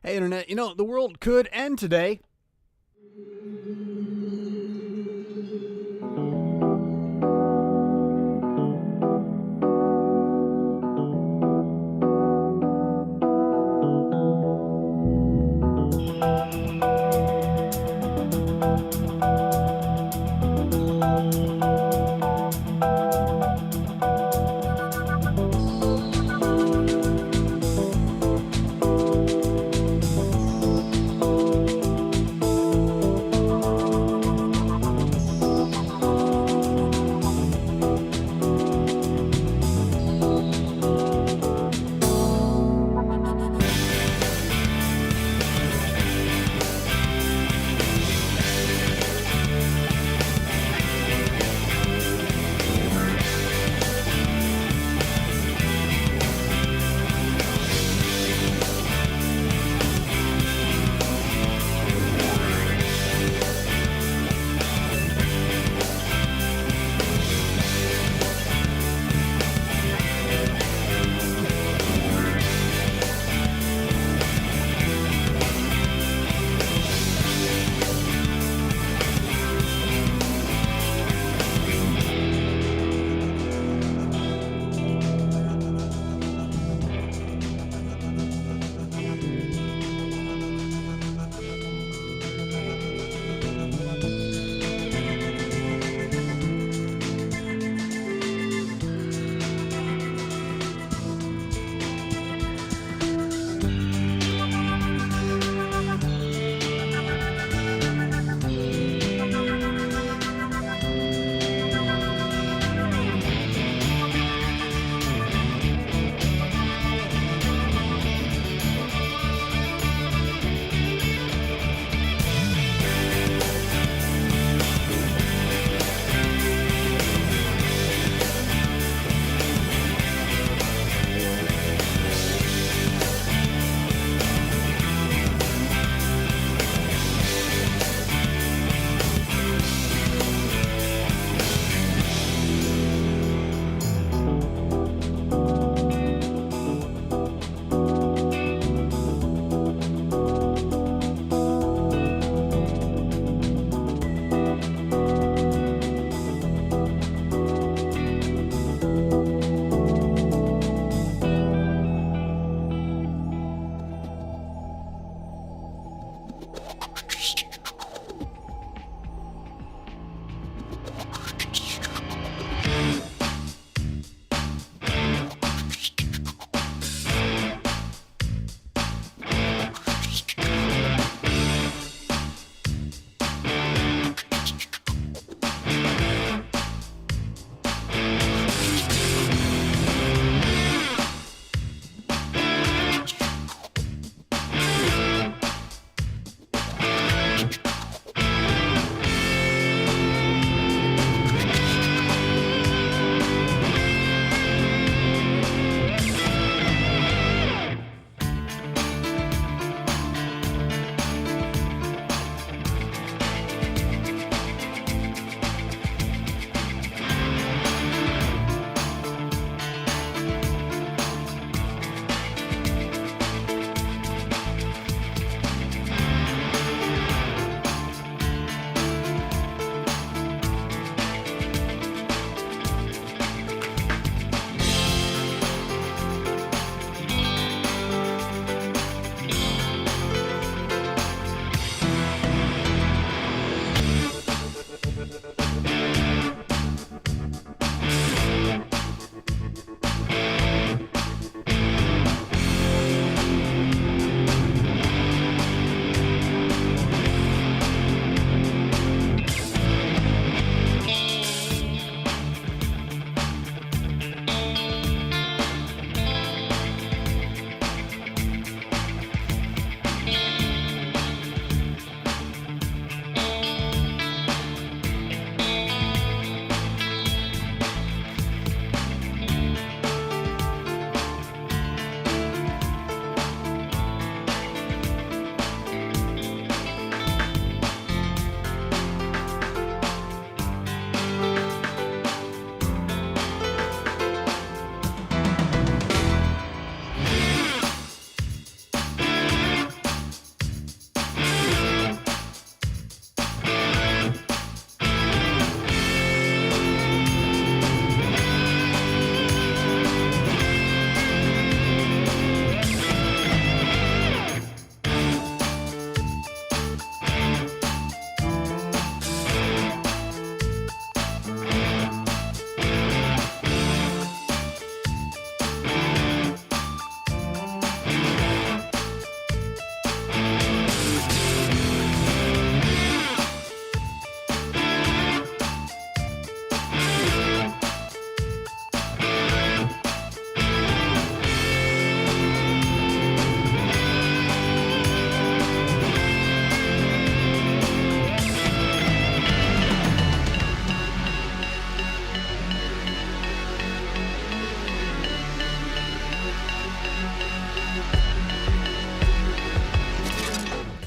Hey, Internet, the world could end today.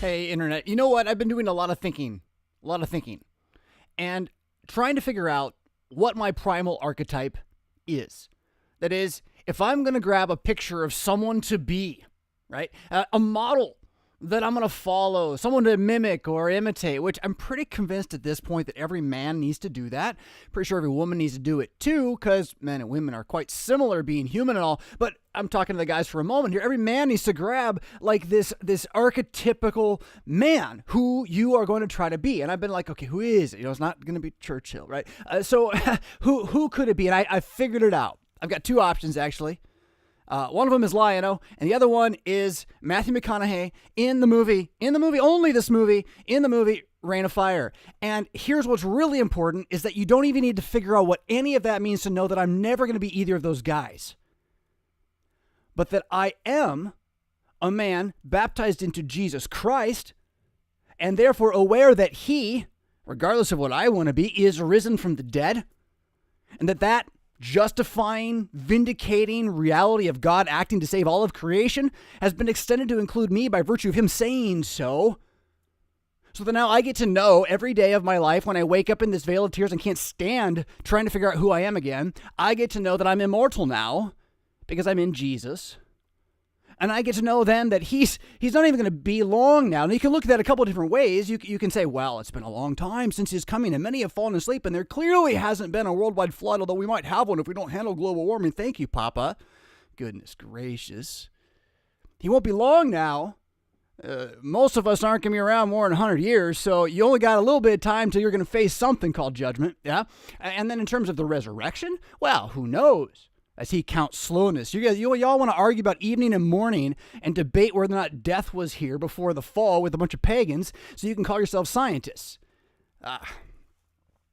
Hey, Internet. You know what? I've been doing a lot of thinking, and trying to figure out what my primal archetype is. That is, if I'm going to grab a picture of someone to be, right? A model that I'm going to follow, someone to mimic or imitate, which I'm pretty convinced at this point that every man needs to do that. Pretty sure every woman needs to do it too, because men and women are quite similar being human and all. But I'm talking to the guys for a moment here. Every man needs to grab like this archetypical man who you are going to try to be. And I've been like, okay, who is it? It's not going to be Churchill, right? So who could it be? And I figured it out. I've got two options, actually. One of them is Lionel, and the other one is Matthew McConaughey in the movie, Reign of Fire. And here's what's really important is that you don't even need to figure out what any of that means to know that I'm never going to be either of those guys. But that I am a man baptized into Jesus Christ, and therefore aware that he, regardless of what I want to be, is risen from the dead, and that justifying, vindicating reality of God acting to save all of creation has been extended to include me by virtue of him saying so. So that now I get to know every day of my life when I wake up in this veil of tears and can't stand trying to figure out who I am again, I get to know that I'm immortal now because I'm in Jesus. And I get to know then that he's not even going to be long now. And you can look at that a couple of different ways. You can say, well, it's been a long time since his coming, and many have fallen asleep, and there clearly hasn't been a worldwide flood, although we might have one if we don't handle global warming. Thank you, Papa. Goodness gracious. He won't be long now. Most of us aren't going to be around more than 100 years, so you only got a little bit of time till you're going to face something called judgment, yeah? And then in terms of the resurrection, well, who knows? As he counts slowness. Y'all want to argue about evening and morning and debate whether or not death was here before the fall with a bunch of pagans so you can call yourselves scientists.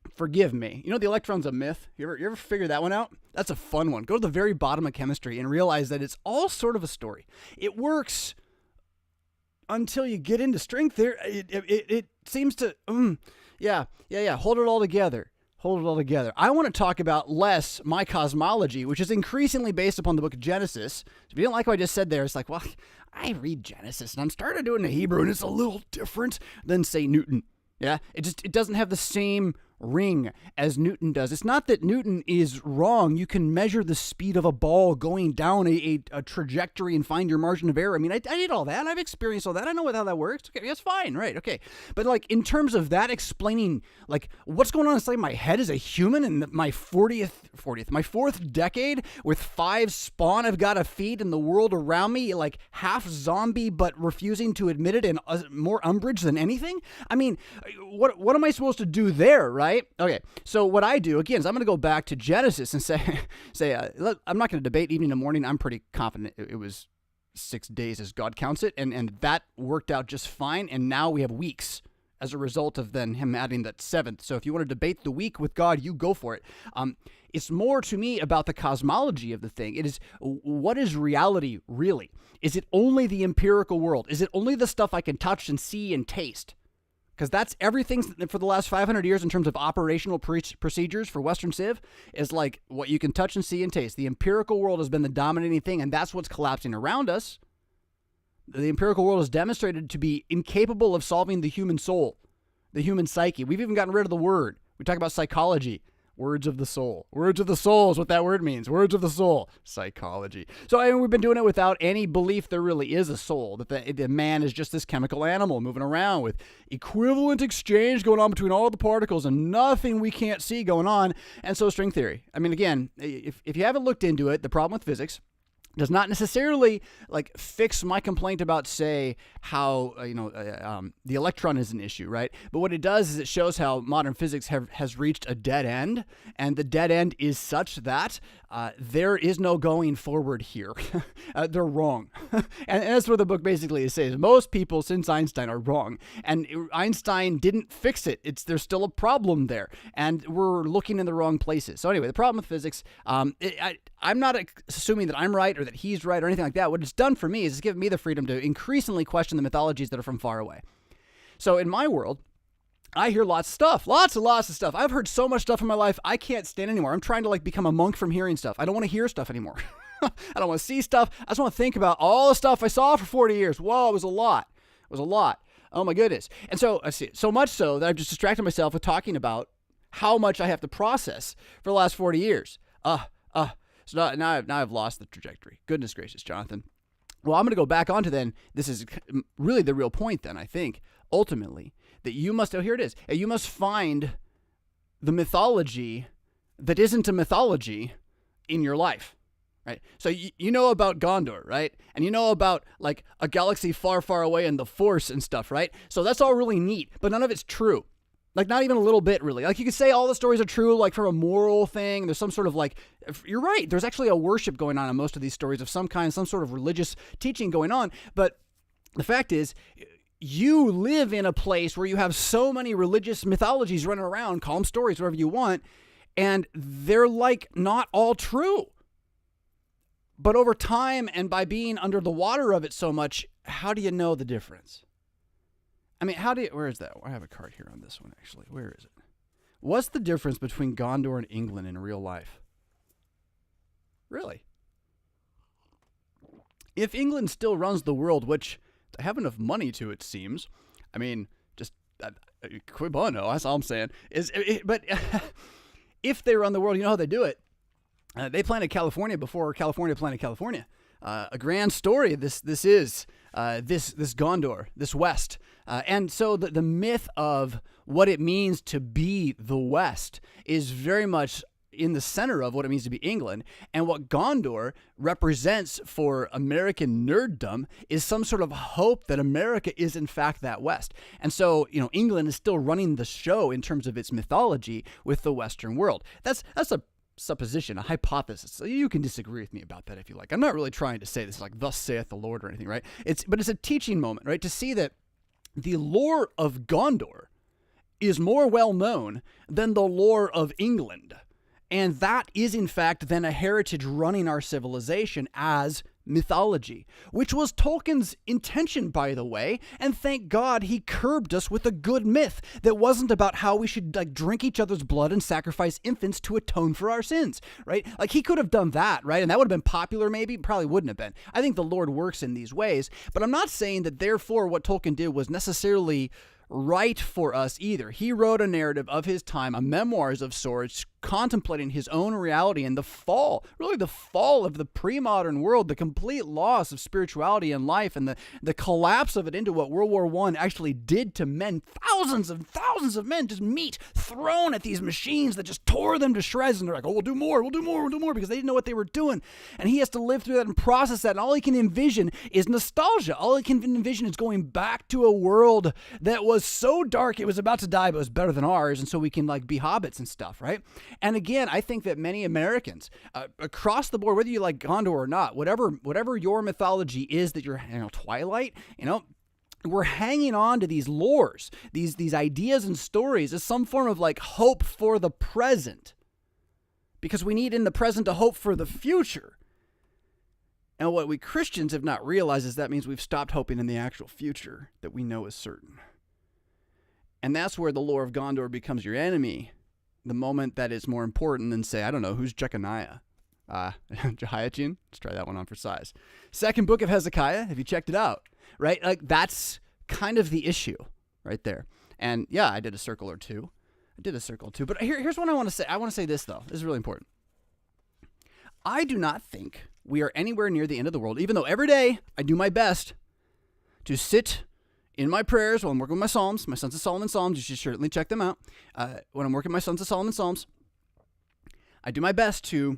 Forgive me. You know the electron's a myth? You ever figure that one out? That's a fun one. Go to the very bottom of chemistry and realize that it's all sort of a story. It works until you get into string theory. It seems to, hold it all together. I want to talk about less my cosmology, which is increasingly based upon the book of Genesis. So if you don't like what I just said there, it's like, well, I read Genesis and I'm starting to do it in Hebrew and it's a little different than, say, Newton. Yeah, it doesn't have the same ring as Newton does. It's not that Newton is wrong. You can measure the speed of a ball going down a trajectory and find your margin of error. I mean, I did all that. I've experienced all that. I know how that works. Okay, that's fine, right? Okay, but like in terms of that explaining like what's going on inside my head as a human in my my fourth decade with 5 spawn I've got to feed in the world around me, like half zombie but refusing to admit it and more umbrage than anything. I mean, what am I supposed to do there, right? Okay, so what I do, again, is I'm going to go back to Genesis and say I'm not going to debate evening and morning. I'm pretty confident it was 6 days as God counts it, and that worked out just fine, and now we have weeks as a result of then him adding that 7th. So if you want to debate the week with God, you go for it. It's more to me about the cosmology of the thing. It is, what is reality really? Is it only the empirical world? Is it only the stuff I can touch and see and taste? Because that's everything for the last 500 years in terms of operational procedures for Western Civ is like what you can touch and see and taste. The empirical world has been the dominating thing, and that's what's collapsing around us. The empirical world is demonstrated to be incapable of solving the human soul, the human psyche. We've even gotten rid of the word. We talk about psychology. Words of the soul. Words of the soul is what that word means. Words of the soul. Psychology. So I mean, we've been doing it without any belief there really is a soul, that the man is just this chemical animal moving around with equivalent exchange going on between all the particles and nothing we can't see going on. And so string theory. I mean, again, if you haven't looked into it, the problem with physics does not necessarily like fix my complaint about, say, how the electron is an issue, right? But what it does is it shows how modern physics has reached a dead end, and the dead end is such that there is no going forward here. They're wrong, and that's what the book basically says. Most people since Einstein are wrong, and Einstein didn't fix it. There's still a problem there, and we're looking in the wrong places. So anyway, the problem with physics, I'm not assuming that I'm right or that he's right or anything like that. What it's done for me is it's given me the freedom to increasingly question the mythologies that are from far away. So in my world, I hear lots and lots of stuff. I've heard so much stuff in my life, I can't stand anymore. I'm trying to like become a monk from hearing stuff. I don't want to hear stuff anymore. I don't want to see stuff. I just want to think about all the stuff I saw for 40 years. Whoa, it was a lot. Oh my goodness. And so I see so much so that I've just distracted myself with talking about how much I have to process for the last 40 years. So now I've lost the trajectory. Goodness gracious, Jonathan. Well, I'm going to go back onto then. This is really the real point then, I think, ultimately, that you must, here it is. You must find the mythology that isn't a mythology in your life. Right. So you know about Gondor, right? And you know about like a galaxy far, far away and the Force and stuff, right? So that's all really neat, but none of it's true. Like not even a little bit really. Like you could say all the stories are true, like from a moral thing. There's some sort of like, you're right. There's actually a worship going on in most of these stories of some kind, some sort of religious teaching going on. But the fact is, you live in a place where you have so many religious mythologies running around, call them stories, whatever you want, and they're like not all true. But over time and by being under the water of it so much, how do you know the difference? I mean, where is that? I have a card here on this one, actually. Where is it? What's the difference between Gondor and England in real life? Really? If England still runs the world, which they have enough money to, it seems. I mean, just, cui bono, that's all I'm saying. But if they run the world, you know how they do it. They planted California before California planted California. A grand story. This is this Gondor, this West, and so the myth of what it means to be the West is very much in the center of what it means to be England. And what Gondor represents for American nerddom is some sort of hope that America is in fact that West. And so, England is still running the show in terms of its mythology with the Western world. That's a supposition, a hypothesis. So you can disagree with me about that if you like. I'm not really trying to say this like thus saith the Lord or anything, right? But it's a teaching moment, right? To see that the lore of Gondor is more well known than the lore of England. And that is in fact then a heritage running our civilization as mythology, which was Tolkien's intention, by the way, and thank God he curbed us with a good myth that wasn't about how we should drink each other's blood and sacrifice infants to atone for our sins, right? Like he could have done that, right? And that would have been popular maybe, probably wouldn't have been. I think the Lord works in these ways, but I'm not saying that therefore what Tolkien did was necessarily right for us either. He wrote a narrative of his time, a memoirs of sorts, contemplating his own reality and the fall of the pre-modern world, the complete loss of spirituality and life, and the collapse of it into what World War I actually did to men. Thousands and thousands of men, just meat thrown at these machines that just tore them to shreds, and they're like, oh, we'll do more, because they didn't know what they were doing. And he has to live through that and process that, and all he can envision is nostalgia. All he can envision is going back to a world that was so dark it was about to die, but was better than ours, and so we can be hobbits and stuff, right? And again, I think that many Americans across the board, whether you like Gondor or not, whatever your mythology is that you're, Twilight, we're hanging on to these lores, these ideas and stories as some form of hope for the present, because we need in the present a hope for the future. And what we Christians have not realized is that means we've stopped hoping in the actual future that we know is certain. And that's where the lore of Gondor becomes your enemy. The moment that is more important than, say, I don't know, who's Jeconiah? Jehoiachin? Let's try that one on for size. Second book of Hezekiah, have you checked it out? Right? That's kind of the issue right there. And yeah, I did a circle or two. But here's what I want to say. I want to say this, though. This is really important. I do not think we are anywhere near the end of the world, even though every day I do my best to sit in my prayers while I'm working with my Psalms, my Sons of Solomon Psalms. You should certainly check them out. When I'm working my Sons of Solomon Psalms, I do my best to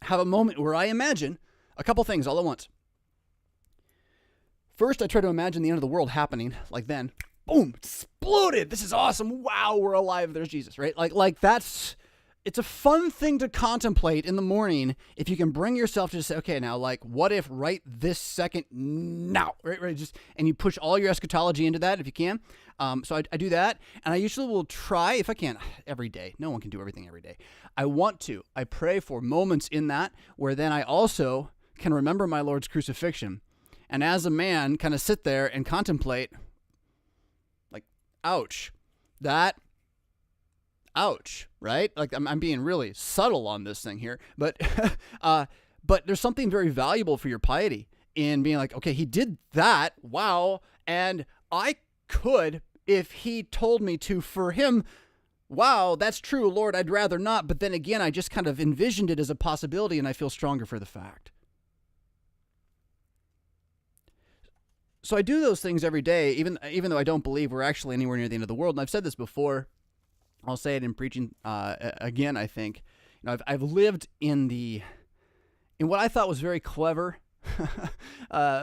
have a moment where I imagine a couple things all at once. First, I try to imagine the end of the world happening, like then, boom, exploded. This is awesome. Wow, we're alive. There's Jesus, right? It's a fun thing to contemplate in the morning if you can bring yourself to just say, okay, now, what if right this second now, right? And you push all your eschatology into that if you can. So I do that, and I usually will try, if I can, every day. No one can do everything every day. I pray for moments in that where then I also can remember my Lord's crucifixion. And as a man, kind of sit there and contemplate, ouch, ouch, right? I'm being really subtle on this thing here, but there's something very valuable for your piety in being okay, he did that, wow, and I could if he told me to. For him, wow, that's true, Lord, I'd rather not. But then again, I just kind of envisioned it as a possibility, and I feel stronger for the fact. So I do those things every day, even though I don't believe we're actually anywhere near the end of the world. And I've said this before. I'll say it in preaching again, I think. I've lived in what I thought was very clever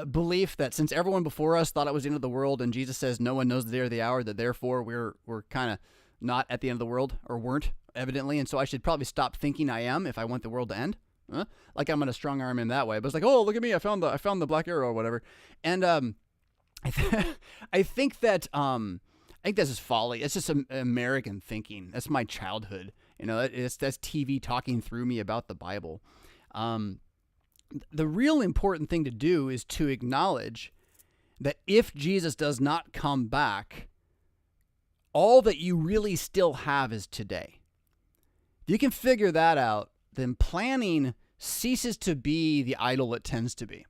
belief that since everyone before us thought it was the end of the world, and Jesus says no one knows the day or the hour, that therefore we're kind of not at the end of the world, or weren't, evidently, and so I should probably stop thinking I am if I want the world to end. Like I'm going to strong arm him that way. But it's like, oh, look at me, I found the black arrow or whatever. And I think that's just folly. It's just American thinking. That's my childhood. That's TV talking through me about the Bible. The real important thing to do is to acknowledge that if Jesus does not come back, all that you really still have is today. If you can figure that out, then planning ceases to be the idol it tends to be.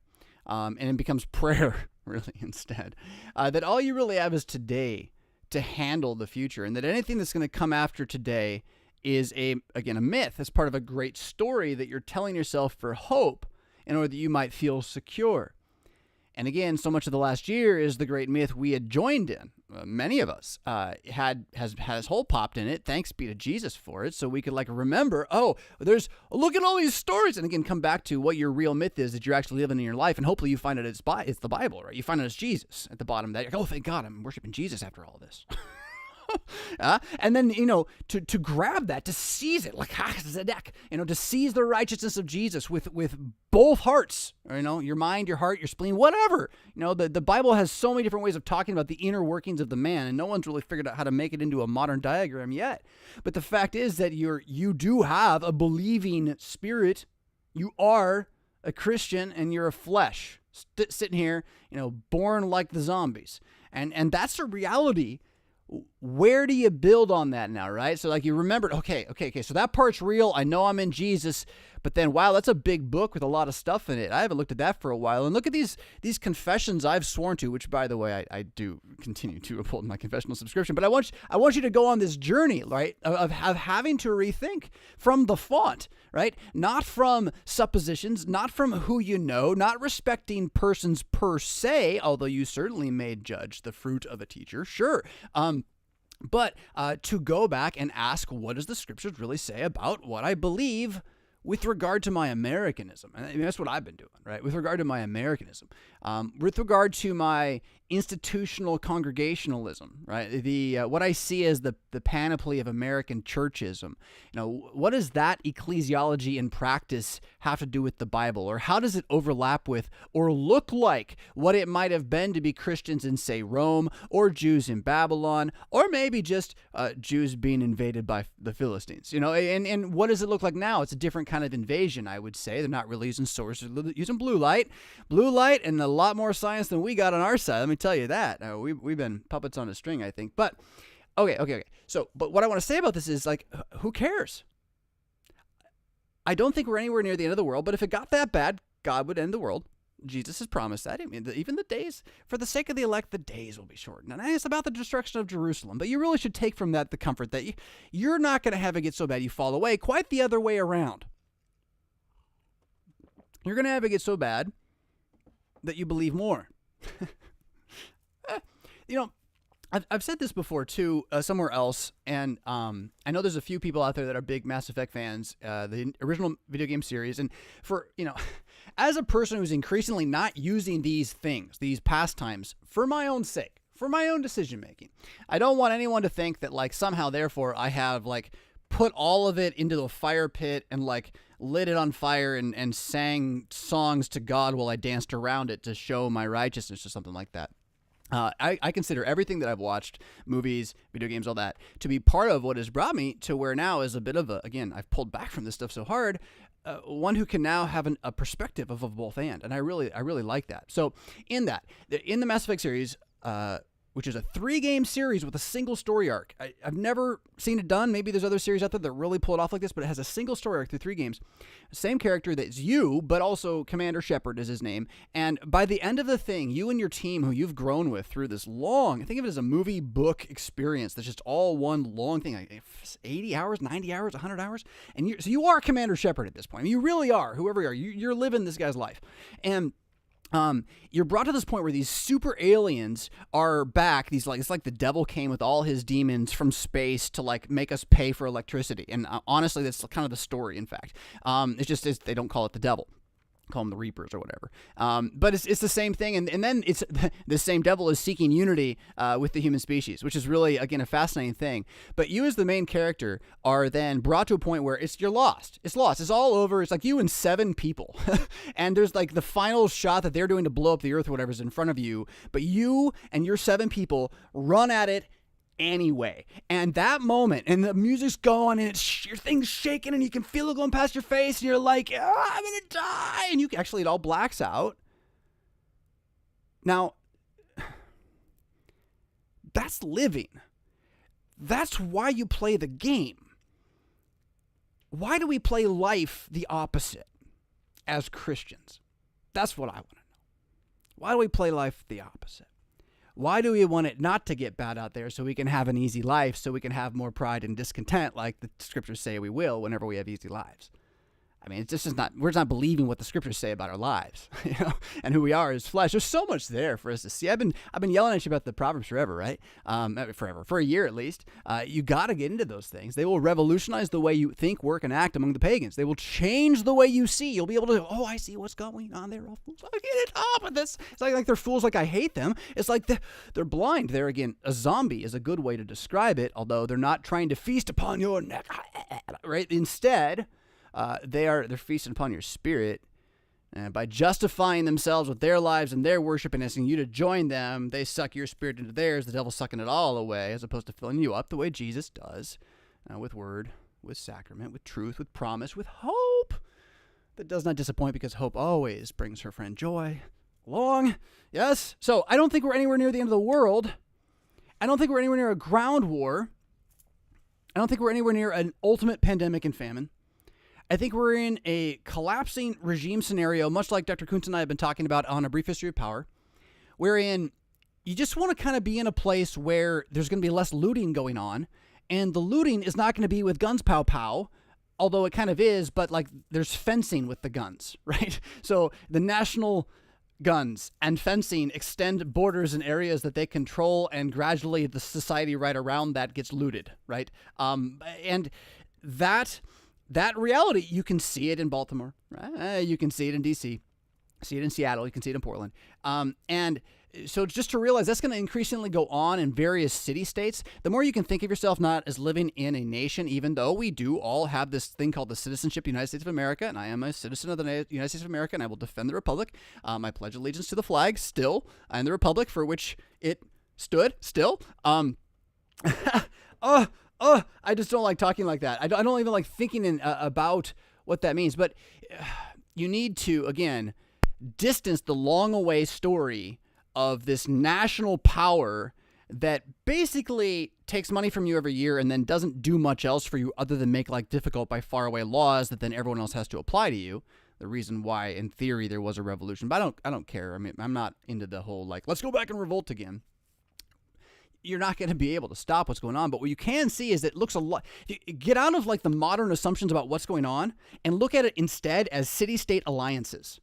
And it becomes prayer, really, instead. That all you really have is today to handle the future, and that anything that's going to come after today is a myth. It's part of a great story that you're telling yourself for hope in order that you might feel secure. And again, so much of the last year is the great myth we had joined in. Many of us has hole popped in it. Thanks be to Jesus for it. So we could remember, look at all these stories. And again, come back to what your real myth is that you're actually living in your life. And hopefully you find it it's the Bible, right? You find it as Jesus at the bottom of that. You're like, oh, thank God, I'm worshiping Jesus after all this. And then, to grab that, to seize it, like Zedek, to seize the righteousness of Jesus with both hearts, your mind, your heart, your spleen, whatever. The Bible has so many different ways of talking about the inner workings of the man, and no one's really figured out how to make it into a modern diagram yet. But the fact is that you do have a believing spirit. You are a Christian, and you're a flesh sitting here, born like the zombies. And that's a reality. Where do you build on that now, right? So you remembered, okay, so that part's real. I know I'm in Jesus, but then, wow, that's a big book with a lot of stuff in it. I haven't looked at that for a while. And look at these confessions I've sworn to, which, by the way, I do continue to uphold my confessional subscription. But I want you to go on this journey, right, of having to rethink from the font, right? Not from suppositions, not from who you know, not respecting persons per se, although you certainly may judge the fruit of a teacher, sure. But to go back and ask, what does the scriptures really say about what I believe with regard to my Americanism? And that's what I've been doing, right? With regard to my Americanism, with regard to my institutional congregationalism, right? What I see as the panoply of American churchism. What does that ecclesiology in practice have to do with the Bible? Or how does it overlap with or look like what it might have been to be Christians in, say, Rome, or Jews in Babylon, or maybe just Jews being invaded by the Philistines? And what does it look like now? It's a different kind of invasion, I would say. They're not really using swords, they're using blue light, and a lot more science than we got on our side. Let me tell you that. We've been puppets on a string, I think. But okay. So, but what I want to say about this is, who cares? I don't think we're anywhere near the end of the world, but if it got that bad, God would end the world. Jesus has promised that. I mean, even the days, for the sake of the elect, the days will be shortened. And it's about the destruction of Jerusalem. But you really should take from that the comfort that you're not going to have it get so bad you fall away. Quite the other way around. You're going to have it get so bad that you believe more. I've said this before too, somewhere else, and I know there's a few people out there that are big Mass Effect fans, the original video game series, and as a person who's increasingly not using these things, these pastimes, for my own sake, for my own decision making, I don't want anyone to think that somehow therefore I have put all of it into the fire pit and lit it on fire and sang songs to God while I danced around it to show my righteousness or something like that. I consider everything that I've watched, movies, video games, all that, to be part of what has brought me to where now is a bit of again, I've pulled back from this stuff so hard, one who can now have a perspective of both and I really like that. So in the Mass Effect series, which is a 3-game series with a single story arc. I've never seen it done. Maybe there's other series out there that really pull it off like this, but it has a single story arc through 3 games. Same character that's you, but also Commander Shepard is his name. And by the end of the thing, you and your team, who you've grown with through this long, think of it as a movie book experience that's just all one long thing, like 80 hours, 90 hours, 100 hours. And so you are Commander Shepard at this point. I mean, you really are, whoever you are. You're living this guy's life. And you're brought to this point where these super aliens are back. It's like the devil came with all his demons from space to like make us pay for electricity. And honestly, that's kind of the story. In fact, they don't call it the devil. Call them the Reapers or whatever. But it's the same thing. And then it's the same devil is seeking unity with the human species, which is really, again, a fascinating thing. But you as the main character are then brought to a point where you're lost. It's lost. It's all over. It's like you and 7 people. And there's like the final shot that they're doing to blow up the earth or whatever is in front of you. But you and your 7 people run at it anyway. And that moment, and the music's going, and your thing's shaking, and you can feel it going past your face, and you're like, I'm gonna die, and it all blacks out. Now, that's living. That's why you play the game. Why do we play life the opposite as Christians? That's what I want to know. Why do we play life the opposite? Why do we want it not to get bad out there so we can have an easy life, so we can have more pride and discontent like the scriptures say we will whenever we have easy lives? I mean, we're just not believing what the scriptures say about our lives, and who we are as flesh. There's so much there for us to see. I've been yelling at you about the Proverbs forever, right? Forever, for a year at least. You got to get into those things. They will revolutionize the way you think, work, and act among the pagans. They will change the way you see. You'll be able to, I see what's going on. They're all fools. I get it up with this. It's like they're fools like I hate them. It's like they're blind. There again, a zombie is a good way to describe it, although they're not trying to feast upon your neck, right? Instead, they're feasting upon your spirit, and by justifying themselves with their lives and their worship and asking you to join them, they suck your spirit into theirs. The devil's sucking it all away, as opposed to filling you up the way Jesus does, with word, with sacrament, with truth, with promise, with hope that does not disappoint, because hope always brings her friend joy along. Yes. So I don't think we're anywhere near the end of the world. I don't think we're anywhere near a ground war. I don't think we're anywhere near an ultimate pandemic and famine. I think we're in a collapsing regime scenario, much like Dr. Kuntz and I have been talking about on A Brief History of Power, wherein you just want to kind of be in a place where there's going to be less looting going on, and the looting is not going to be with guns pow pow, although it kind of is, but like there's fencing with the guns, right? So the national guns and fencing extend borders in areas that they control, and gradually the society right around that gets looted, right? And that reality, you can see it in Baltimore, right? You can see it in D.C., see it in Seattle, you can see it in Portland. And so just to realize that's going to increasingly go on in various city-states, the more you can think of yourself not as living in a nation, even though we do all have this thing called the citizenship of the United States of America, and I am a citizen of the United States of America, and I will defend the Republic. I pledge allegiance to the flag still, and the Republic for which it stood still. I just don't like talking like that. I don't even like thinking about what that means. But you need to, again, distance the long-away story of this national power that basically takes money from you every year and then doesn't do much else for you other than make life difficult by faraway laws that then everyone else has to apply to you. The reason why, in theory, there was a revolution. But I don't care. I mean, I'm not into the whole, like, let's go back and revolt again. You're not going to be able to stop what's going on. But what you can see is it looks a lot. Get out of like the modern assumptions about what's going on and look at it instead as city-state alliances.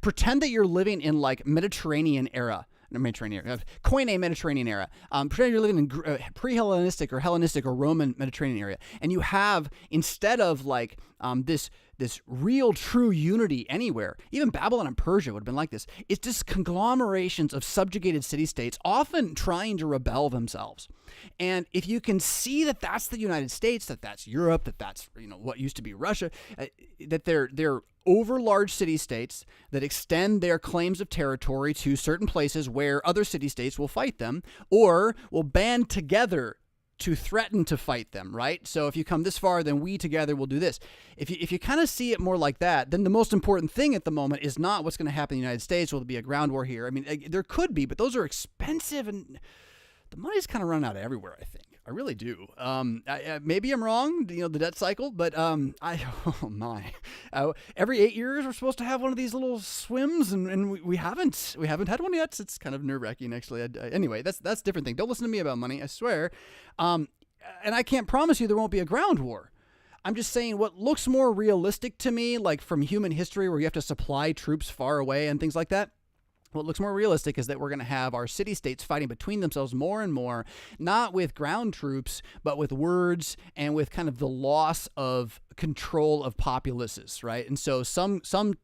Pretend that you're living in like Koine Mediterranean era. Pretend you're living in pre-Hellenistic or Hellenistic or Roman Mediterranean area. And you have, instead of like this real true unity anywhere, even Babylon and Persia would have been like this. It's just conglomerations of subjugated city-states, often trying to rebel themselves. And if you can see that that's the United States, that that's Europe, that that's what used to be Russia, that they're over large city-states that extend their claims of territory to certain places where other city-states will fight them or will band together to threaten to fight them, right? So if you come this far, then we together will do this. If you kind of see it more like that, then the most important thing at the moment is not what's going to happen in the United States. Will there be a ground war here? I mean, there could be, but those are expensive, and the money's kind of run out everywhere, I think. I really do. Maybe I'm wrong, the debt cycle, but every 8 years we're supposed to have one of these little swims, and we haven't had one yet. It's kind of nerve-wracking, actually. Anyway, that's a different thing. Don't listen to me about money, I swear. And I can't promise you there won't be a ground war. I'm just saying what looks more realistic to me, like from human history where you have to supply troops far away and things like that. What looks more realistic is that we're going to have our city-states fighting between themselves more and more, not with ground troops, but with words and with kind of the loss of control of populaces, right? And so some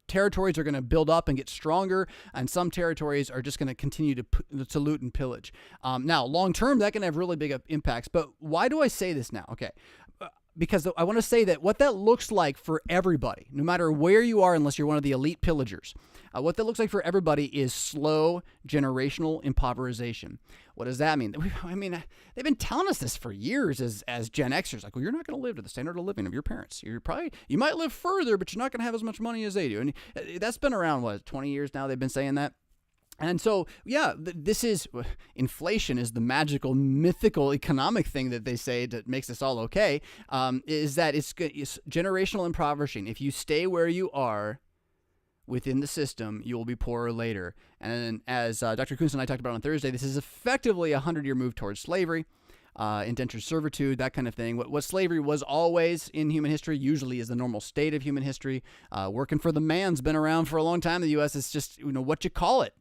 territories are going to build up and get stronger, and some territories are just going to continue to loot and pillage. Now, long-term, that can have really big impacts. But why do I say this now? Okay. Because I want to say that what that looks like for everybody, no matter where you are, unless you're one of the elite pillagers, what that looks like for everybody is slow generational impoverization. What does that mean? I mean, they've been telling us this for years as Gen Xers. Like, well, you're not going to live to the standard of living of your parents. You might live further, but you're not going to have as much money as they do. And that's been around, 20 years now they've been saying that. And so, yeah, inflation is the magical, mythical economic thing that they say that makes this all okay, is that it's generational impoverishing. If you stay where you are within the system, you will be poorer later. And as Dr. Kunz and I talked about on Thursday, this is effectively a 100-year move towards slavery, indentured servitude, that kind of thing. What slavery was always in human history, usually is the normal state of human history. Working for the man's been around for a long time in the U.S. It's just, what you call it.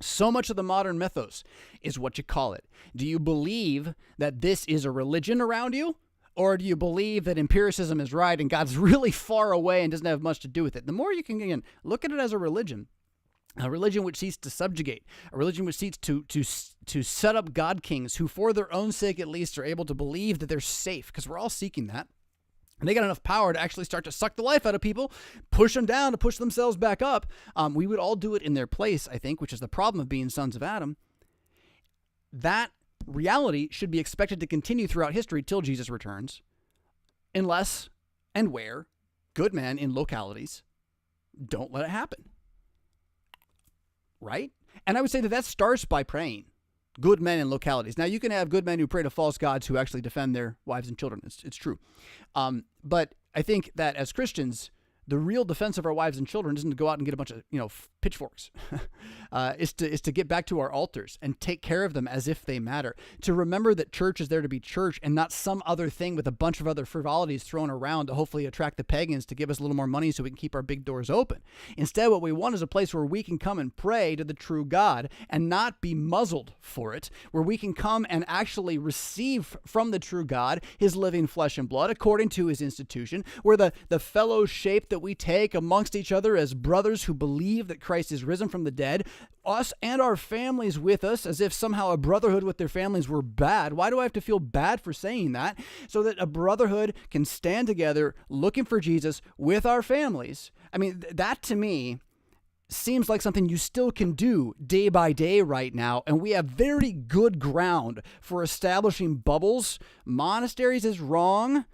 So much of the modern mythos is what you call it. Do you believe that this is a religion around you? Or do you believe that empiricism is right and God's really far away and doesn't have much to do with it? The more you can, again, look at it as a religion which seeks to subjugate, a religion which seeks to set up God kings who, for their own sake at least, are able to believe that they're safe, because we're all seeking that. And they got enough power to actually start to suck the life out of people, push them down to push themselves back up. We would all do it in their place, I think, which is the problem of being sons of Adam. That reality should be expected to continue throughout history till Jesus returns, unless and where good men in localities don't let it happen. Right? And I would say that starts by praying. Good men in localities. Now, you can have good men who pray to false gods who actually defend their wives and children. It's true. But I think that as Christians, the real defense of our wives and children isn't to go out and get a bunch of, pitchforks. Is to get back to our altars and take care of them as if they matter. To remember that church is there to be church and not some other thing with a bunch of other frivolities thrown around to hopefully attract the pagans to give us a little more money so we can keep our big doors open. Instead, what we want is a place where we can come and pray to the true God and not be muzzled for it, where we can come and actually receive from the true God his living flesh and blood according to his institution, where the fellow shape that we take amongst each other as brothers who believe that Christ is risen from the dead, us and our families with us, as if somehow a brotherhood with their families were bad. Why do I have to feel bad for saying that? So that a brotherhood can stand together looking for Jesus with our families. I mean, that to me seems like something you still can do day by day right now, and we have very good ground for establishing bubbles. Monasteries is wrong,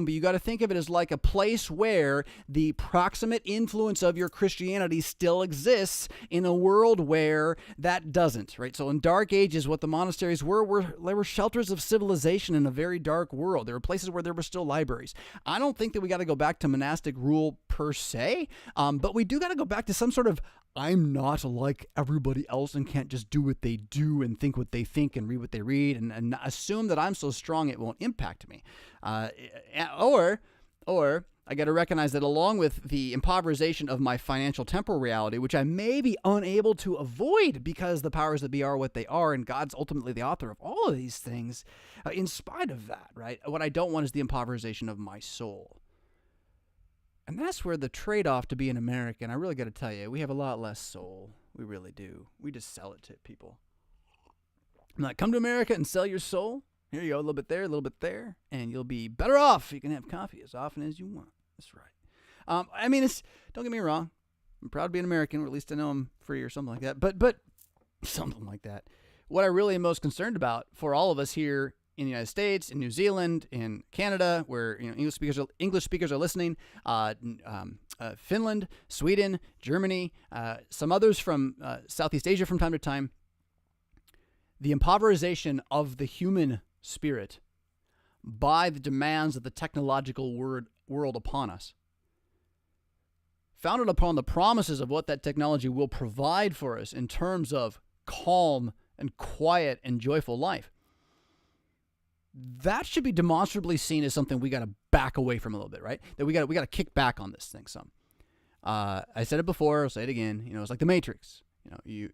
but you got to think of it as like a place where the proximate influence of your Christianity still exists in a world where that doesn't, right? So in dark ages, what the monasteries were shelters of civilization in a very dark world. There were places where there were still libraries. I don't think that we got to go back to monastic rule per se, but we do got to go back to some sort of I'm not like everybody else and can't just do what they do and think what they think and read what they read and assume that I'm so strong it won't impact me. Or I got to recognize that along with the impoverization of my financial temporal reality, which I may be unable to avoid because the powers that be are what they are and God's ultimately the author of all of these things, in spite of that, right? What I don't want is the impoverization of my soul. And that's where the trade-off to be an American, I really got to tell you, we have a lot less soul. We really do. We just sell it to people. I'm like, come to America and sell your soul. Here you go, a little bit there, and you'll be better off. You can have coffee as often as you want. That's right. Don't get me wrong. I'm proud to be an American, or at least I know I'm free or something like that. But something like that. what I really am most concerned about for all of us here in the United States, in New Zealand, in Canada, where English speakers are listening, Finland, Sweden, Germany, some others from Southeast Asia from time to time, the impoverishment of the human spirit by the demands of the technological world upon us, founded upon the promises of what that technology will provide for us in terms of calm and quiet and joyful life. That should be demonstrably seen as something we got to back away from a little bit, right? That we got to kick back on this thing some. I said it before, I'll say it again. It's like the Matrix. You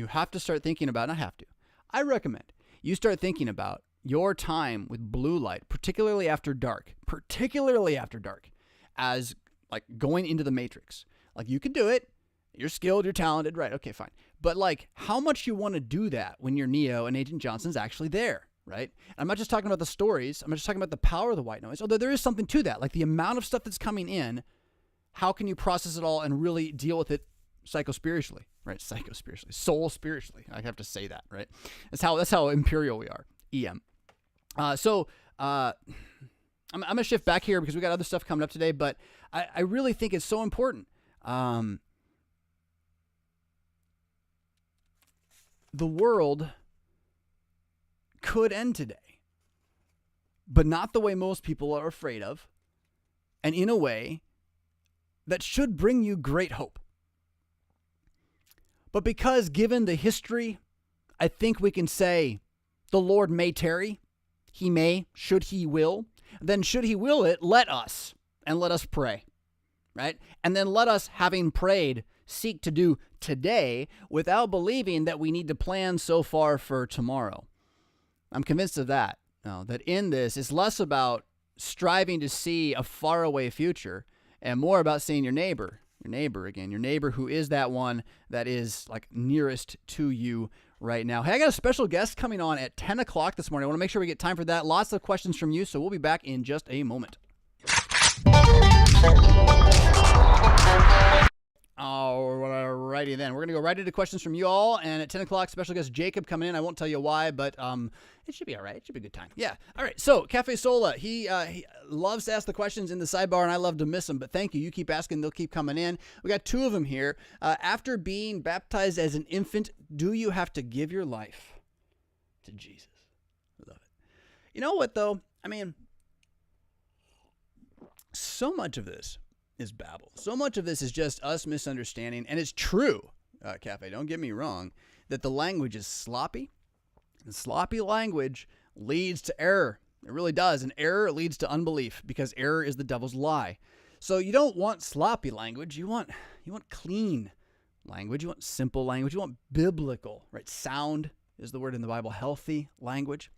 have to start thinking about, not have to, I recommend you start thinking about your time with blue light, particularly after dark, as like going into the Matrix. Like, you can do it. You're skilled, you're talented, right? Okay, fine. But like, how much you want to do that when you're Neo and Agent Johnson's actually there, right? And I'm not just talking about the stories. I'm just talking about the power of the white noise. Although there is something to that, like the amount of stuff that's coming in. How can you process it all and really deal with it psycho-spiritually, right? Psycho-spiritually, soul-spiritually. I have to say that, right? That's how imperial we are. EM. I'm going to shift back here because we got other stuff coming up today, but I really think it's so important. The world could end today, but not the way most people are afraid of, and in a way that should bring you great hope. But because given the history, I think we can say the Lord may tarry. He may, should he will. Then should he will it, let us pray, right? And then let us, having prayed, seek to do today without believing that we need to plan so far for tomorrow. I'm convinced of that. That in this, it's less about striving to see a faraway future and more about seeing your neighbor who is that one that is like nearest to you right now. Hey, I got a special guest coming on at 10 o'clock this morning. I want to make sure we get time for that. Lots of questions from you, so we'll be back in just a moment. Alrighty then. We're going to go right into questions from you all, and at 10 o'clock, special guest Jacob coming in. I won't tell you why, but it should be all right. It should be a good time. Yeah. All right. So, Cafe Sola, he loves to ask the questions in the sidebar, and I love to miss them, but thank you. You keep asking. They'll keep coming in. We got two of them here. After being baptized as an infant, do you have to give your life to Jesus? I love it. You know what, though? I mean, so much of this is babble. So much of this is just us misunderstanding, and it's true, Cafe, don't get me wrong, that the language is sloppy, and sloppy language leads to error. It really does, and error leads to unbelief, because error is the devil's lie. So you don't want sloppy language, you want clean language, you want simple language, you want biblical, right? Sound is the word in the Bible, healthy language.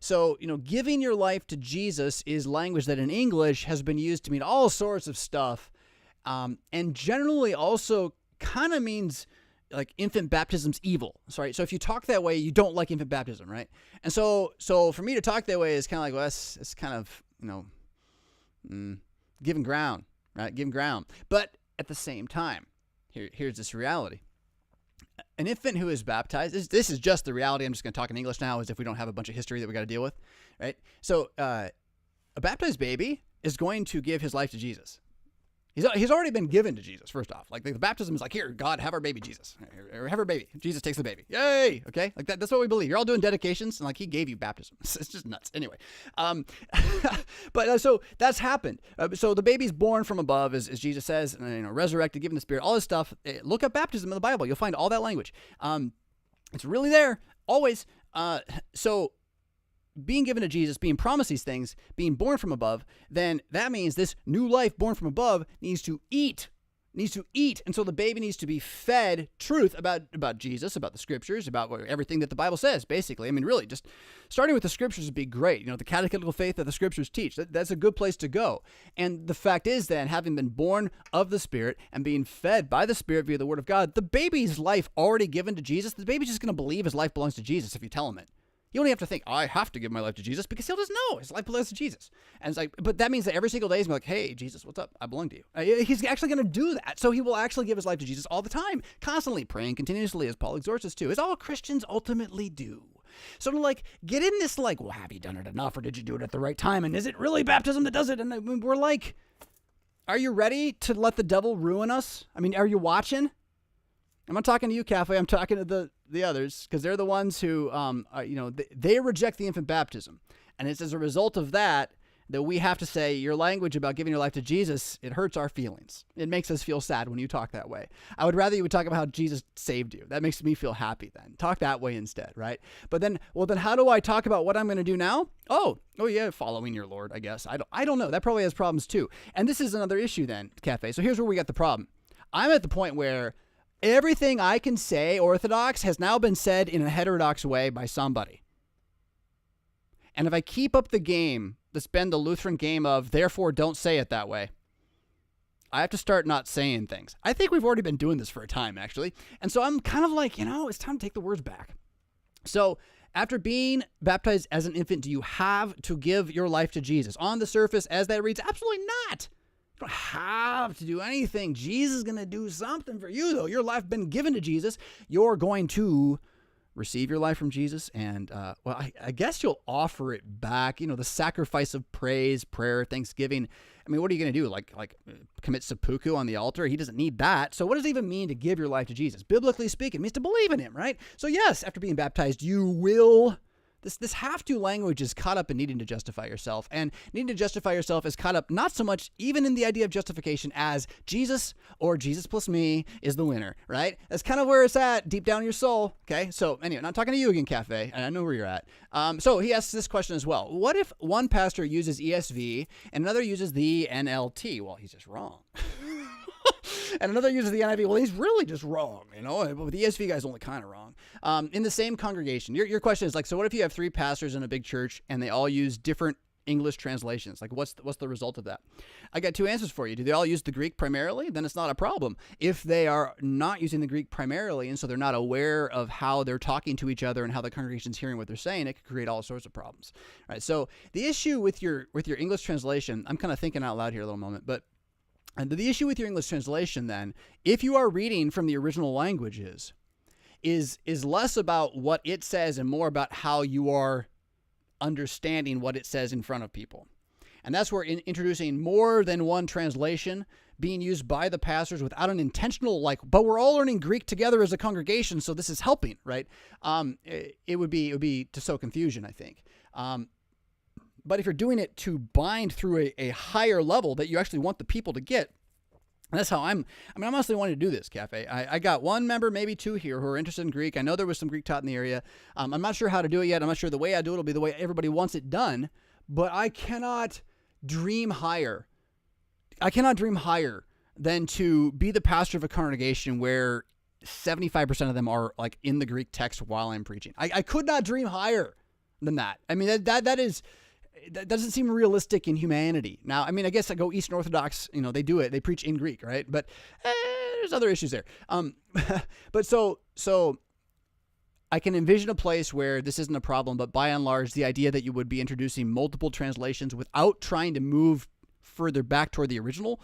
So, giving your life to Jesus is language that in English has been used to mean all sorts of stuff, and generally also kind of means like infant baptism's evil. Sorry. So if you talk that way, you don't like infant baptism, right? And so for me to talk that way is kind of like, well, it's kind of, giving ground, right? Giving ground. But at the same time, here's this reality. An infant who is baptized, this is just the reality. I'm just going to talk in English now as if we don't have a bunch of history that we got to deal with, right? So a baptized baby is going to give his life to Jesus. He's already been given to Jesus, first off. Like the baptism is like, here, God, have our baby Jesus. Or have our baby. Jesus takes the baby. Yay! Okay? Like that's what we believe. You're all doing dedications, and like he gave you baptism. It's just nuts. Anyway. But so that's happened. So the baby's born from above, as Jesus says, and, resurrected, given the Spirit, all this stuff. Look up baptism in the Bible. You'll find all that language. It's really there, always. So being given to Jesus, being promised these things, being born from above, then that means this new life born from above needs to eat. And so the baby needs to be fed truth about Jesus, about the scriptures, about everything that the Bible says, basically. I mean, really, just starting with the scriptures would be great. The catechetical faith that the scriptures teach, that's a good place to go. And the fact is then, having been born of the Spirit and being fed by the Spirit via the Word of God, the baby's life already given to Jesus, the baby's just going to believe his life belongs to Jesus if you tell him it. He only have to think, I have to give my life to Jesus, because he'll just know his life belongs to Jesus. And it's like, but that means that every single day he's like, hey, Jesus, what's up? I belong to you. He's actually going to do that. So he will actually give his life to Jesus all the time, constantly praying continuously, as Paul exhorts us to, as all Christians ultimately do. So to like get in this like, well, have you done it enough, or did you do it at the right time? And is it really baptism that does it? And we're like, are you ready to let the devil ruin us? I mean, are you watching? I'm not talking to you, Cafe. I'm talking to the others, because they're the ones who, they reject the infant baptism. And it's as a result of that we have to say, your language about giving your life to Jesus, it hurts our feelings. It makes us feel sad when you talk that way. I would rather you would talk about how Jesus saved you. That makes me feel happy then. Talk that way instead, right? But then how do I talk about what I'm going to do now? Oh yeah, following your Lord, I guess. I don't know. That probably has problems too. And this is another issue then, Cafe. So here's where we got the problem. I'm at the point where everything I can say orthodox has now been said in a heterodox way by somebody. And if I keep up the game, that's been the Lutheran game of, therefore don't say it that way, I have to start not saying things. I think we've already been doing this for a time, actually. And so I'm kind of like, it's time to take the words back. So after being baptized as an infant, do you have to give your life to Jesus? On the surface, as that reads, absolutely not. You don't have to do anything. Jesus is going to do something for you, though. Your life been given to Jesus. You're going to receive your life from Jesus, and I guess you'll offer it back. The sacrifice of praise, prayer, thanksgiving. I mean, what are you going to do? Like commit seppuku on the altar? He doesn't need that. So what does it even mean to give your life to Jesus? Biblically speaking, it means to believe in him, right? So yes, after being baptized, you will. This have-to language is caught up in needing to justify yourself, and needing to justify yourself is caught up not so much even in the idea of justification as Jesus or Jesus plus me is the winner, right? That's kind of where it's at deep down in your soul, okay? So anyway, not talking to you again, Cafe, and I know where you're at. So he asks this question as well. What if one pastor uses ESV and another uses the NLT? Well, he's just wrong. And another uses the NIV. Well, he's really just wrong, But the ESV guy's only kind of wrong. In the same congregation, your question is like, so what if you have 3 pastors in a big church and they all use different English translations? Like, what's the result of that? I got 2 answers for you. Do they all use the Greek primarily? Then it's not a problem. If they are not using the Greek primarily, and so they're not aware of how they're talking to each other and how the congregation's hearing what they're saying, it could create all sorts of problems. All right. So the issue with your English translation, I'm kind of thinking out loud here a little moment, but and the issue with your English translation then, if you are reading from the original languages, is less about what it says and more about how you are understanding what it says in front of people. And that's where introducing more than one translation being used by the pastors without an intentional, but we're all learning Greek together as a congregation, so this is helping, right? It would be to sow confusion, I think. But if you're doing it to bind through a higher level that you actually want the people to get, and that's how I'm honestly wanting to do this, Cafe. I got 1 member, maybe 2 here who are interested in Greek. I know there was some Greek taught in the area. I'm not sure how to do it yet. I'm not sure the way I do it will be the way everybody wants it done, but I cannot dream higher. I cannot dream higher than to be the pastor of a congregation where 75% of them are like in the Greek text while I'm preaching. I could not dream higher than that. I mean, that doesn't seem realistic in humanity. Now, I mean, I guess I go Eastern Orthodox, they do it. They preach in Greek, right? But there's other issues there. But so I can envision a place where this isn't a problem, but by and large, the idea that you would be introducing multiple translations without trying to move further back toward the original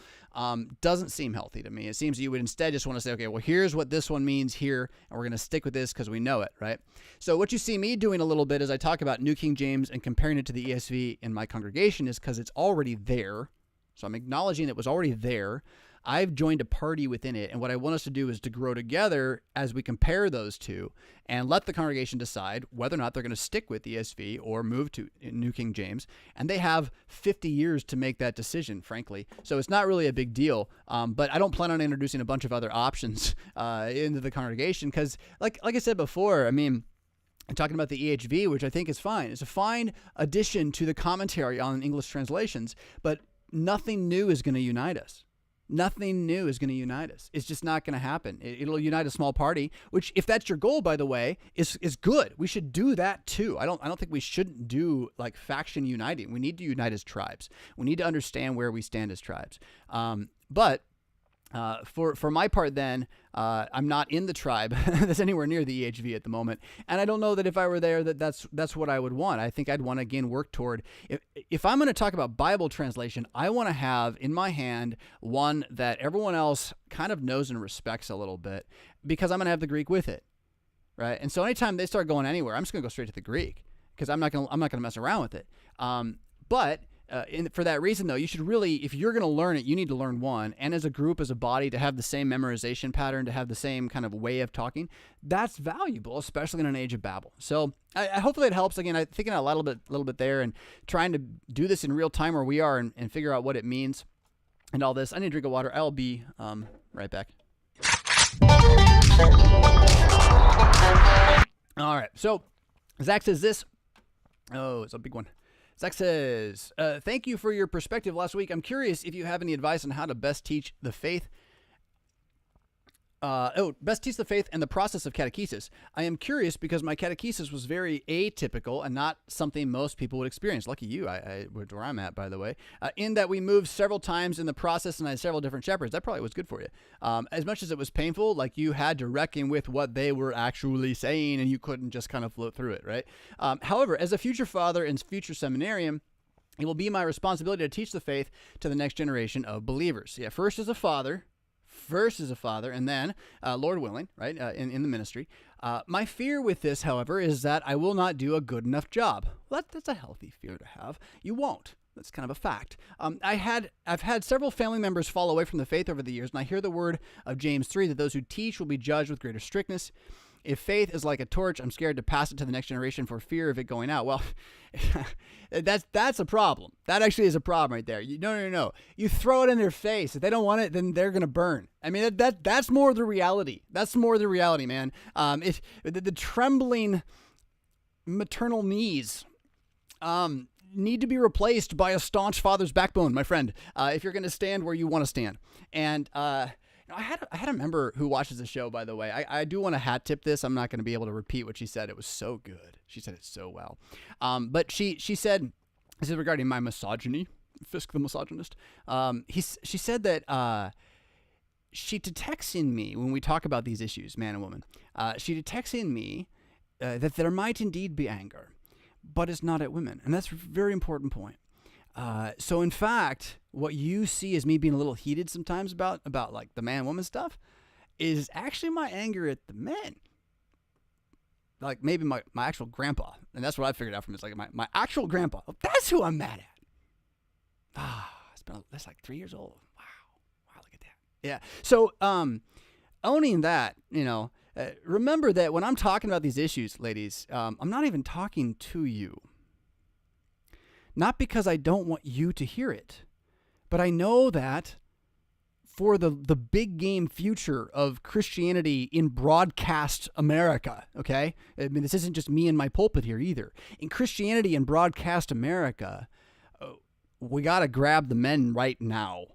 doesn't seem healthy to me. It seems you would instead just want to say, okay, well, here's what this one means here, and we're going to stick with this because we know it, right? So what you see me doing a little bit as I talk about New King James and comparing it to the ESV in my congregation is because it's already there. So I'm acknowledging it was already there. I've joined a party within it, and what I want us to do is to grow together as we compare those two and let the congregation decide whether or not they're going to stick with ESV or move to New King James, and they have 50 years to make that decision, frankly. So it's not really a big deal, but I don't plan on introducing a bunch of other options into the congregation because, like I said before, I mean, I'm talking about the EHV, which I think is fine. It's a fine addition to the commentary on English translations, but nothing new is going to unite us. Nothing new is going to unite us. It's just not going to happen. It'll unite a small party, which, if that's your goal, by the way, is good. We should do that too. I don't think we shouldn't do like faction uniting. We need to unite as tribes. We need to understand where we stand as tribes. But For my part, then, I'm not in the tribe that's anywhere near the EHV at the moment, and I don't know that if I were there, that's what I would want. I think I'd want to again work toward. If I'm going to talk about Bible translation, I want to have in my hand one that everyone else kind of knows and respects a little bit, because I'm going to have the Greek with it, right? And so anytime they start going anywhere, I'm just going to go straight to the Greek, because I'm not going to mess around with it. For that reason, though, you should really, if you're going to learn it, you need to learn one. And as a group, as a body, to have the same memorization pattern, to have the same kind of way of talking, that's valuable, especially in an age of Babel. So hopefully it helps. Again, I'm thinking a little bit there and trying to do this in real time where we are and figure out what it means and all this. I need a drink of water. I'll be right back. All right. So Zach says this. Oh, it's a big one. Zach says, thank you for your perspective last week. I'm curious if you have any advice on how to best teach the faith. Best teach the faith and the process of catechesis. I am curious because my catechesis was very atypical and not something most people would experience. Lucky you, where I'm at, by the way, in that we moved several times in the process and I had several different shepherds. That probably was good for you. As much as it was painful, like you had to reckon with what they were actually saying and you couldn't just kind of float through it, right? However, as a future father and future seminarian, it will be my responsibility to teach the faith to the next generation of believers. Yeah, first as a father, and then, Lord willing, right, in the ministry. My fear with this, however, is that I will not do a good enough job. Well, that's a healthy fear to have. You won't. That's kind of a fact. I've had several family members fall away from the faith over the years, and I hear the word of James 3 that those who teach will be judged with greater strictness. If faith is like a torch, I'm scared to pass it to the next generation for fear of it going out. Well, that's a problem. That actually is a problem right there. No. You throw it in their face. If they don't want it, then they're going to burn. I mean, that's more the reality. That's more the reality, man. The trembling maternal knees need to be replaced by a staunch father's backbone, my friend, if you're going to stand where you want to stand. And I had a member who watches the show, by the way. I do want to hat tip this. I'm not going to be able to repeat what she said. It was so good. She said it so well. But she said, this is regarding my misogyny, Fisk the misogynist. She said that she detects in me, when we talk about these issues, man and woman, she detects in me that there might indeed be anger, but it's not at women. And that's a very important point. So in fact, what you see as me being a little heated sometimes about like the man-woman stuff is actually my anger at the men. Like maybe my actual grandpa. And that's what I figured out from it. It's like my actual grandpa. That's who I'm mad at. That's like 3 years old. Wow, look at that. Yeah. So, owning that, remember that when I'm talking about these issues, ladies, I'm not even talking to you. Not because I don't want you to hear it, but I know that for the big game future of Christianity in broadcast America, okay? I mean, this isn't just me in my pulpit here either. In Christianity in broadcast America, we got to grab the men right now.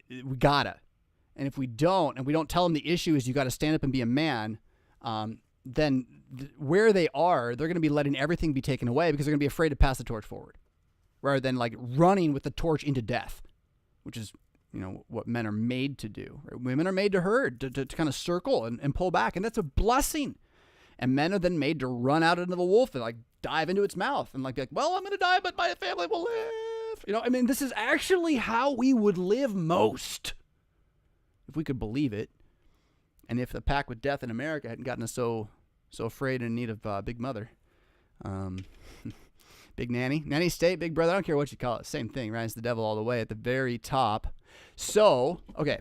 We got to. And if we don't, and we don't tell them the issue is you got to stand up and be a man, then where they are, they're going to be letting everything be taken away because they're going to be afraid to pass the torch forward rather than like running with the torch into death, which is, what men are made to do. Right? Women are made to herd, to kind of circle and pull back. And that's a blessing. And men are then made to run out into the wolf and like dive into its mouth and be like, well, I'm going to die, but my family will live. This is actually how we would live most if we could believe it. And if the pact with death in America hadn't gotten us so afraid and in need of Big Mother, Big Nanny State, Big Brother, I don't care what you call it, same thing, right? It's the devil all the way at the very top. So, okay,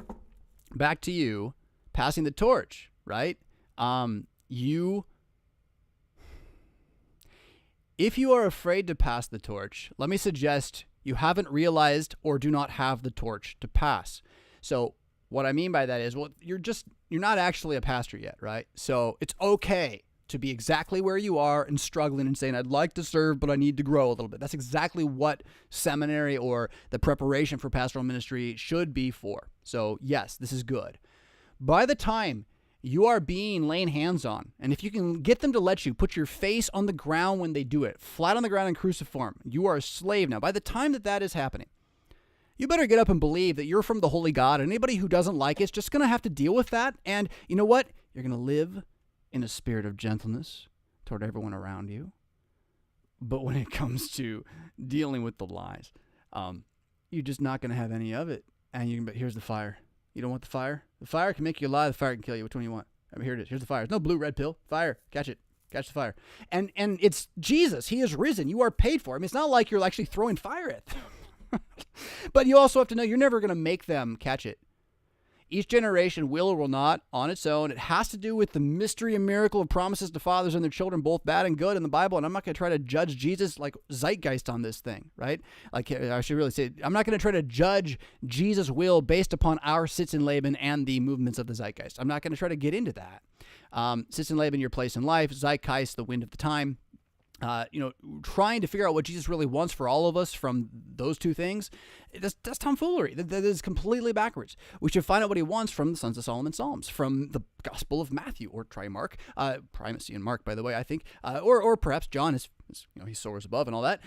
back to you, passing the torch, right? If you are afraid to pass the torch, let me suggest you haven't realized or do not have the torch to pass. So what I mean by that is, well, you're not actually a pastor yet, right? So it's okay to be exactly where you are and struggling and saying, I'd like to serve, but I need to grow a little bit. That's exactly what seminary or the preparation for pastoral ministry should be for. So yes, this is good. By the time you are being laying hands on, and if you can get them to let you put your face on the ground when they do it, flat on the ground in cruciform, you are a slave now. By the time that is happening, You better get up and believe that you're from the holy God, and anybody who doesn't like it's just going to have to deal with that. And you know what? You're going to live in a spirit of gentleness toward everyone around you. But when it comes to dealing with the lies, you're just not going to have any of it. And but here's the fire. You don't want the fire? The fire can make you lie. The fire can kill you. Which one do you want? I mean, here it is. Here's the fire. There's no blue, red pill. Fire. Catch it. Catch the fire. And it's Jesus. He is risen. You are paid for. I mean, it's not like you're actually throwing fire at them. But you also have to know you're never going to make them catch it. Each generation will or will not on its own. It has to do with the mystery and miracle of promises to fathers and their children, both bad and good in the Bible. And I'm not going to try to judge Jesus like zeitgeist on this thing, right? Like I should really say, I'm not going to try to judge Jesus' will based upon our Sitzenleben and the movements of the zeitgeist. I'm not going to try to get into that. Sitzenleben, your place in life, zeitgeist, the wind of the time. Trying to figure out what Jesus really wants for all of us from those two things, that's tomfoolery. That is completely backwards. We should find out what he wants from the Sons of Solomon Psalms, from the Gospel of Matthew, or try Mark, primacy in Mark, by the way, I think, or perhaps John is he soars above and all that.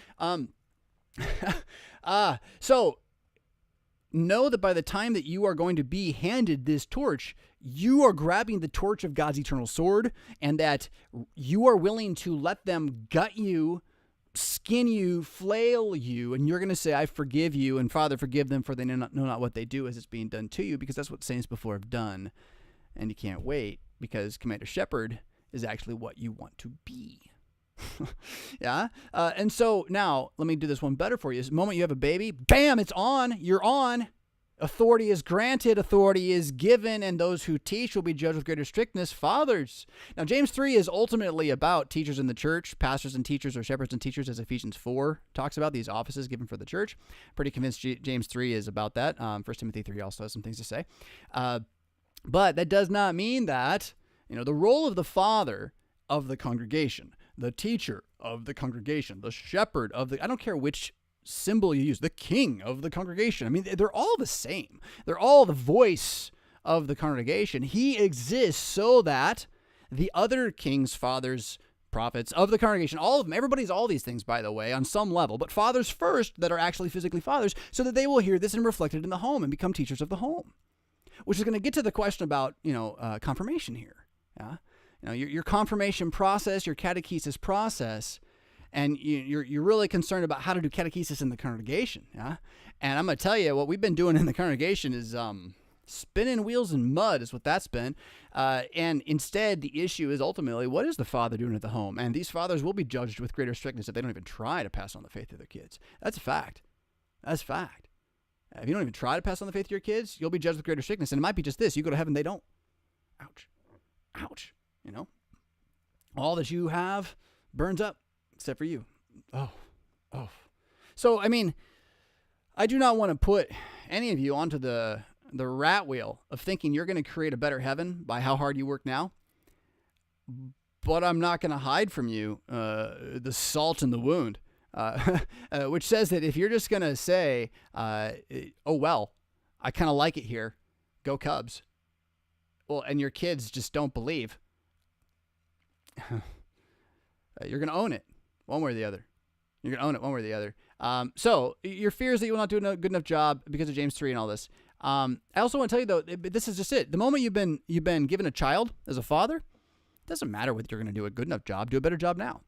So know that by the time that you are going to be handed this torch, you are grabbing the torch of God's eternal sword, and that you are willing to let them gut you, skin you, flail you, and you're going to say, I forgive you, and Father, forgive them, for they know not what they do as it's being done to you, because that's what saints before have done. And you can't wait, because Commander Shepherd is actually what you want to be. Yeah? And so now, let me do this one better for you. The moment you have a baby, bam, it's on. You're on. Authority is granted, authority is given, and those who teach will be judged with greater strictness. Fathers. Now, James 3 is ultimately about teachers in the church, pastors and teachers, or shepherds and teachers, as Ephesians 4 talks about, these offices given for the church. Pretty convinced James 3 is about that. 1 Timothy 3 also has some things to say. But that does not mean that, the role of the father of the congregation, the teacher of the congregation, the shepherd of the, I don't care which symbol you use, the king of the congregation. I mean, they're all the same. They're all the voice of the congregation. He exists so that the other kings, fathers, prophets of the congregation, all of them, everybody's all these things, by the way, on some level, but fathers first that are actually physically fathers, so that they will hear this and reflect it in the home and become teachers of the home, which is going to get to the question about, confirmation here. Yeah. Your confirmation process, your catechesis process, and you're really concerned about how to do catechesis in the congregation, yeah? And I'm going to tell you, what we've been doing in the congregation is spinning wheels in mud is what that's been. And instead, the issue is ultimately, what is the father doing at the home? And these fathers will be judged with greater strictness if they don't even try to pass on the faith to their kids. That's a fact. That's a fact. If you don't even try to pass on the faith to your kids, you'll be judged with greater strictness. And it might be just this. You go to heaven, they don't. Ouch. Ouch. All that you have burns up. Except for you. Oh. So, I do not want to put any of you onto the rat wheel of thinking you're going to create a better heaven by how hard you work now. But I'm not going to hide from you the salt in the wound, which says that if you're just going to say, oh, well, I kind of like it here, go Cubs. Well, and your kids just don't believe, you're going to own it. One way or the other. You're going to own it one way or the other. So your fear is that you will not do a good enough job because of James 3 and all this. I also want to tell you, though, this is just it. The moment you've been given a child as a father, it doesn't matter whether you're going to do a good enough job. Do a better job now.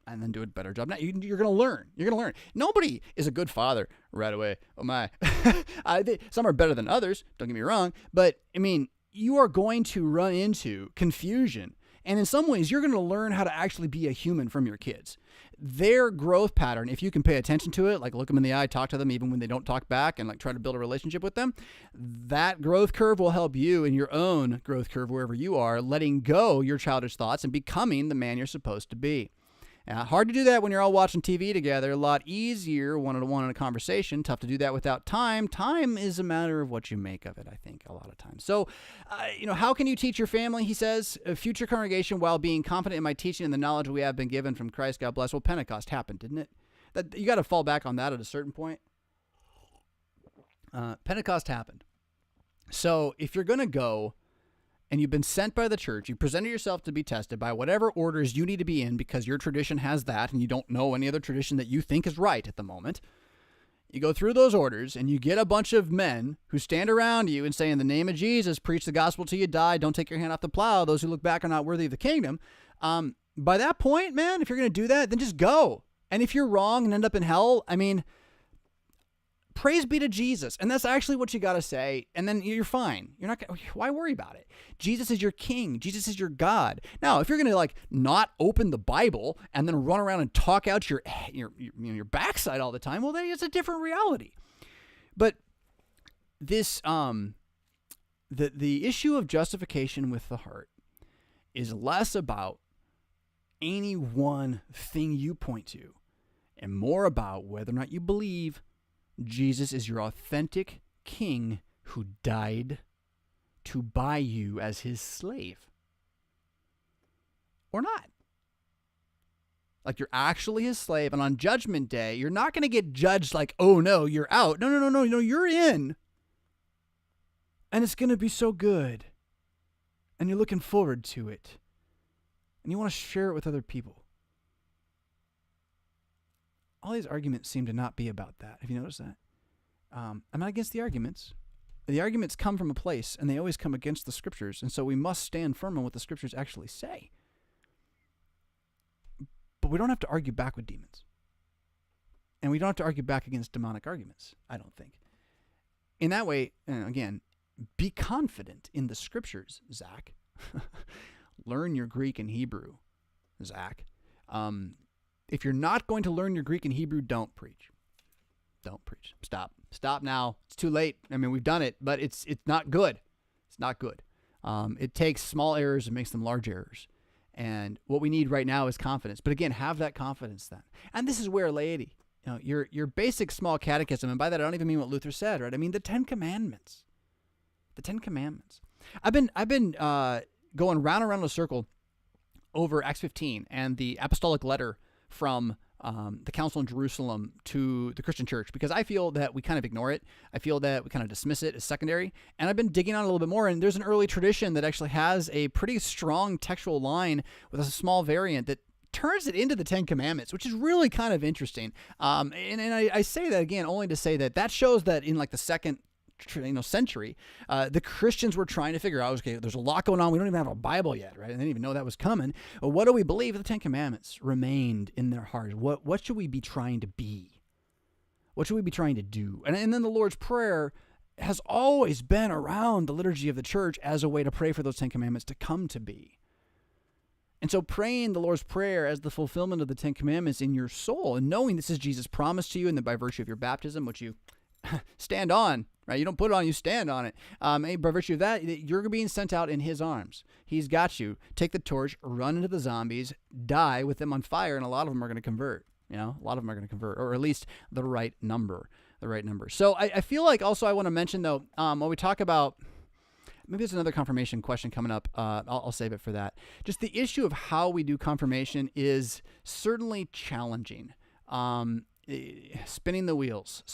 And then do a better job now. You're going to learn. You're going to learn. Nobody is a good father right away. Oh, my. Some are better than others. Don't get me wrong. But, you are going to run into confusion. And in some ways, you're going to learn how to actually be a human from your kids. Their growth pattern, if you can pay attention to it, like look them in the eye, talk to them even when they don't talk back, and like try to build a relationship with them, that growth curve will help you in your own growth curve wherever you are, letting go your childish thoughts and becoming the man you're supposed to be. Hard to do that when you're all watching TV together. A lot easier one-on-one in a conversation. Tough to do that without time. Time is a matter of what you make of it, I think, a lot of times. So, how can you teach your family, he says, a future congregation while being confident in my teaching and the knowledge we have been given from Christ, God bless. Well, Pentecost happened, didn't it? You got to fall back on that at a certain point. Pentecost happened. So, if you're going to go and you've been sent by the church, you presented yourself to be tested by whatever orders you need to be in because your tradition has that and you don't know any other tradition that you think is right at the moment, You go through those orders and you get a bunch of men who stand around you and say, in the name of Jesus, preach the gospel till you die. Don't take your hand off the plow. Those who look back are not worthy of the kingdom. By that point, man, if you're going to do that, then just go. And if you're wrong and end up in hell, I mean, praise be to Jesus. And that's actually what you got to say. And then you're fine. You're not, why worry about it? Jesus is your king. Jesus is your God. Now, if you're going to like not open the Bible and then run around and talk out your backside all the time, well, then it's a different reality. But this, the issue of justification with the heart is less about any one thing you point to and more about whether or not you believe Jesus is your authentic king who died to buy you as his slave. Or not. Like you're actually his slave, and on Judgment Day, you're not going to get judged like, oh no, you're out. No, you're in. And it's going to be so good. And you're looking forward to it. And you want to share it with other people. All these arguments seem to not be about that. Have you noticed that? I'm not against the arguments. The arguments come from a place, and they always come against the scriptures, and so we must stand firm on what the scriptures actually say. But we don't have to argue back with demons. And we don't have to argue back against demonic arguments, I don't think. In that way, again, be confident in the scriptures, Zach. Learn your Greek and Hebrew, Zach. If you're not going to learn your Greek and Hebrew, don't preach. Don't preach. Stop now. It's too late. I mean, we've done it, but it's not good. It's not good. It takes small errors and makes them large errors. And what we need right now is confidence. But again, have that confidence then. And this is where laity, your basic small catechism, and by that I don't even mean what Luther said, right? I mean the Ten Commandments. The Ten Commandments. I've been going round and round in a circle over Acts 15 and the apostolic letter from the Council in Jerusalem to the Christian church, because I feel that we kind of ignore it. I feel that we kind of dismiss it as secondary. And I've been digging on it a little bit more, and there's an early tradition that actually has a pretty strong textual line with a small variant that turns it into the Ten Commandments, which is really kind of interesting. And I say that again only to say that shows that in like the second century, the Christians were trying to figure out, okay, there's a lot going on. We don't even have a Bible yet, right? And they didn't even know that was coming. But what do we believe? The Ten Commandments remained in their hearts. What should we be trying to be? What should we be trying to do? And then the Lord's Prayer has always been around the liturgy of the church as a way to pray for those Ten Commandments to come to be. And so praying the Lord's Prayer as the fulfillment of the Ten Commandments in your soul, and knowing this is Jesus' promise to you, and that by virtue of your baptism, which you stand on, right? You don't put it on, you stand on it. And by virtue of that, you're being sent out in his arms. He's got you. Take the torch, run into the zombies, die with them on fire, and a lot of them are going to convert. A lot of them are going to convert, or at least the right number. So I feel like also I want to mention, though, when we talk about, maybe there's another confirmation question coming up. I'll save it for that. Just the issue of how we do confirmation is certainly challenging. Spinning the wheels.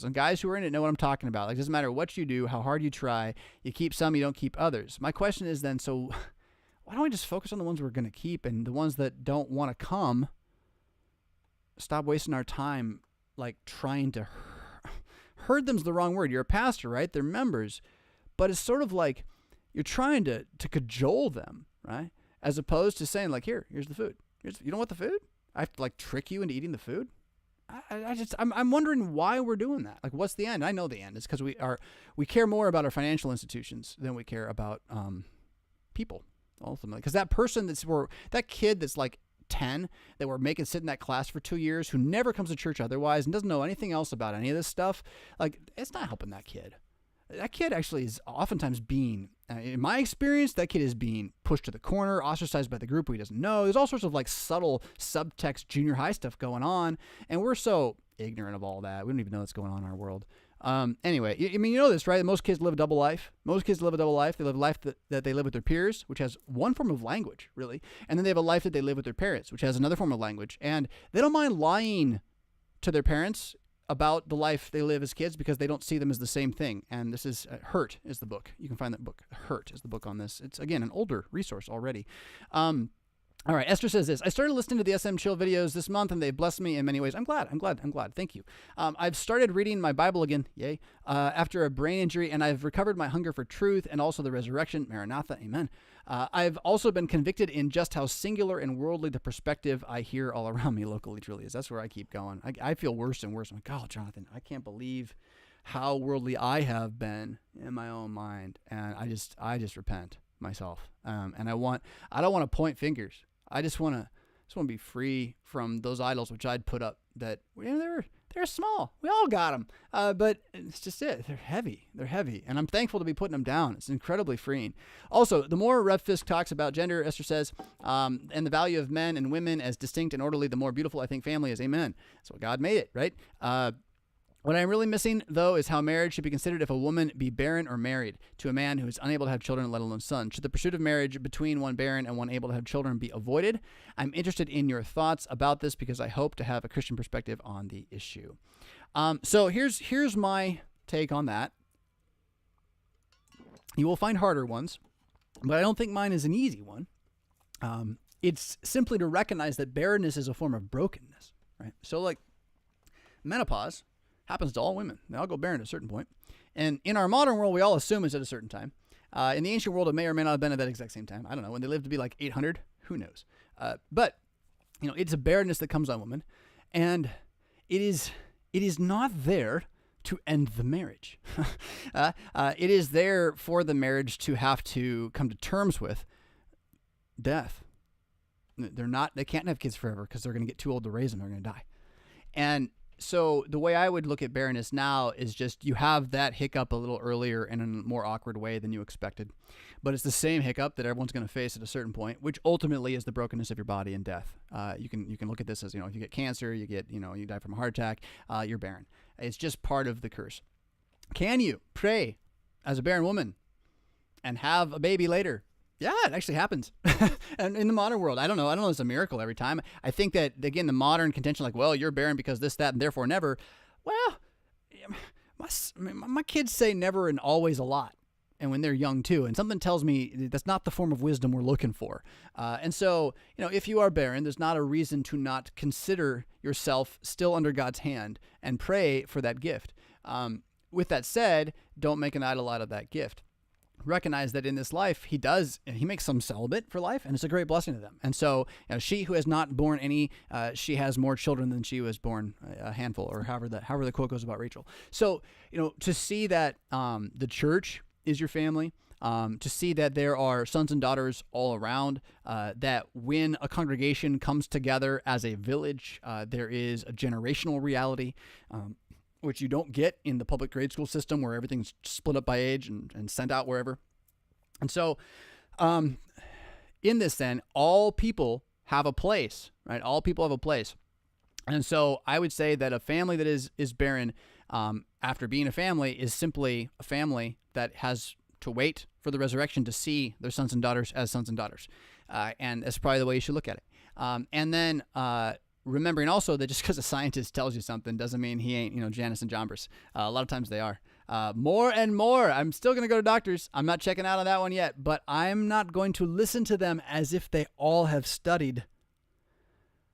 And guys who are in it know what I'm talking about. Like, it doesn't matter what you do, how hard you try, you keep some, you don't keep others. My question is then, so why don't we just focus on the ones we're going to keep, and the ones that don't want to come, stop wasting our time, like, trying to herd them's the wrong word. You're a pastor, right? They're members. But it's sort of like you're trying to cajole them, right? As opposed to saying, like, here's the food. You don't want the food? I have to, like, trick you into eating the food? I'm wondering why we're doing that. Like, what's the end? I know the end. It's because we care more about our financial institutions than we care about people, ultimately. Because that kid that's like 10 that we're making sit in that class for 2 years, who never comes to church otherwise and doesn't know anything else about any of this stuff, like, it's not helping that kid. That kid actually is oftentimes being, in my experience, that kid is being pushed to the corner, ostracized by the group who he doesn't know. There's all sorts of like subtle subtext junior high stuff going on, and we're so ignorant of all that. We don't even know what's going on in our world. Anyway, I mean, you know this, right? Most kids live a double life. They live a life that they live with their peers, which has one form of language, really. And then they have a life that they live with their parents, which has another form of language. And they don't mind lying to their parents about the life they live as kids because they don't see them as the same thing. And this is Hurt is the book. You can find that book. Hurt is the book on this. It's, again, an older resource already. All right, Esther says this. I started listening to the SMChill videos this month, and they blessed me in many ways. I'm glad. Thank you. I've started reading my Bible again, yay, after a brain injury, and I've recovered my hunger for truth and also the resurrection. Maranatha, amen. I've also been convicted in just how singular and worldly the perspective I hear all around me locally truly is. That's where I keep going. I feel worse and worse. I'm like, oh, Jonathan, I can't believe how worldly I have been in my own mind, and I just repent myself. And I don't want to point fingers. I just want to be free from those idols which I'd put up that, they're small. We all got them. But it's just it. They're heavy. And I'm thankful to be putting them down. It's incredibly freeing. Also, the more Rev Fisk talks about gender, Esther says, and the value of men and women as distinct and orderly, the more beautiful I think family is. Amen. That's what God made it, right? What I'm really missing, though, is how marriage should be considered if a woman be barren or married to a man who is unable to have children, let alone sons. Should the pursuit of marriage between one barren and one able to have children be avoided? I'm interested in your thoughts about this because I hope to have a Christian perspective on the issue. So here's my take on that. You will find harder ones, but I don't think mine is an easy one. It's simply to recognize that barrenness is a form of brokenness, right? So like menopause happens to all women. They all go barren at a certain point. And in our modern world, we all assume it's at a certain time. In the ancient world, it may or may not have been at that exact same time. I don't know. When they lived to be like 800, who knows? But it's a barrenness that comes on women. And it is not there to end the marriage. It is there for the marriage to have to come to terms with death. They can't have kids forever because they're going to get too old to raise them. They're going to die. And so the way I would look at barrenness now is just you have that hiccup a little earlier in a more awkward way than you expected. But it's the same hiccup that everyone's going to face at a certain point, which ultimately is the brokenness of your body and death. You can look at this as, if you get cancer, you die from a heart attack, you're barren. It's just part of the curse. Can you pray as a barren woman and have a baby later? Yeah, it actually happens. And in the modern world, I don't know it's a miracle every time. I think that, again, the modern contention, like, well, you're barren because this, that, and therefore never. Well, my kids say never and always a lot. And when they're young too. And something tells me that's not the form of wisdom we're looking for. And so, if you are barren, there's not a reason to not consider yourself still under God's hand and pray for that gift. With that said, don't make an idol out of that gift. Recognize that in this life, he makes some celibate for life, and it's a great blessing to them. And so, she who has not borne any, she has more children than she was born, a handful, or however the quote goes about Rachel. So, to see that the church is your family, to see that there are sons and daughters all around, that when a congregation comes together as a village, there is a generational reality, which you don't get in the public grade school system where everything's split up by age and sent out wherever. And so in this then, all people have a place, right? All people have a place. And so I would say that a family that is barren after being a family is simply a family that has to wait for the resurrection to see their sons and daughters as sons and daughters. And that's probably the way you should look at it. And then remembering also that just because a scientist tells you something doesn't mean he ain't, Janus and Jambres. A lot of times they are. More and more. I'm still going to go to doctors. I'm not checking out on that one yet, but I'm not going to listen to them as if they all have studied,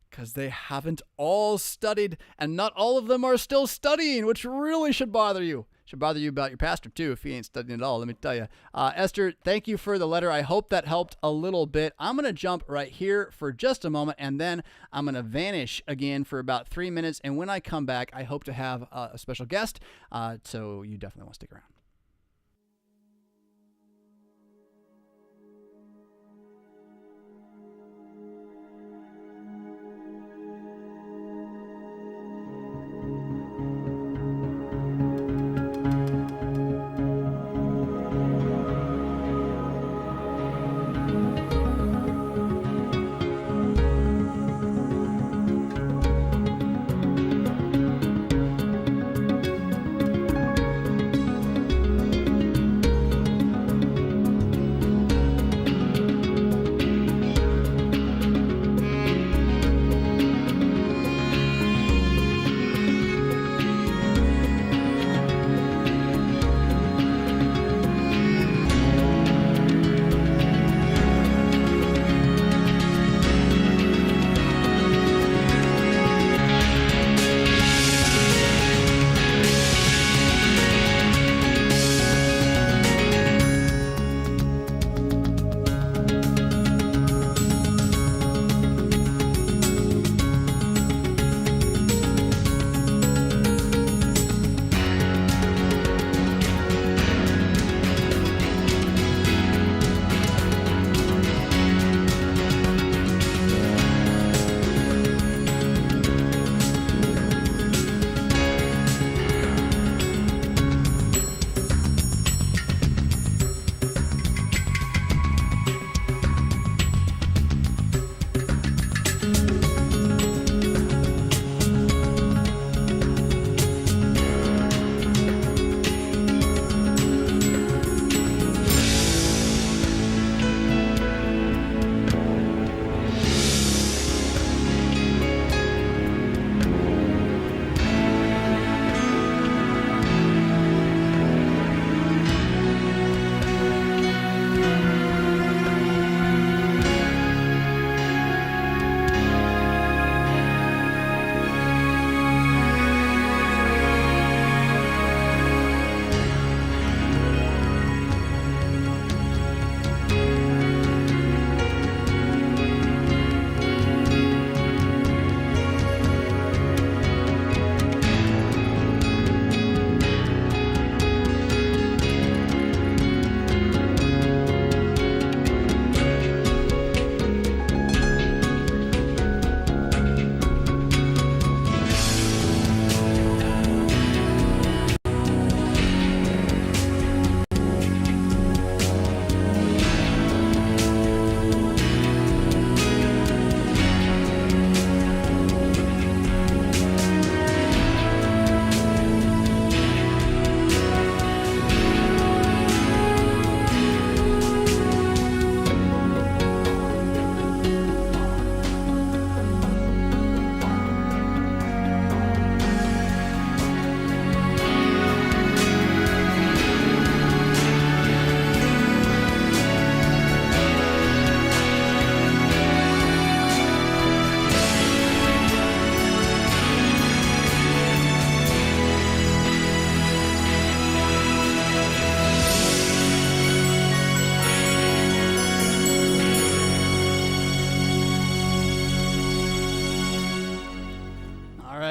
because they haven't all studied, and not all of them are still studying, which really should bother you. Should bother you about your pastor too if he ain't studying at all, let me tell you. Esther, thank you for the letter. I hope that helped a little bit. I'm going to jump right here for just a moment, and then I'm going to vanish again for about 3 minutes. And when I come back, I hope to have a special guest, so you definitely want to stick around.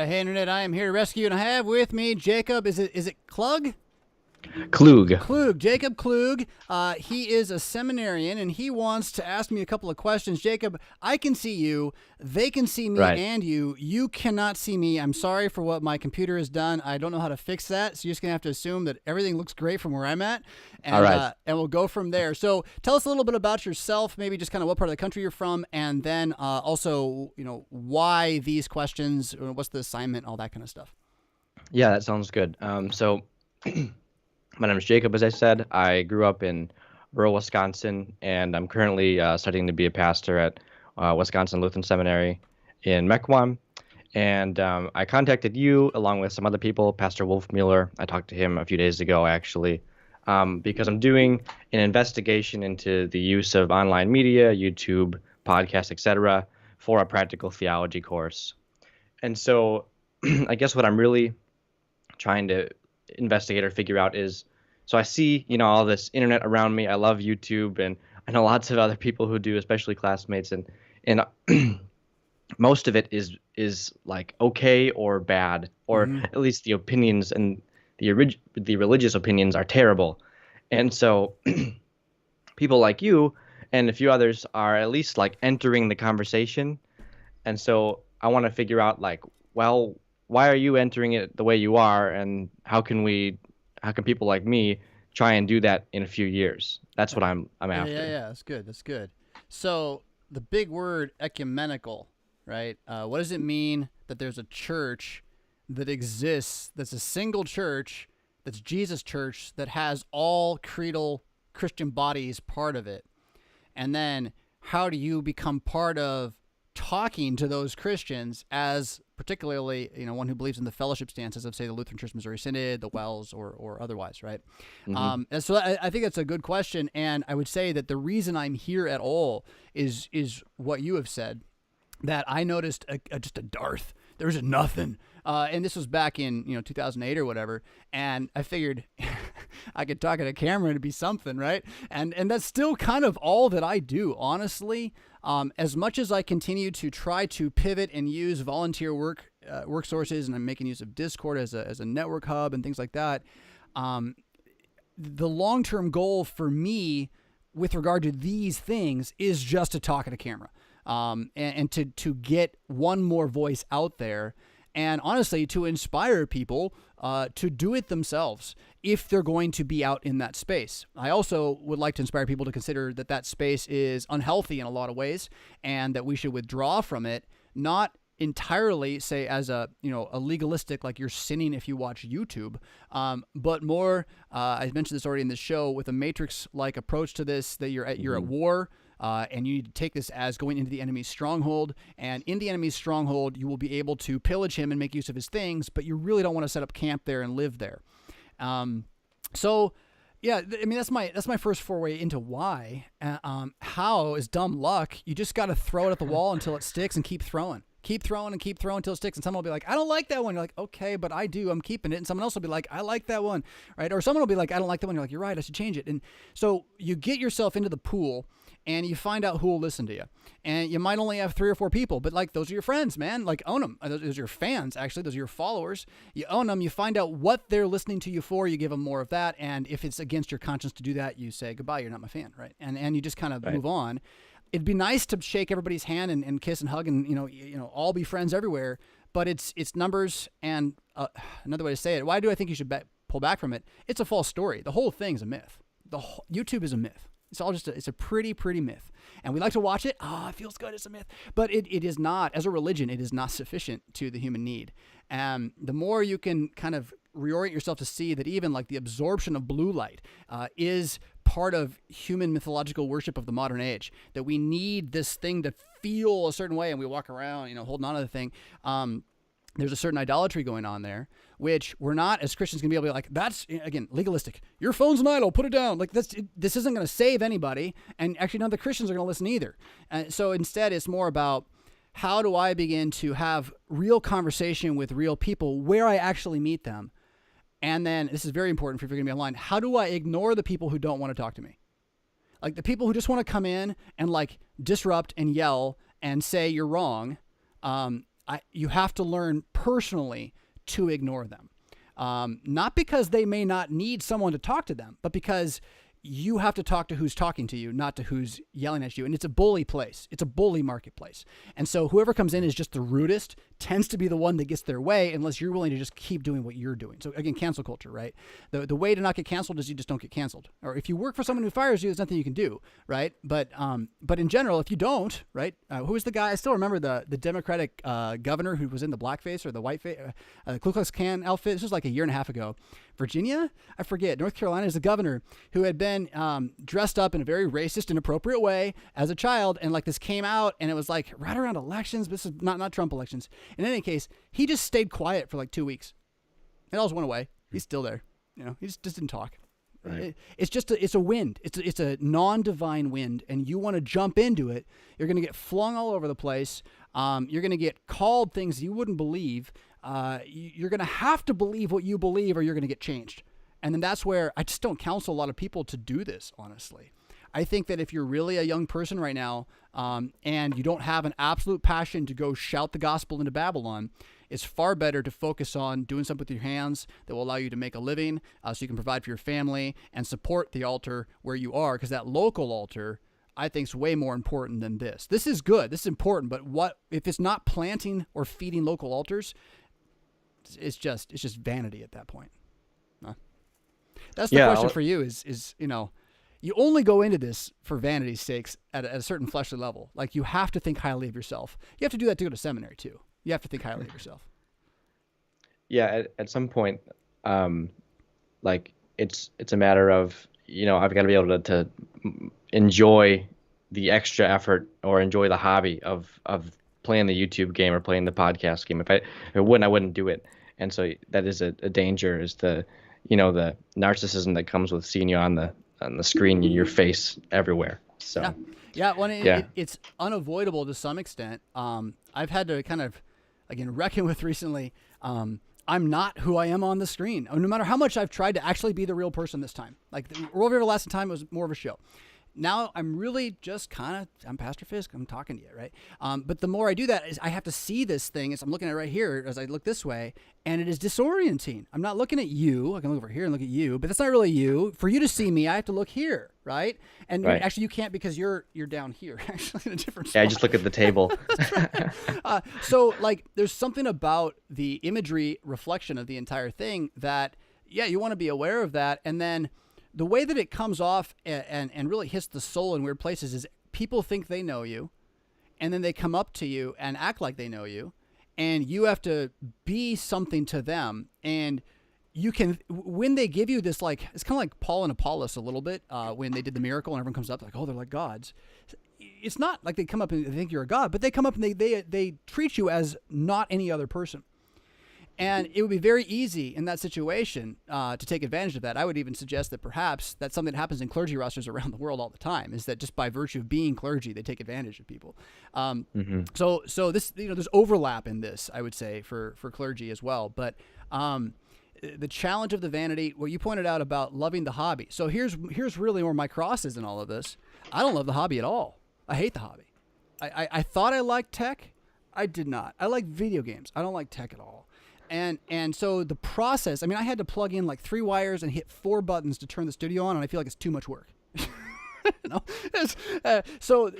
Hey, Internet, I am here to rescue, and I have with me Jacob. Is it Klug? Klug. Jacob Klug. He is a seminarian, and he wants to ask me a couple of questions. Jacob, I can see you. They can see me and you. You cannot see me. I'm sorry for what my computer has done. I don't know how to fix that, so you're just going to have to assume that everything looks great from where I'm at, and, all right. And we'll go from there. So tell us a little bit about yourself, maybe just kind of what part of the country you're from, and then also, why these questions, what's the assignment, all that kind of stuff. Yeah, that sounds good. So my name is Jacob, as I said. I grew up in rural Wisconsin, and I'm currently studying to be a pastor at Wisconsin Lutheran Seminary in Mequon. And I contacted you along with some other people, Pastor Wolf Mueller. I talked to him a few days ago, actually, because I'm doing an investigation into the use of online media, YouTube, podcasts, etc., for a practical theology course. And so I guess what I'm really trying to investigate or figure out is, so I see, all this internet around me. I love YouTube, and I know lots of other people who do, especially classmates, and most of it is like okay or bad, or at least the opinions and the religious opinions are terrible. And so people like you and a few others are at least like entering the conversation. And so I want to figure out, like, well, why are you entering it the way you are, and how can people like me try and do that in a few years? That's what I'm after. Yeah, that's good. So the big word ecumenical, right? What does it mean that there's a church that exists, that's a single church, that's Jesus' church, that has all creedal Christian bodies part of it? And then how do you become part of talking to those Christians, as particularly, one who believes in the fellowship stances of, say, the Lutheran Church Missouri Synod, the Wells, or otherwise, right? And so I think that's a good question, and I would say that the reason I'm here at all is what you have said, that I noticed just a dearth. There was nothing. And this was back in 2008 or whatever, and I figured I could talk at a camera and it'd be something, right? And that's still kind of all that I do, honestly. As much as I continue to try to pivot and use volunteer work sources, and I'm making use of Discord as a network hub and things like that, the long-term goal for me with regard to these things is just to talk at a camera, and to get one more voice out there. And honestly, to inspire people to do it themselves if they're going to be out in that space. I also would like to inspire people to consider that space is unhealthy in a lot of ways, and that we should withdraw from it, not entirely, say, as a legalistic, like you're sinning if you watch YouTube, but more, I mentioned this already in the show, with a matrix-like approach to this, that you're at war. And you need to take this as going into the enemy's stronghold. And in the enemy's stronghold, you will be able to pillage him and make use of his things, but you really don't want to set up camp there and live there. So, yeah, I mean, that's my first foray into why. How is dumb luck. You just got to throw it at the wall until it sticks, and keep throwing. Keep throwing and keep throwing until it sticks. And someone will be like, I don't like that one. You're like, okay, but I do. I'm keeping it. And someone else will be like, I like that one, right? Or someone will be like, I don't like that one. You're like, you're right, I should change it. And so you get yourself into the pool, and you find out who will listen to you. And you might only have 3 or 4 people, but like, those are your friends, man. Like, own them. Those are your fans, actually. Those are your followers. You own them. You find out what they're listening to you for. You give them more of that. And if it's against your conscience to do that, you say, goodbye, you're not my fan, right? And you just kind of move on. It'd be nice to shake everybody's hand and kiss and hug and, all be friends everywhere. But it's numbers. And another way to say it, why do I think you should pull back from it? It's a false story. The whole thing's a myth. YouTube is a myth. It's all it's a pretty myth. And we like to watch it. It feels good. It's a myth. But it is not, as a religion, it is not sufficient to the human need. And the more you can kind of reorient yourself to see that even like the absorption of blue light is part of human mythological worship of the modern age, that we need this thing to feel a certain way, and we walk around, holding on to the thing. There's a certain idolatry going on there, which we're not, as Christians, going to be able to be like, that's, again, legalistic. Your phone's an idol, put it down. Like, this isn't going to save anybody, and actually none of the Christians are going to listen either. So instead, it's more about, how do I begin to have real conversation with real people where I actually meet them? And then, this is very important if you're going to be online, how do I ignore the people who don't want to talk to me? Like, the people who just want to come in and, like, disrupt and yell and say you're wrong, you have to learn personally to ignore them. Not because they may not need someone to talk to them, but because you have to talk to who's talking to you, not to who's yelling at you. And it's a bully place. It's a bully marketplace. And so whoever comes in is just the rudest tends to be the one that gets their way unless you're willing to just keep doing what you're doing. So again, cancel culture, right? The way to not get canceled is you just don't get canceled. Or if you work for someone who fires you, there's nothing you can do, right? But in general, if you don't, right? Who was the guy? I still remember the Democratic governor who was in the blackface or the whiteface, the Ku Klux Klan outfit. This was like a year and a half ago. Virginia? I forget. North Carolina is the governor who had been dressed up in a very racist, inappropriate way as a child. And like this came out and it was like right around elections. But this is not Trump elections. In any case, he just stayed quiet for like 2 weeks. It all just went away. He's still there. He just didn't talk. Right. It's a wind. It's a non-divine wind, and you want to jump into it. You're going to get flung all over the place. You're going to get called things you wouldn't believe. You're going to have to believe what you believe, or you're going to get changed. And then that's where I just don't counsel a lot of people to do this, honestly. I think that if you're really a young person right now, and you don't have an absolute passion to go shout the gospel into Babylon, it's far better to focus on doing something with your hands that will allow you to make a living, so you can provide for your family and support the altar where you are, because that local altar, I think, is way more important than this. This is good. This is important. But what if it's not planting or feeding local altars? It's just vanity at that point. That's the question for you is you only go into this for vanity's sakes at a certain fleshly level. Like, you have to think highly of yourself. You have to do that to go to seminary too. You have to think highly of yourself. Yeah, at some point, like it's a matter of, I've got to be able to enjoy the extra effort or enjoy the hobby of playing the YouTube game or playing the podcast game. If I wouldn't, I wouldn't do it. And so that is a danger, is the narcissism that comes with seeing you on the screen, your face everywhere. So it's unavoidable to some extent. I've had to kind of, again, reckon with recently. I'm not who I am on the screen. No matter how much I've tried to actually be the real person this time. Like World River last time, it was more of a show. Now I'm really just I'm Pastor Fisk. I'm talking to you, right? But the more I do that, is I have to see this thing as I'm looking at it right here, as I look this way, and it is disorienting. I'm not looking at you. I can look over here and look at you, but that's not really you. For you to see me, I have to look here, right? And actually, you can't, because you're down here, actually, in a different spot. Yeah, I just look at the table. Right. So, like, there's something about the imagery reflection of the entire thing that, you want to be aware of that, and then the way that it comes off and really hits the soul in weird places is people think they know you, and then they come up to you and act like they know you, and you have to be something to them. And you can, when they give you this, like, it's kind of like Paul and Apollos a little bit, when they did the miracle and everyone comes up like, oh, they're like gods. It's not like they come up and they think you're a god, but they come up and they treat you as not any other person. And it would be very easy in that situation to take advantage of that. I would even suggest that perhaps that's something that happens in clergy rosters around the world all the time, is that just by virtue of being clergy, they take advantage of people. So this, there's overlap in this, I would say, for clergy as well. But the challenge of the vanity, what you pointed out about loving the hobby. So here's really where my cross is in all of this. I don't love the hobby at all. I hate the hobby. I thought I liked tech. I did not. I like video games. I don't like tech at all. And so the process, I had to plug in like 3 wires and hit 4 buttons to turn the studio on, and I feel like it's too much work. So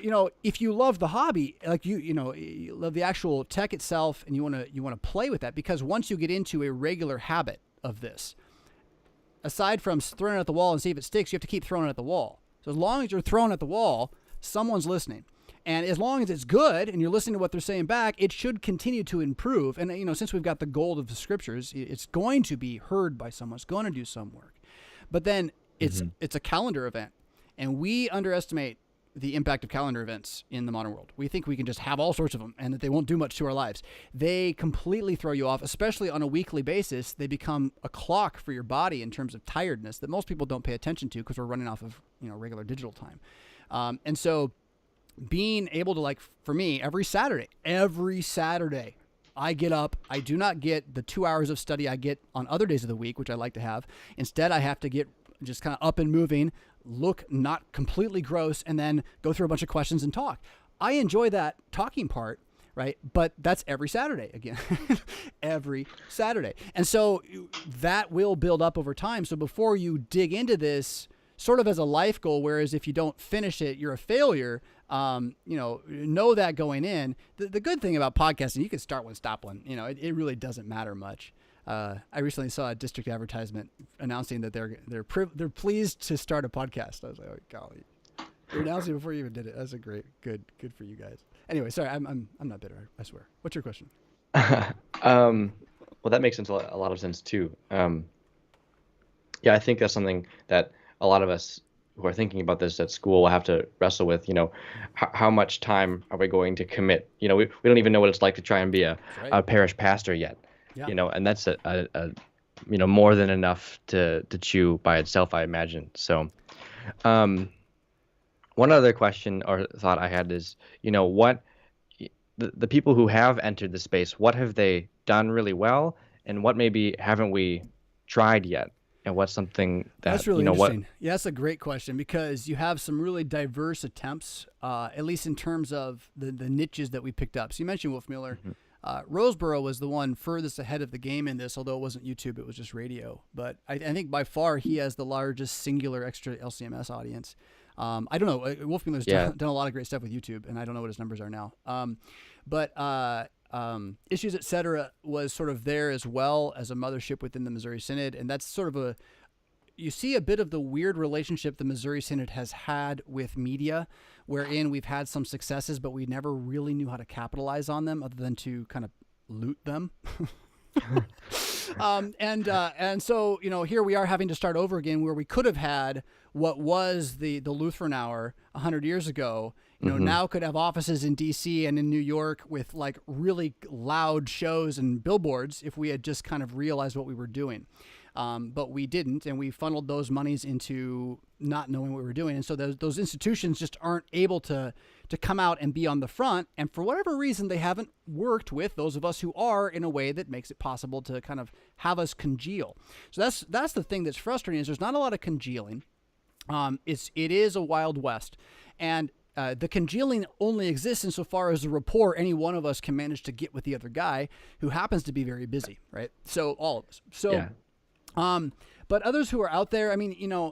if you love the hobby, like you love the actual tech itself, and you want to play with that, because once you get into a regular habit of this, aside from throwing it at the wall and see if it sticks, you have to keep throwing it at the wall. So as long as you're throwing at the wall, someone's listening. And as long as it's good and you're listening to what they're saying back, it should continue to improve. And, since we've got the gold of the scriptures, it's going to be heard by someone. It's going to do some work. But then it's a calendar event. And we underestimate the impact of calendar events in the modern world. We think we can just have all sorts of them and that they won't do much to our lives. They completely throw you off, especially on a weekly basis. They become a clock for your body in terms of tiredness that most people don't pay attention to, because we're running off of regular digital time. And so being able to, like, for me, every Saturday, I get up. I do not get the 2 hours of study I get on other days of the week, which I like to have. Instead, I have to get just kind of up and moving, look not completely gross, and then go through a bunch of questions and talk. I enjoy that talking part, right? But that's every Saturday again, every Saturday. And so that will build up over time. So before you dig into this sort of as a life goal, whereas if you don't finish it, you're a failure, know that going in. The good thing about podcasting, you can start one, stop one. It really doesn't matter much. I recently saw a district advertisement announcing that they're pleased to start a podcast. I was like, oh golly, you're announcing before you even did it. That's a good for you guys. Anyway, sorry, I'm not bitter. I swear. What's your question? Well, that makes a lot of sense too. Yeah, I think that's something that a lot of us who are thinking about this at school will have to wrestle with. How much time are we going to commit? We don't even know what it's like to try and be a parish pastor yet. Yeah. And that's a more than enough to chew by itself, I imagine. So, one other question or thought I had is, what the people who have entered the space, what have they done really well, and what maybe haven't we tried yet? And what's something that's really interesting. Yeah, that's a great question, because you have some really diverse attempts, at least in terms of the niches that we picked up. So you mentioned Wolfmueller. Mm-hmm. Roseboro was the one furthest ahead of the game in this, although it wasn't YouTube, it was just radio. But I think by far he has the largest singular extra LCMS audience. I don't know. Wolfmueller's done a lot of great stuff with YouTube, and I don't know what his numbers are now. But Issues, Etc. was sort of there as well as a mothership within the Missouri Synod. And that's sort of you see a bit of the weird relationship the Missouri Synod has had with media, wherein we've had some successes, but we never really knew how to capitalize on them other than to kind of loot them. And so, here we are having to start over again, where we could have had what was the Lutheran Hour 100 years ago, now could have offices in DC and in New York with like really loud shows and billboards if we had just kind of realized what we were doing. But we didn't, and we funneled those monies into not knowing what we were doing. And so those institutions just aren't able to come out and be on the front. And for whatever reason, they haven't worked with those of us who are in a way that makes it possible to kind of have us congeal. So that's the thing that's frustrating, is there's not a lot of congealing. It is a Wild West. And the congealing only exists insofar as the rapport any one of us can manage to get with the other guy who happens to be very busy, right? So all of us. So, yeah. But others who are out there,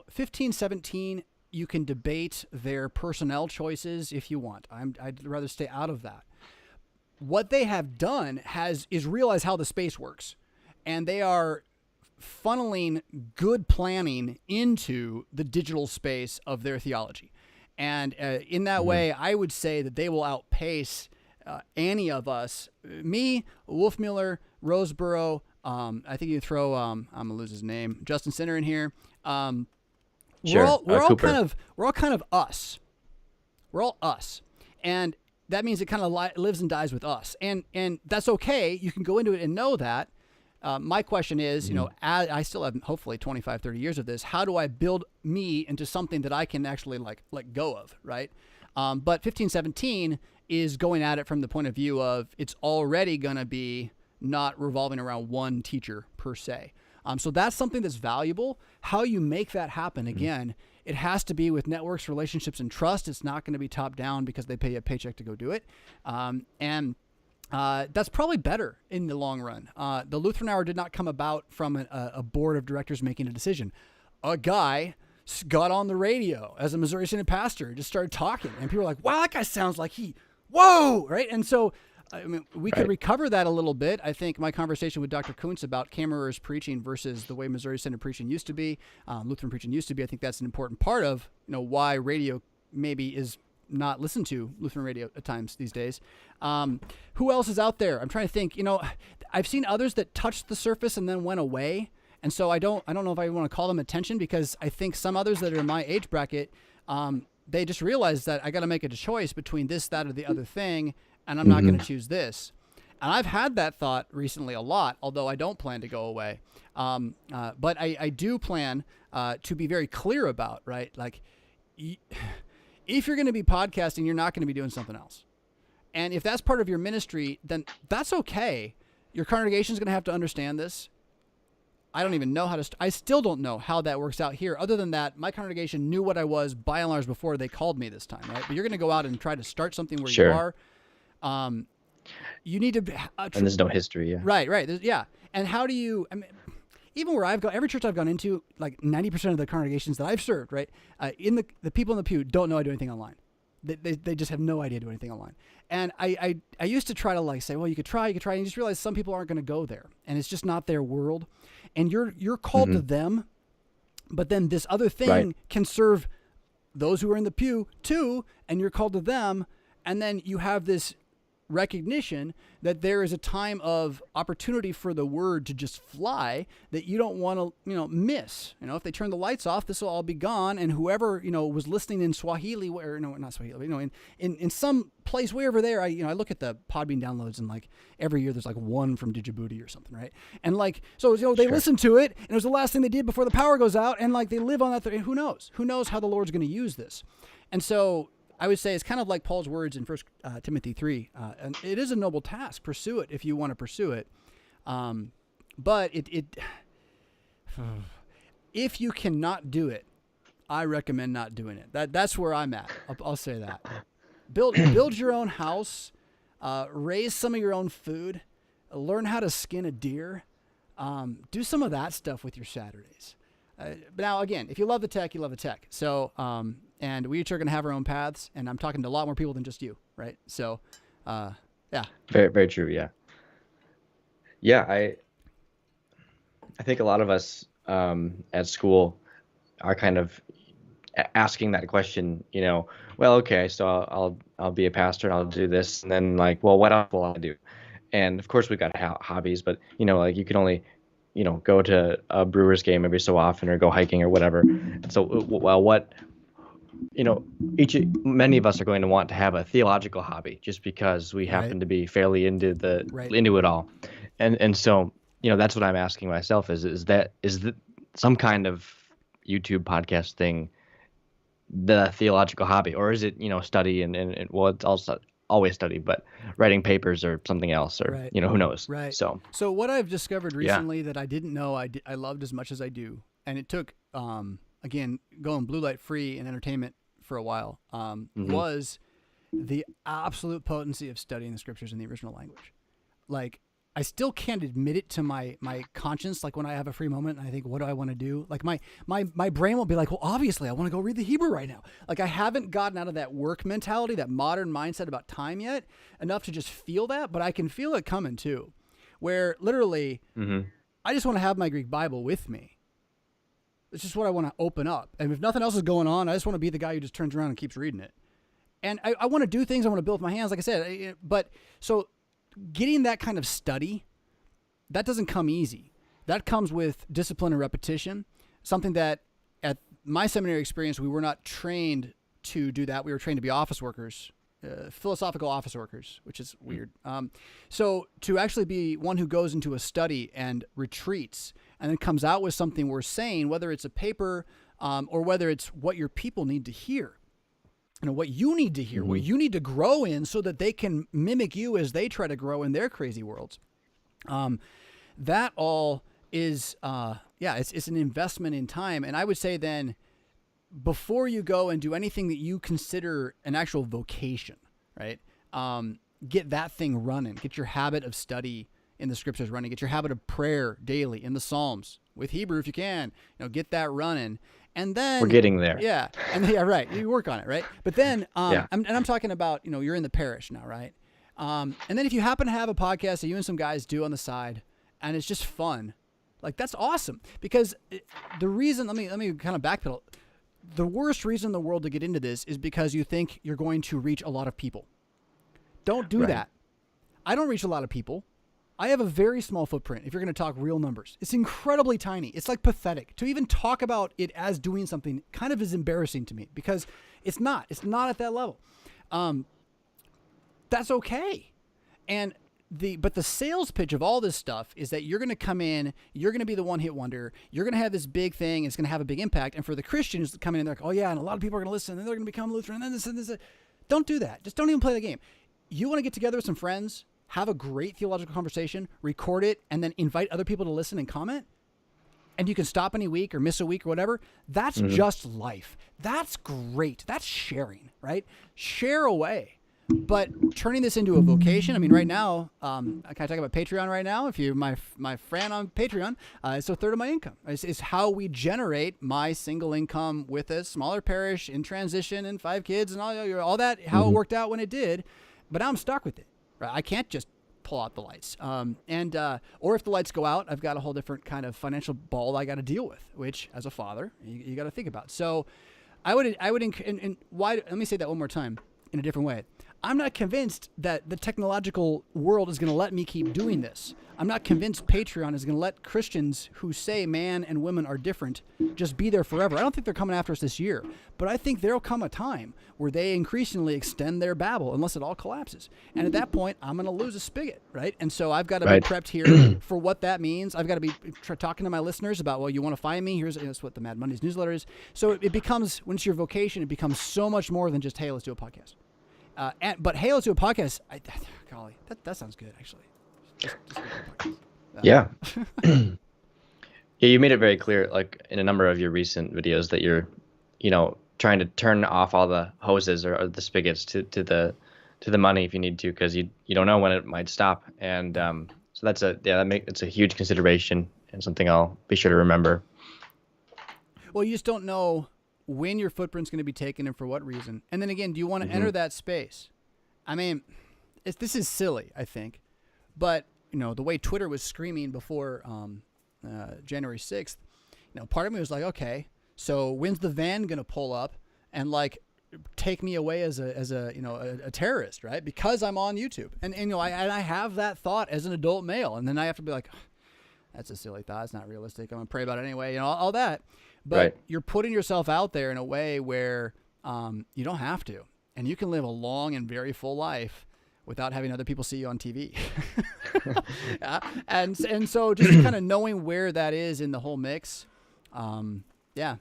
15, 17, you can debate their personnel choices if you want. I'd rather stay out of that. What they have done is realize how the space works. And they are funneling good planning into the digital space of their theology. And in that way, I would say that they will outpace any of us, me, Wolfmueller, Roseboro. I think you throw, I'm going to lose his name, Justin Sinner in here. We're all kind of us. We're all us. And that means it kind of lives and dies with us. And that's okay. You can go into it and know that. My question is, I still have hopefully 25, 30 years of this. How do I build me into something that I can actually let go of, right? But 15, 17 is going at it from the point of view of it's already going to be not revolving around one teacher per se. So that's something that's valuable. How you make that happen, again, it has to be with networks, relationships, and trust. It's not going to be top down because they pay you a paycheck to go do it. That's probably better in the long run. The Lutheran Hour did not come about from a board of directors making a decision. A guy got on the radio as a Missouri Synod pastor, just started talking, and people were like, wow, that guy sounds like whoa, right? And so, we could recover that a little bit. I think my conversation with Dr. Kuntz about Kammerer's preaching versus the way Missouri Synod preaching used to be, Lutheran preaching used to be, I think that's an important part of, why radio maybe is not listened to, Lutheran radio at times these days. Who else is out there? I'm trying to think. I've seen others that touched the surface and then went away, and so I don't know if I want to call them attention, because I think some others that are in my age bracket, they just realize that I got to make a choice between this, that, or the other thing, and I'm not going to choose this. And I've had that thought recently a lot, although I don't plan to go away. But I do plan to be very clear about, right? Like, if you're going to be podcasting, you're not going to be doing something else. And if that's part of your ministry, then that's okay. Your congregation's going to have to understand this. I don't even know I still don't know how that works out here. Other than that, my congregation knew what I was by and large before they called me this time, right? But you're going to go out and try to start something where you are. you need to. And there's no history. Yeah. Right. Yeah. And how do you? I mean, even where I've gone, every church I've gone into, like 90% of the congregations that I've served, right, in the people in the pew don't know I do anything online. They just have no idea I do anything online. And I used to try to like say, well, you could try, and you just realize some people aren't going to go there, and it's just not their world. And you're called to them, but then this other thing can serve those who are in the pew too, and you're called to them, and then you have this recognition that there is a time of opportunity for the word to just fly that you don't want to, miss. If they turn the lights off, this will all be gone. And whoever, was listening in Swahili, or no, not Swahili, in some place way over there, I look at the Podbean downloads, and like every year there's like one from Djibouti or something, right? And like, so, they listen to it, and it was the last thing they did before the power goes out, and like they live on that. Who knows? Who knows how the Lord's going to use this? And so I would say it's kind of like Paul's words in 1 Timothy 3. And it is a noble task. Pursue it if you want to pursue it. But if you cannot do it, I recommend not doing it. That's where I'm at. I'll say that. Build your own house. Raise some of your own food. Learn how to skin a deer. Do some of that stuff with your Saturdays. But now, again, if you love the tech, you love the tech. So, and we each are going to have our own paths, and I'm talking to a lot more people than just you, right? So, yeah. Very, very true. Yeah. Yeah. I think a lot of us at school are kind of asking that question, well, okay, so I'll be a pastor and I'll do this. And then like, well, what else will I do? And of course we've got hobbies, but like you can only, go to a Brewers game every so often or go hiking or whatever. So, well, many of us are going to want to have a theological hobby just because we happen to be fairly into into it all. And so, that's what I'm asking myself is that some kind of YouTube podcast thing, the theological hobby, or is it, study and well, it's also always study, but writing papers or something else, or, who knows? Right. So what I've discovered recently that I didn't know I loved as much as I do, and it took, again, going blue light free and entertainment for a while, was the absolute potency of studying the scriptures in the original language. Like, I still can't admit it to my conscience. Like when I have a free moment and I think, what do I want to do? Like my brain will be like, well, obviously I want to go read the Hebrew right now. Like I haven't gotten out of that work mentality, that modern mindset about time yet, enough to just feel that, but I can feel it coming too, where literally I just want to have my Greek Bible with me. It's just what I want to open up. And if nothing else is going on, I just want to be the guy who just turns around and keeps reading it. And I want to do things. I want to build with my hands, like I said. But so getting that kind of study, that doesn't come easy. That comes with discipline and repetition, something that at my seminary experience, we were not trained to do that. We were trained to be office workers, philosophical office workers, which is weird. So to actually be one who goes into a study and retreats and then comes out with something we're saying, whether it's a paper or whether it's what your people need to hear, what you need to hear, what you need to grow in so that they can mimic you as they try to grow in their crazy worlds. That all is, it's an investment in time. And I would say then, before you go and do anything that you consider an actual vocation, right? Get that thing running. Get your habit of study in the scriptures running. Get your habit of prayer daily in the Psalms, with Hebrew if you can. Get that running. And then we're getting there. Yeah. And right. You work on it, right? But then, I'm talking about, you're in the parish now, right? And then if you happen to have a podcast that you and some guys do on the side, and it's just fun, like that's awesome. Because the reason, let me kind of backpedal. The worst reason in the world to get into this is because you think you're going to reach a lot of people. Don't do that. I don't reach a lot of people. I have a very small footprint if you're going to talk real numbers. It's incredibly tiny. It's like pathetic. To even talk about it as doing something kind of is embarrassing to me because it's not. It's not at that level. That's okay. But the sales pitch of all this stuff is that you're going to come in, you're going to be the one hit wonder, you're going to have this big thing, it's going to have a big impact. And for the Christians coming in, they're like, oh yeah, and a lot of people are going to listen, and they're going to become Lutheran, and then this and this. Don't do that. Just don't even play the game. You want to get together with some friends, have a great theological conversation, record it, and then invite other people to listen and comment. And you can stop any week or miss a week or whatever. That's just life. That's great. That's sharing, right? Share away. But turning this into a vocation, I mean, right now, can I talk about Patreon right now? If you're my friend on Patreon, it's a third of my income. It's how we generate my single income with a smaller parish in transition and 5 kids and all that, how it worked out when it did. But now I'm stuck with it. Right? I can't just pull out the lights. Or if the lights go out, I've got a whole different kind of financial ball I got to deal with, which as a father, you got to think about. So and why, let me say that one more time in a different way. I'm not convinced that the technological world is going to let me keep doing this. I'm not convinced Patreon is going to let Christians who say man and women are different just be there forever. I don't think they're coming after us this year, but I think there'll come a time where they increasingly extend their babble unless it all collapses. And at that point, I'm going to lose a spigot, right? And so I've got to be prepped here for what that means. I've got to be talking to my listeners about, well, you want to find me? That's what the Mad Mondays newsletter is. So it becomes, when it's your vocation, it becomes so much more than just, hey, let's do a podcast. But hey, let's do a podcast. Golly, that sounds good, actually. Just do a podcast. Yeah. Yeah, you made it very clear, like in a number of your recent videos, that you're, trying to turn off all the hoses or the spigots to the money if you need to, because you don't know when it might stop. And so it's a huge consideration and something I'll be sure to remember. Well, you just don't know when your footprint's going to be taken and for what reason. And then again, do you want to enter that space? I mean, this is silly, I think. But, the way Twitter was screaming before January 6th, part of me was like, okay, so when's the van going to pull up and like take me away as a terrorist, right? Because I'm on YouTube. And I have that thought as an adult male. And then I have to be like, that's a silly thought. It's not realistic. I'm going to pray about it anyway, all that. But you're putting yourself out there in a way where you don't have to. And you can live a long and very full life without having other people see you on TV. And so just kind of knowing where that is in the whole mix. Yeah,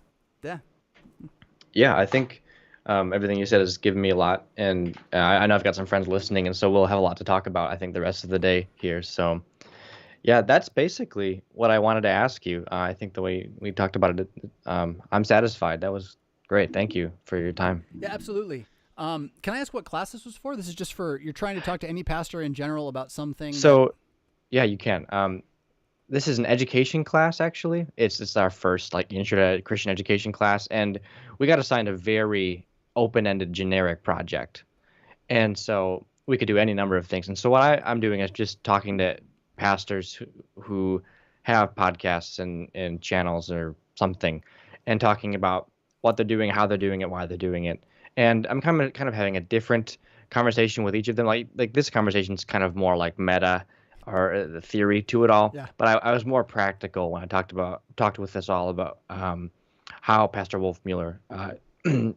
I think everything you said has given me a lot. And I know I've got some friends listening, and so we'll have a lot to talk about, I think, the rest of the day here. So yeah, that's basically what I wanted to ask you. I think the way we talked about it, I'm satisfied. That was great. Thank you for your time. Yeah, absolutely. Can I ask what class this was for? This is just for, you're trying to talk to any pastor in general about something. So, yeah, you can. This is an education class, actually. It's our first intro to Christian education class, and we got assigned a very open-ended, generic project. And so we could do any number of things. And so what I'm doing is just talking to pastors who have podcasts and channels or something, and talking about what they're doing, how they're doing it, why they're doing it. And I'm kind of having a different conversation with each of them. Like this conversation is kind of more like meta or the theory to it all. Yeah. But I was more practical when I talked with us all about how Pastor Wolfmueller edited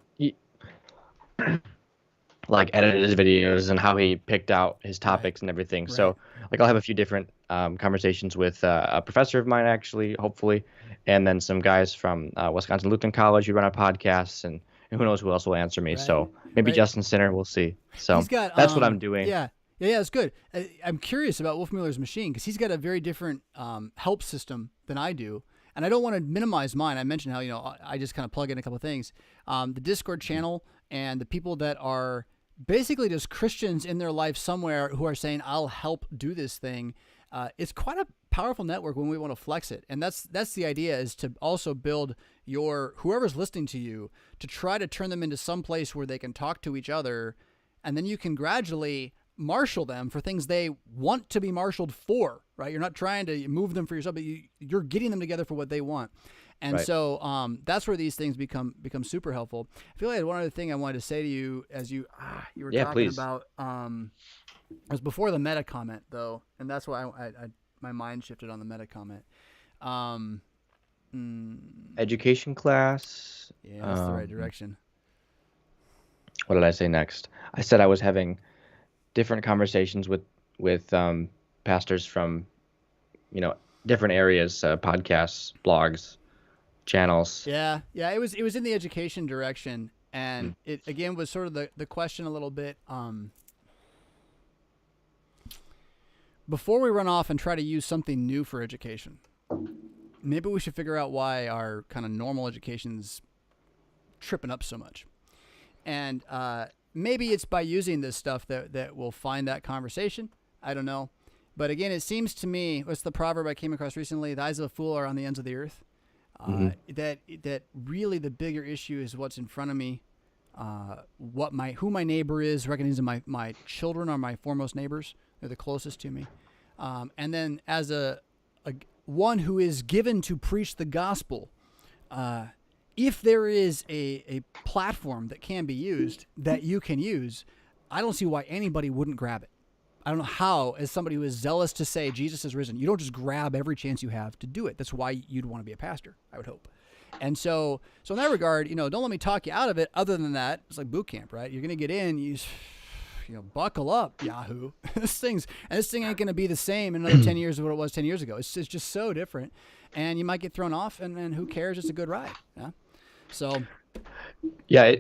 his videos and how he picked out his topics and everything. Right. So I'll have a few different conversations with a professor of mine, actually, hopefully, and then some guys from Wisconsin Lutheran College who run our podcasts, and who knows who else will answer me. Right. So maybe Justin Sinner, we'll see. So that's what I'm doing. Yeah, it's good. I'm curious about Wolfmueller's machine because he's got a very different help system than I do. And I don't want to minimize mine. I mentioned how, I just kind of plug in a couple of things. The Discord channel and the people that are basically just Christians in their life somewhere who are saying, I'll help do this thing. It's quite a powerful network when we want to flex it. And that's the idea, is to also build whoever's listening to you, to try to turn them into some place where they can talk to each other. And then you can gradually marshal them for things they want to be marshaled for, right? You're not trying to move them for yourself, but you're getting them together for what they want. And so that's where these things become super helpful. I feel like I had one other thing I wanted to say to you as you were talking about. It was before the meta comment, though, and that's why my mind shifted on the meta comment. Education class. Yeah, that's the right direction. What did I say next? I said I was having different conversations with pastors from, different areas, podcasts, blogs, channels. Yeah. It was in the education direction, and it again was sort of the question a little bit. Before we run off and try to use something new for education, maybe we should figure out why our kind of normal education's tripping up so much. And maybe it's by using this stuff that we'll find that conversation. I don't know. But again, it seems to me, what's the proverb I came across recently? The eyes of a fool are on the ends of the earth. That really the bigger issue is what's in front of me, who my neighbor is, recognizing my children are my foremost neighbors. They're the closest to me. And then as a one who is given to preach the gospel, if there is a platform that can be used, that you can use, I don't see why anybody wouldn't grab it. I don't know how, as somebody who is zealous to say Jesus is risen, you don't just grab every chance you have to do it. That's why you'd want to be a pastor, I would hope. And so in that regard, don't let me talk you out of it. Other than that, it's like boot camp, right? You're going to get in, you buckle up, Yahoo. This thing ain't going to be the same in another 10 years as what it was 10 years ago. It's just so different. And you might get thrown off, and who cares? It's a good ride. Yeah. So. Yeah,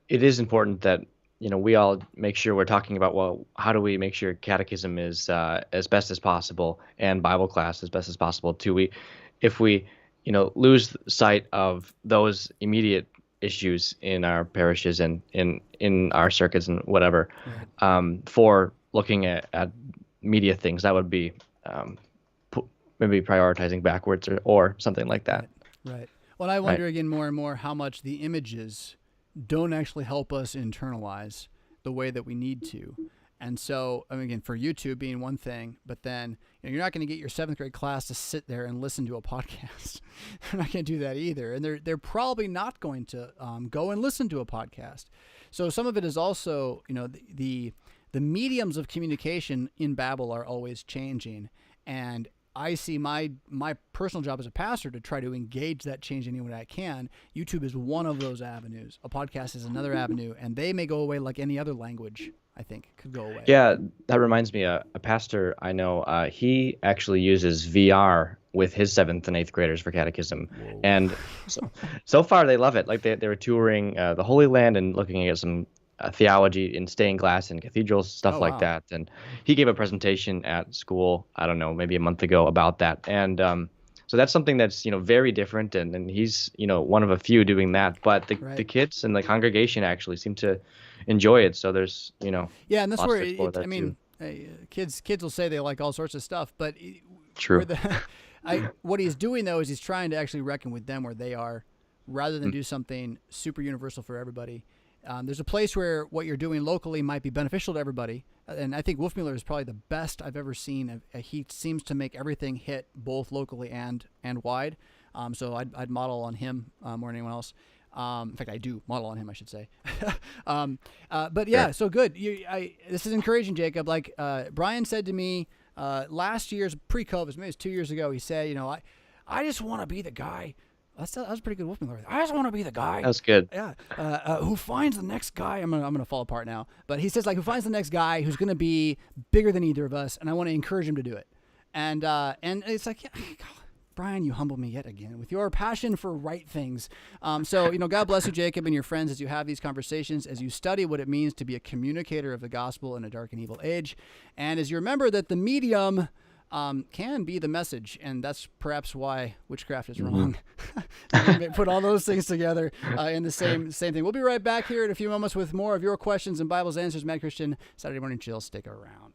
it is important that, we all make sure we're talking about, well, how do we make sure catechism is as best as possible and Bible class as best as possible too. If we lose sight of those immediate issues in our parishes and in our circuits and whatever, for looking at media things, that would be maybe prioritizing backwards or something like that. Right. Well, I wonder again more and more how much the images don't actually help us internalize the way that we need to. And so, again, for YouTube being one thing, but then you're not going to get your 7th grade class to sit there and listen to a podcast. They're not going to do that either. And they're probably not going to go and listen to a podcast. So some of it is also, the mediums of communication in Babel are always changing. And I see my personal job as a pastor to try to engage that change any way I can. YouTube is one of those avenues. A podcast is another avenue, and they may go away like any other language, I think, could go away. Yeah, that reminds me, a pastor I know, he actually uses VR with his 7th and 8th graders for catechism. Whoa. And so far they love it. Like they were touring the Holy Land and looking at some theology in stained glass and cathedrals, stuff like that. And he gave a presentation at school, I don't know, maybe a month ago about that. And so that's something that's, very different. And he's, one of a few doing that. But the kids and the congregation actually seem to enjoy it. So there's, yeah, and that's where kids will say they like all sorts of stuff. But true. What he's doing, though, is he's trying to actually reckon with them where they are rather than do something super universal for everybody. There's a place where what you're doing locally might be beneficial to everybody. And I think Wolfmueller is probably the best I've ever seen. He seems to make everything hit both locally and wide. So I'd model on him more than anyone else. In fact, I do model on him, I should say. But yeah, sure. So good. This is encouraging, Jacob. Like Brian said to me last year's pre-COVID, maybe it was 2 years ago, he said, I just want to be the guy. That was pretty good Wolfmueller. I just want to be the guy. That's good. Yeah. Who finds the next guy? I'm gonna fall apart now. But he says who finds the next guy who's gonna be bigger than either of us, and I want to encourage him to do it. And it's like, Brian, you humble me yet again with your passion for right things. So God bless you, Jacob, and your friends as you have these conversations, as you study what it means to be a communicator of the gospel in a dark and evil age, and as you remember that the medium can be the message, and that's perhaps why witchcraft is wrong. Put all those things together in the same thing. We'll be right back here in a few moments with more of your questions and Bible's answers. Mad Christian, Saturday Morning Chill. Stick around.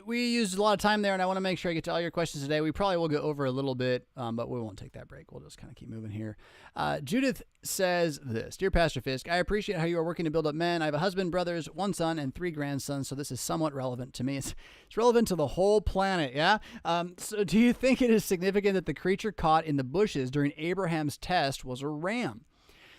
We used a lot of time there, and I want to make sure I get to all your questions today. We probably will go over a little bit, but we won't take that break. We'll just kind of keep moving here. Judith says this: Dear Pastor Fisk, I appreciate how you are working to build up men. I have a husband, brothers, 1 son, and 3 grandsons, so this is somewhat relevant to me. It's relevant to the whole planet, yeah? So do you think it is significant that the creature caught in the bushes during Abraham's test was a ram?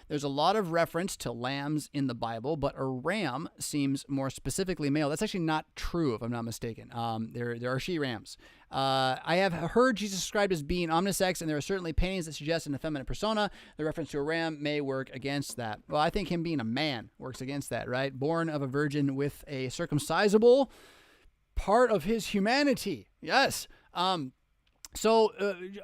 There's a lot of reference to lambs in the Bible, but a ram seems more specifically male. That's actually not true, if I'm not mistaken. There are she-rams. I have heard Jesus described as being omnisex, and there are certainly paintings that suggest an effeminate persona. The reference to a ram may work against that. Well, I think him being a man works against that, right? Born of a virgin with a circumcisable part of his humanity. Yes. So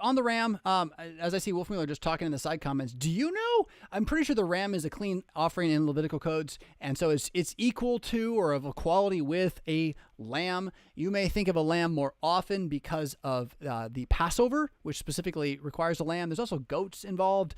on the ram, as I see Wolf Mueller just talking in the side comments, do you know? I'm pretty sure the ram is a clean offering in Levitical codes, and so it's equal to or of equality with a lamb. You may think of a lamb more often because of the Passover, which specifically requires a lamb. There's also goats involved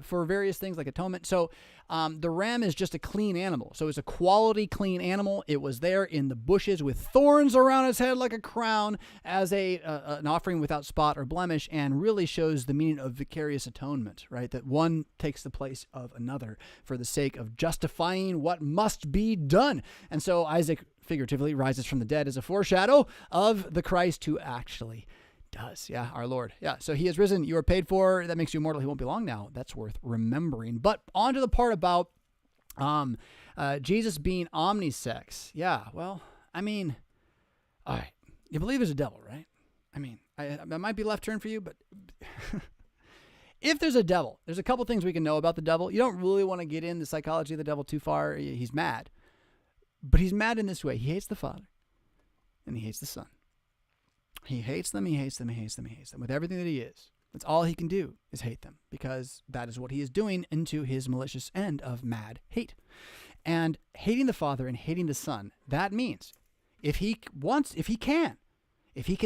for various things like atonement. So the ram is just a clean animal. So it's a quality clean animal. It was there in the bushes with thorns around its head like a crown as an offering without spot or blemish, and really shows the meaning of vicarious atonement, right? That one takes the place of another for the sake of justifying what must be done. And so Isaac figuratively rises from the dead as a foreshadow of the Christ who actually does. Yeah, our Lord. Yeah, so he has risen. You are paid for. That makes you immortal. He won't be long now. That's worth remembering. But on to the part about Jesus being omnisex. Yeah, well, I mean, all right. You believe there's a devil, right? I mean, that might be left turn for you, but if there's a devil, there's a couple things we can know about the devil. You don't really want to get in the psychology of the devil too far. He's mad. But he's mad in this way. He hates the Father, and he hates the Son. He hates them, he hates them, he hates them, he hates them. With everything that he is. That's all he can do is hate them, because that is what he is doing into his malicious end of mad hate. And hating the Father and hating the Son, that means if he can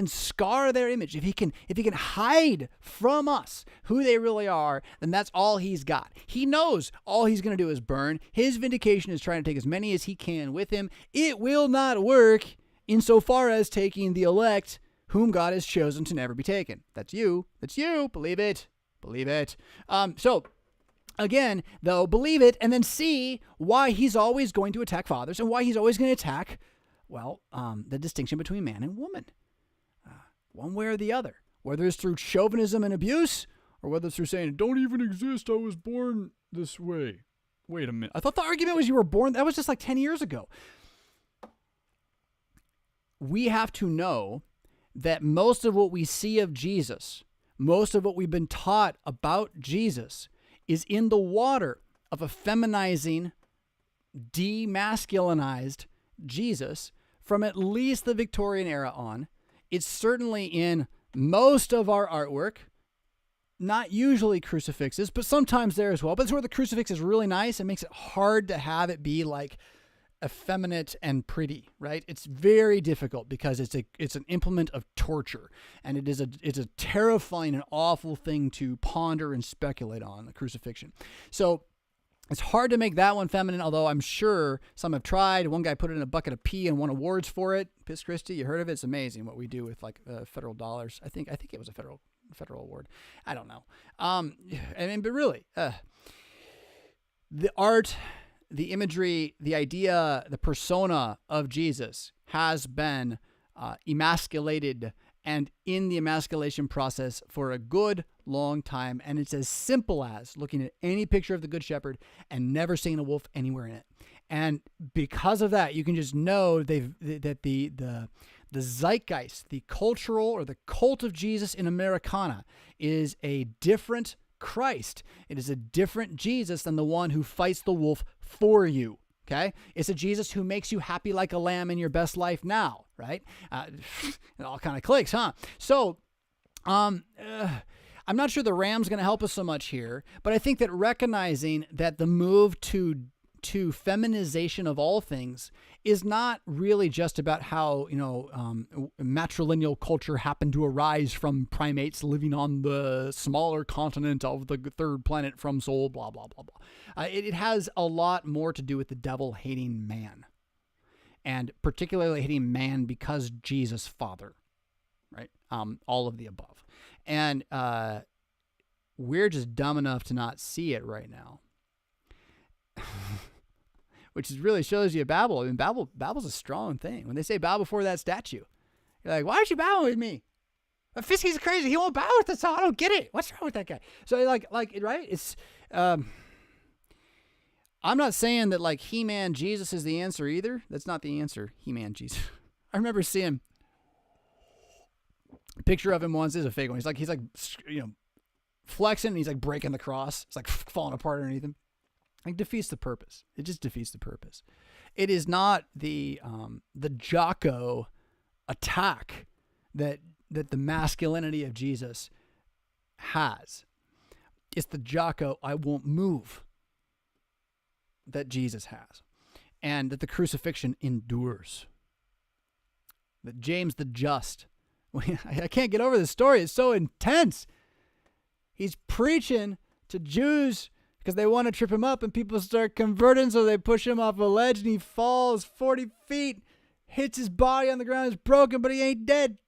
scar their image, if he can hide from us who they really are, then that's all he's got. He knows all he's going to do is burn. His vindication is trying to take as many as he can with him. It will not work insofar as taking the elect whom God has chosen to never be taken. That's you. That's you. Believe it. Believe it. So again, though, believe it and then see why he's always going to attack fathers and why he's always going to attack, the distinction between man and woman. One way or the other, whether it's through chauvinism and abuse, or whether it's through saying, it don't even exist, I was born this way. Wait a minute. I thought the argument was you were born, that was just like 10 years ago. We have to know that most of what we see of Jesus, most of what we've been taught about Jesus, is in the water of a feminizing, demasculinized Jesus from at least the Victorian era on. It's certainly in most of our artwork, not usually crucifixes, but sometimes there as well. But it's where the crucifix is really nice. It makes it hard to have it be like effeminate and pretty, right? It's very difficult because it's an implement of torture, and it's a terrifying and awful thing to ponder and speculate on, the crucifixion. So it's hard to make that one feminine, although I'm sure some have tried. One guy put it in a bucket of pee and won awards for it. Piss Christie, you heard of it? It's amazing what we do with like federal dollars. I think it was a federal award. I don't know. But really, the art, the imagery, the idea, the persona of Jesus has been emasculated and in the emasculation process for a good long time. And it's as simple as looking at any picture of the Good Shepherd and never seeing a wolf anywhere in it. And because of that, you can just know that the zeitgeist, the cultural or the cult of Jesus in Americana is a different Christ. It is a different Jesus than the one who fights the wolf for you. Okay? It's a Jesus who makes you happy like a lamb in your best life now, right? It all kind of clicks, huh? So, I'm not sure the ram's going to help us so much here, but I think that recognizing that the move to feminization of all things is not really just about how, matrilineal culture happened to arise from primates living on the smaller continent of the third planet from Sol, blah, blah, blah, blah. It has a lot more to do with the devil hating man, and particularly hating man because Jesus Father, right? All of the above. And we're just dumb enough to not see it right now. Which really shows you Babel. I mean, Babel's a strong thing. When they say bow before that statue, you're like, why aren't you bowing with me? Fisky's crazy. He won't bow with us. I don't get it. What's wrong with that guy? So like, right? It's, I'm not saying that like He-Man Jesus is the answer either. That's not the answer. He-Man Jesus. I remember seeing a picture of him once. This is a fake one. He's like, flexing and he's like breaking the cross. It's like falling apart underneath him. Like defeats the purpose. It just defeats the purpose. It is not the Jocko attack that the masculinity of Jesus has. It's the Jocko I won't move that Jesus has, and that the crucifixion endures. That James the Just, I can't get over this story. It's so intense. He's preaching to Jews because they want to trip him up, and people start converting, so they push him off a ledge, and he falls 40 feet, hits his body on the ground, is broken, but he ain't dead.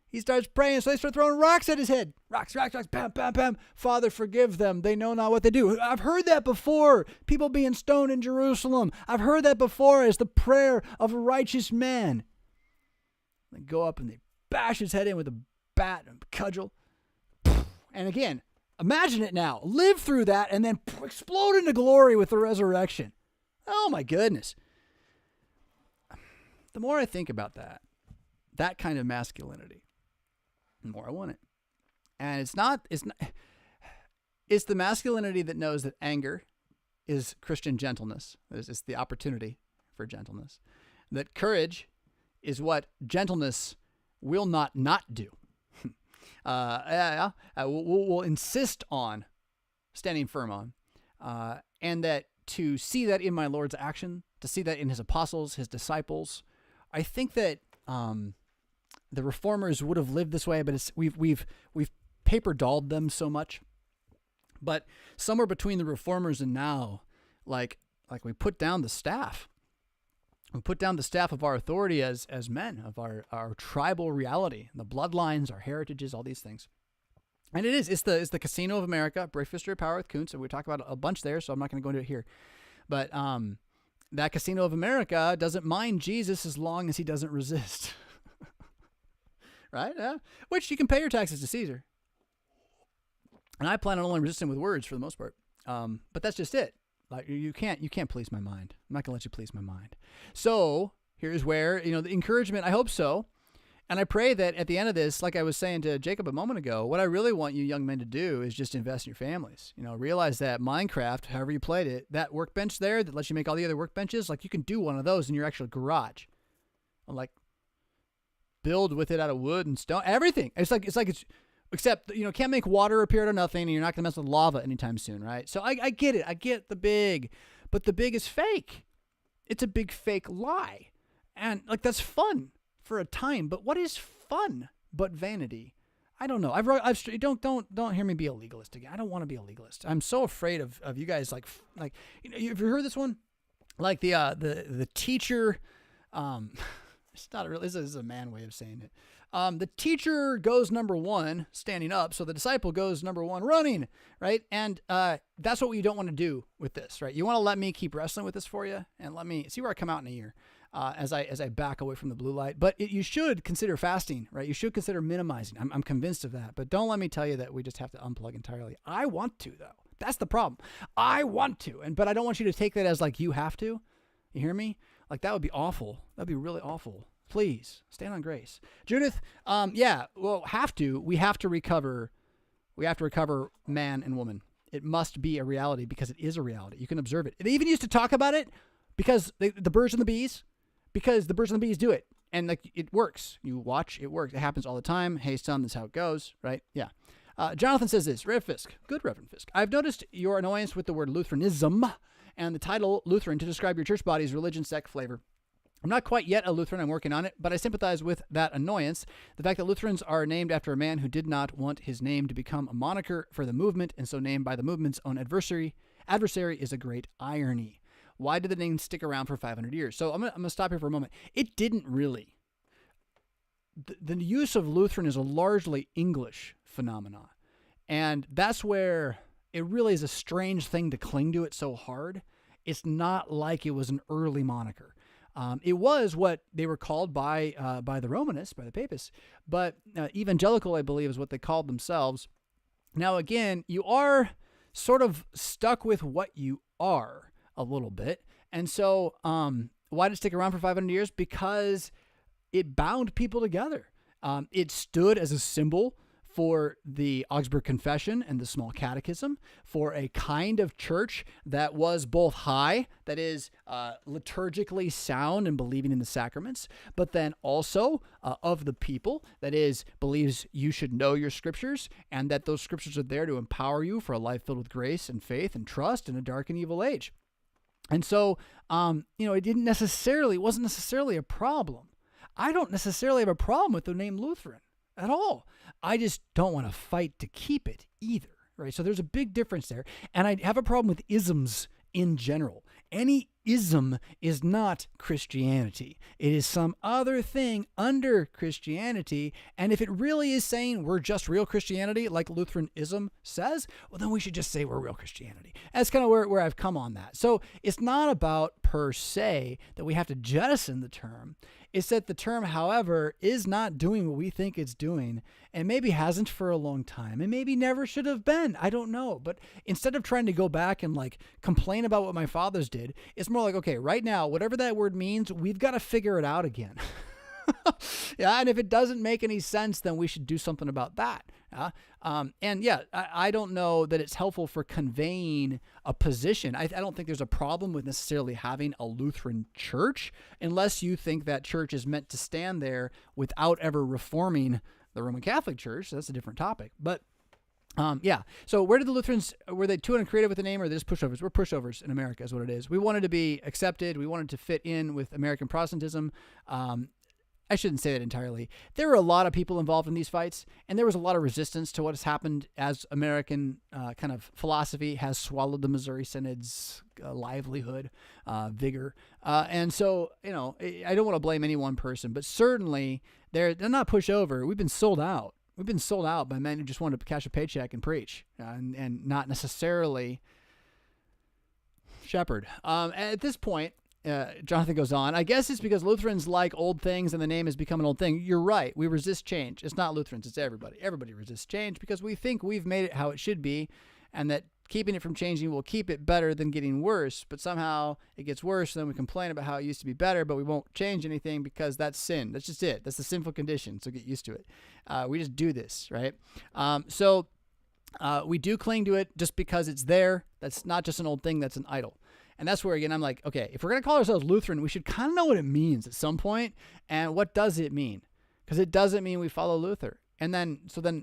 He starts praying, so they start throwing rocks at his head. Rocks, bam, bam, bam. Father, forgive them. They know not what they do. I've heard that before. People being stoned in Jerusalem. I've heard that before as the prayer of a righteous man. They go up and they bash his head in with a bat and a cudgel. And again, imagine it now. Live through that and then explode into glory with the resurrection. Oh my goodness. The more I think about that kind of masculinity, the more I want it. And it's the masculinity that knows that anger is Christian gentleness. It's the opportunity for gentleness. That courage is what gentleness will not do. We'll insist on standing firm on. And that to see that in my Lord's action, to see that in his apostles, his disciples, I think that the reformers would have lived this way, but we've paper dolled them so much. But somewhere between the reformers and now, like we put down the staff. We put down the staff of our authority as men, of our tribal reality, the bloodlines, our heritages, all these things. And it's the Casino of America, Brief History of Power with Kuntz, and we talk about a bunch there, so I'm not going to go into it here. But that Casino of America doesn't mind Jesus as long as he doesn't resist. Right? Yeah. Which you can pay your taxes to Caesar. And I plan on only resisting with words for the most part. But that's just it. Like you can't please my mind. I'm not gonna let you please my mind. So here's where, the encouragement, I hope so. And I pray that at the end of this, like I was saying to Jacob a moment ago, what I really want you young men to do is just invest in your families. Realize that Minecraft, however you played it, that workbench there that lets you make all the other workbenches, like you can do one of those in your actual garage. Like build with it out of wood and stone, everything. It's except, can't make water appear out of nothing, and you're not going to mess with lava anytime soon, right? So I get it. I get the big, but the big is fake. It's a big fake lie. And that's fun for a time, but what is fun but vanity? I don't know. Don't hear me be a legalist again. I don't want to be a legalist. I'm so afraid of you guys have you heard this one? Like the teacher, it's not really, this is a man way of saying it. The teacher goes number one standing up, so the disciple goes number one running, right? And that's what you don't want to do with this, right? You want to let me keep wrestling with this for you and let me see where I come out in a year as I back away from the blue light. But you should consider fasting, right? You should consider minimizing. I'm convinced of that. But don't let me tell you that we just have to unplug entirely. I want to, though. That's the problem. I want to, but I don't want you to take that as you have to. You hear me? That would be awful. That'd be really awful. Please stand on grace. Judith, we have to recover man and woman. It must be a reality because it is a reality. You can observe it. They even used to talk about it because the birds and the bees do it. And it works. You watch, it works. It happens all the time. Hey son, this is how it goes, right? Yeah. Jonathan says this, Rev Fisk, good Reverend Fisk. I've noticed your annoyance with the word Lutheranism and the title Lutheran to describe your church body's religion, sect, flavor. I'm not quite yet a Lutheran. I'm working on it, but I sympathize with that annoyance. The fact that Lutherans are named after a man who did not want his name to become a moniker for the movement and so named by the movement's own adversary is a great irony. Why did the name stick around for 500 years? So I'm gonna stop here for a moment. It didn't really. The use of Lutheran is a largely English phenomenon, and that's where it really is a strange thing to cling to it so hard. It's not like it was an early moniker. It was what they were called by the Romanists, by the Papists, but evangelical, I believe, is what they called themselves. Now, again, you are sort of stuck with what you are. a little bit. And so why did it stick around for 500 years? Because it bound people together. It stood as a symbol for the Augsburg Confession and the Small Catechism, for a kind of church that was both high, that is liturgically sound and believing in the sacraments, but then also of the people, that is, believes you should know your scriptures and that those scriptures are there to empower you for a life filled with grace and faith and trust in a dark and evil age. And so, it wasn't necessarily a problem. I don't necessarily have a problem with the name Lutheran at all. I just don't want to fight to keep it either, right? So there's a big difference there. And I have a problem with isms in general. Any ism is not Christianity. It is some other thing under Christianity. And if it really is saying we're just real Christianity, like Lutheranism says, well, then we should just say we're real Christianity. That's kind of where I've come on that. So it's not about per se that we have to jettison the term. It's that the term, however, is not doing what we think it's doing, and maybe hasn't for a long time, and maybe never should have been. I don't know. But instead of trying to go back and complain about what my fathers did, it's more like, okay, right now, whatever that word means, we've got to figure it out again. Yeah, and if it doesn't make any sense, then we should do something about that. I don't know that it's helpful for conveying a position. I don't think there's a problem with necessarily having a Lutheran church, unless you think that church is meant to stand there without ever reforming the Roman Catholic Church. So that's a different topic. But so where did the Lutherans, were they too uncreative with the name, or are they just pushovers? We're pushovers in America is what it is. We wanted to be accepted. We wanted to fit in with American Protestantism. I shouldn't say that entirely. There were a lot of people involved in these fights, and there was a lot of resistance to what has happened as American kind of philosophy has swallowed the Missouri Synod's livelihood, vigor. And so, I don't want to blame any one person, but certainly they're not pushover. We've been sold out. We've been sold out by men who just wanted to cash a paycheck and preach, and not necessarily shepherd. At this point, Jonathan goes on, I guess it's because Lutherans like old things and the name has become an old thing. You're right. We resist change. It's not Lutherans. It's everybody. Everybody resists change because we think we've made it how it should be, and that keeping it from changing will keep it better than getting worse. But somehow it gets worse, and then we complain about how it used to be better, but we won't change anything because that's sin. That's just it. That's the sinful condition. So get used to it. We just do this, right? We do cling to it just because it's there. That's not just an old thing. That's an idol. And that's where, again, I'm like, okay, if we're going to call ourselves Lutheran, we should kind of know what it means at some point. And what does it mean? Because it doesn't mean we follow Luther. And then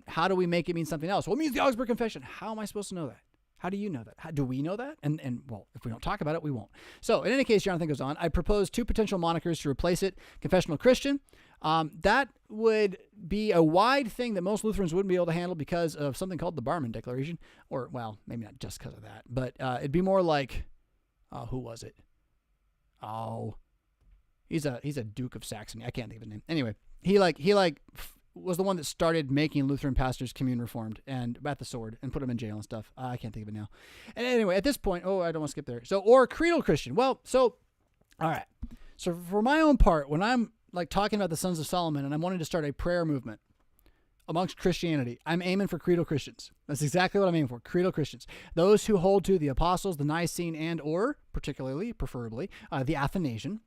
how do we make it mean something else? Well, it means the Augsburg Confession. How am I supposed to know that? How do you know that? Do we know that? And well, if we don't talk about it, we won't. So in any case, Jonathan goes on, I propose 2 potential monikers to replace it. Confessional Christian. That would be a wide thing that most Lutherans wouldn't be able to handle because of something called the Barrenness Declaration. Or, well, maybe not just because of that. But it'd be more like... who was it? Oh, he's a Duke of Saxony. I can't think of his name. Anyway, he was the one that started making Lutheran pastors commune reformed and at the sword and put them in jail and stuff. I can't think of it now. And anyway, at this point, I don't want to skip there. So, or creedal Christian. Well, all right. So for my own part, when I'm talking about the Sons of Solomon and I'm wanting to start a prayer movement amongst Christianity, I'm aiming for creedal Christians. That's exactly what I'm aiming for, creedal Christians. Those who hold to the Apostles, the Nicene, and or, preferably, the Athanasian.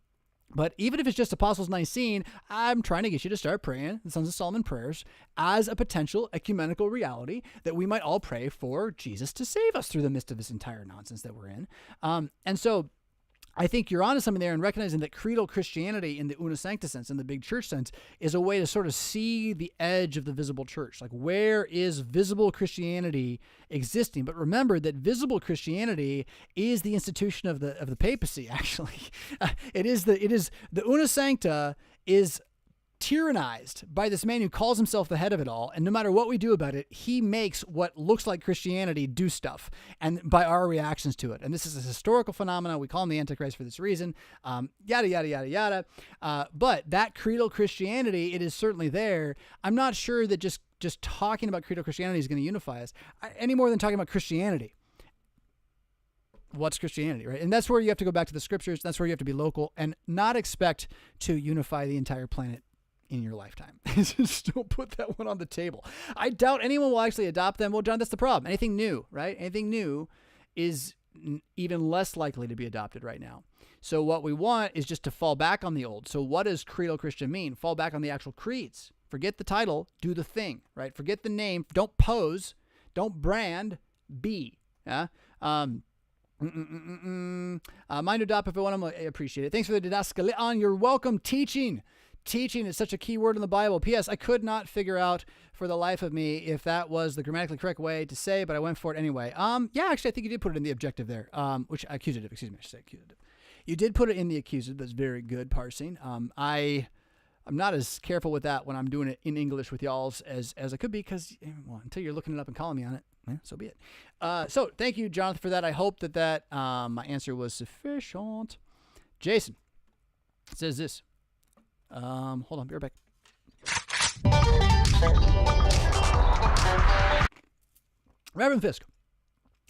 But even if it's just Apostles Nicene, I'm trying to get you to start praying the Sons of Solomon prayers as a potential ecumenical reality that we might all pray for Jesus to save us through the midst of this entire nonsense that we're in. And so I think you're onto something there in recognizing that creedal Christianity in the Una Sancta sense, in the big church sense, is a way to sort of see the edge of the visible church. Like, where is visible Christianity existing? But remember that visible Christianity is the institution of the papacy, actually. It is the Una Sancta is tyrannized by this man who calls himself the head of it all, and no matter what we do about it, he makes what looks like Christianity do stuff, and by our reactions to it. And this is a historical phenomenon. We call him the Antichrist for this reason. Yada yada yada yada. But that creedal Christianity, it is certainly there. I'm not sure that just talking about creedal Christianity is going to unify us any more than talking about Christianity. What's Christianity, right? And that's where you have to go back to the scriptures. That's where you have to be local and not expect to unify the entire planet in your lifetime. Just don't put that one on the table. I doubt anyone will actually adopt them. Well, John, that's the problem. Anything new, right? Anything new is even less likely to be adopted right now. So what we want is just to fall back on the old. So what does creedal Christian mean? Fall back on the actual creeds. Forget the title, do the thing, right? Forget the name, don't pose, don't brand, be. Yeah. Mind adopt if I want to appreciate it. Thanks for the didaskalion. You're welcome. Teaching is such a key word in the Bible. P.S. I could not figure out for the life of me if that was the grammatically correct way to say, but I went for it anyway. Yeah, actually, I think you did put it in the objective there, which accusative, excuse me, I should say accusative. You did put it in the accusative. That's very good parsing. I'm not as careful with that when I'm doing it in English with y'all's as I could be, because until you're looking it up and calling me on it, so be it. So thank you, Jonathan, for that. I hope that my answer was sufficient. Jason says this. Hold on, be right back. Reverend Fisk,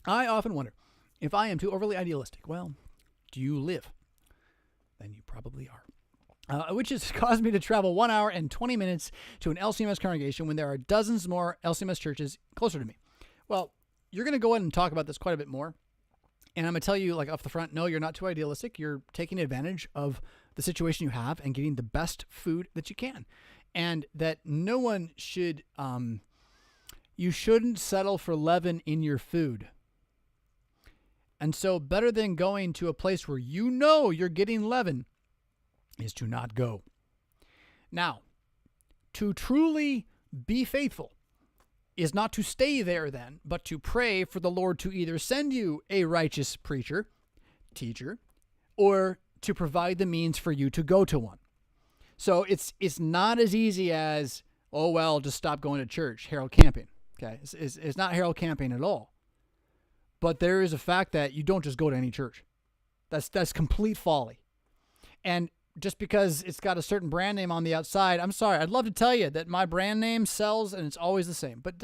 I often wonder if I am too overly idealistic. Well, do you live? Then you probably are. Which has caused me to travel 1 hour and 20 minutes to an LCMS congregation when there are dozens more LCMS churches closer to me. Well, you're going to go ahead and talk about this quite a bit more. And I'm going to tell you, like, off the front, no, you're not too idealistic. You're taking advantage of the situation you have and getting the best food that you can. And that no one should, you shouldn't settle for leaven in your food. And so better than going to a place where you know you're getting leaven is to not go. Now, to truly be faithful is not to stay there then, but to pray for the Lord to either send you a righteous preacher, teacher, or to provide the means for you to go to one. So it's not as easy as, oh, well, just stop going to church, Harold Camping. Okay, it's not Harold Camping at all. But there is a fact that you don't just go to any church. That's complete folly. And just because it's got a certain brand name on the outside, I'm sorry, I'd love to tell you that my brand name sells and it's always the same. But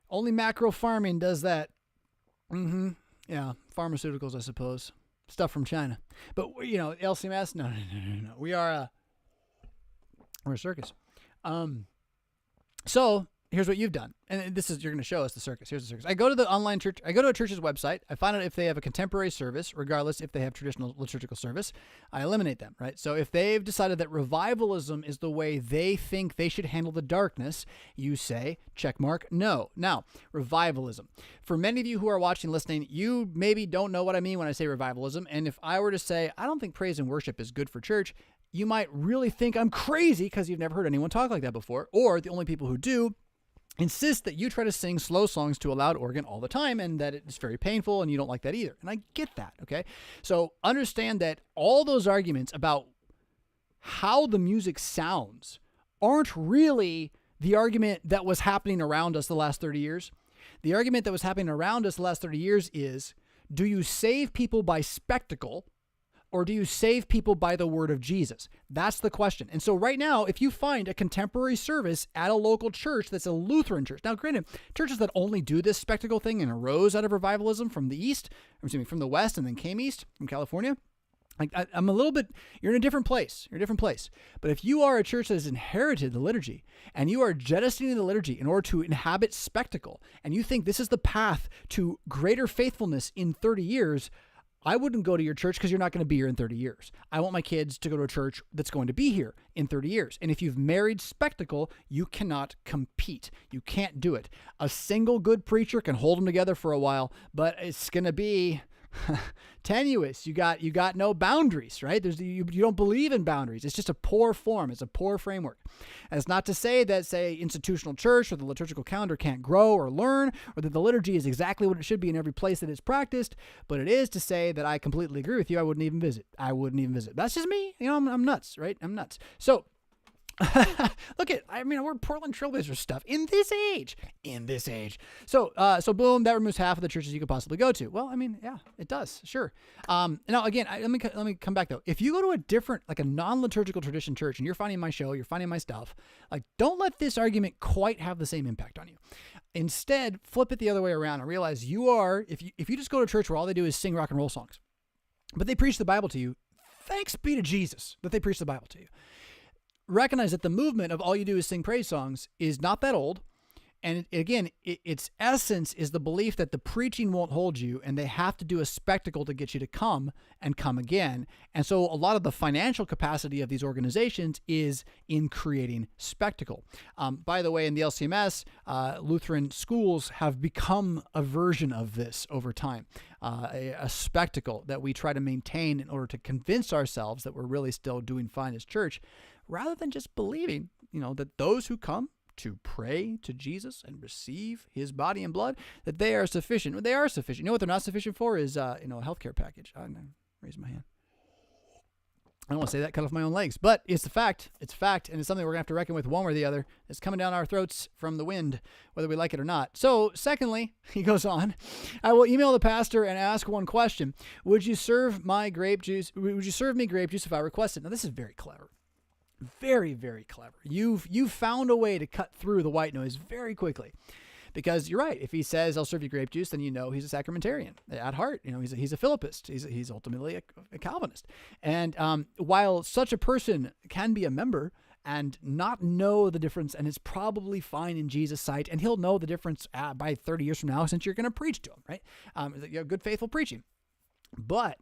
only macro farming does that. Yeah, pharmaceuticals, I suppose. Stuff from China. But, LCMS, no. We're a circus. So here's what you've done. And you're going to show us the circus. Here's the circus. I go to the online church. I go to a church's website. I find out if they have a contemporary service, regardless if they have traditional liturgical service. I eliminate them, right? So if they've decided that revivalism is the way they think they should handle the darkness, you say, check mark, no. Now, revivalism. For many of you who are watching, listening, you maybe don't know what I mean when I say revivalism. And if I were to say, I don't think praise and worship is good for church, you might really think I'm crazy because you've never heard anyone talk like that before. Or the only people who do insist that you try to sing slow songs to a loud organ all the time and that it's very painful and you don't like that either. And I get that, okay? So understand that all those arguments about how the music sounds aren't really the argument that was happening around us the last 30 years. The argument that was happening around us the last 30 years is, do you save people by spectacle, or do you save people by the word of Jesus? That's the question. And so right now, if you find a contemporary service at a local church that's a Lutheran church, now granted, churches that only do this spectacle thing and arose out of revivalism from the West and then came east from California, I'm a little bit, you're in a different place. You're in a different place. But if you are a church that has inherited the liturgy and you are jettisoning the liturgy in order to inhabit spectacle, and you think this is the path to greater faithfulness in 30 years, I wouldn't go to your church because you're not going to be here in 30 years. I want my kids to go to a church that's going to be here in 30 years. And if you've married spectacle, you cannot compete. You can't do it. A single good preacher can hold them together for a while, but it's going to be tenuous. You got no boundaries, right? You don't believe in boundaries. It's just a poor form. It's a poor framework. And it's not to say that, say, institutional church or the liturgical calendar can't grow or learn, or that the liturgy is exactly what it should be in every place that it's practiced, but it is to say that I completely agree with you. I wouldn't even visit. That's just me. I'm nuts, right? I'm nuts. So we're Portland Trailblazer stuff in this age. So boom, that removes half of the churches you could possibly go to. Well, yeah, it does. Sure. Now again, let me come back though. If you go to a different, like a non-liturgical tradition church and you're finding my show, you're finding my stuff, like don't let this argument quite have the same impact on you. Instead, flip it the other way around and realize if you just go to church where all they do is sing rock and roll songs, but they preach the Bible to you, thanks be to Jesus that they preach the Bible to you. Recognize that the movement of all you do is sing praise songs is not that old. And again, its essence is the belief that the preaching won't hold you and they have to do a spectacle to get you to come and come again. And so a lot of the financial capacity of these organizations is in creating spectacle. By the way, in the LCMS, Lutheran schools have become a version of this over time, a spectacle that we try to maintain in order to convince ourselves that we're really still doing fine as church, rather than just believing, that those who come to pray to Jesus and receive his body and blood, that they are sufficient. They are sufficient. You know what they're not sufficient for is, a healthcare package. I'm going to raise my hand. I don't want to say that, cut off my own legs, but it's a fact. It's a fact, and it's something we're going to have to reckon with one way or the other. It's coming down our throats from the wind, whether we like it or not. So, secondly, he goes on, I will email the pastor and ask one question. Would you serve me grape juice if I request it? Now, this is very clever. Very, very clever. You've found a way to cut through the white noise very quickly, because you're right. If he says I'll serve you grape juice, then he's a sacramentarian at heart. He's a Philippist. He's ultimately a Calvinist. And while such a person can be a member and not know the difference, and it's probably fine in Jesus' sight, and he'll know the difference by 30 years from now, since you're going to preach to him, right? Good, faithful preaching. But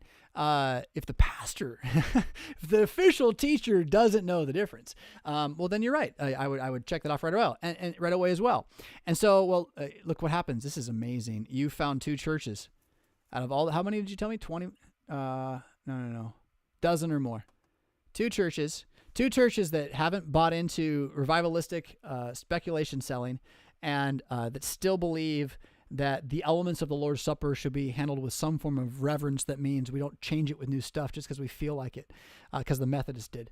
if the pastor, if the official teacher doesn't know the difference, well, then you're right. I would check that off right away, and right away as well. And so, look what happens. This is amazing. You found 2 churches out of all. How many did you tell me? 20? No. Dozen or more. 2 churches that haven't bought into revivalistic speculation selling, and that still believe that the elements of the Lord's Supper should be handled with some form of reverence. That means we don't change it with new stuff just because we feel like it, because the Methodists did.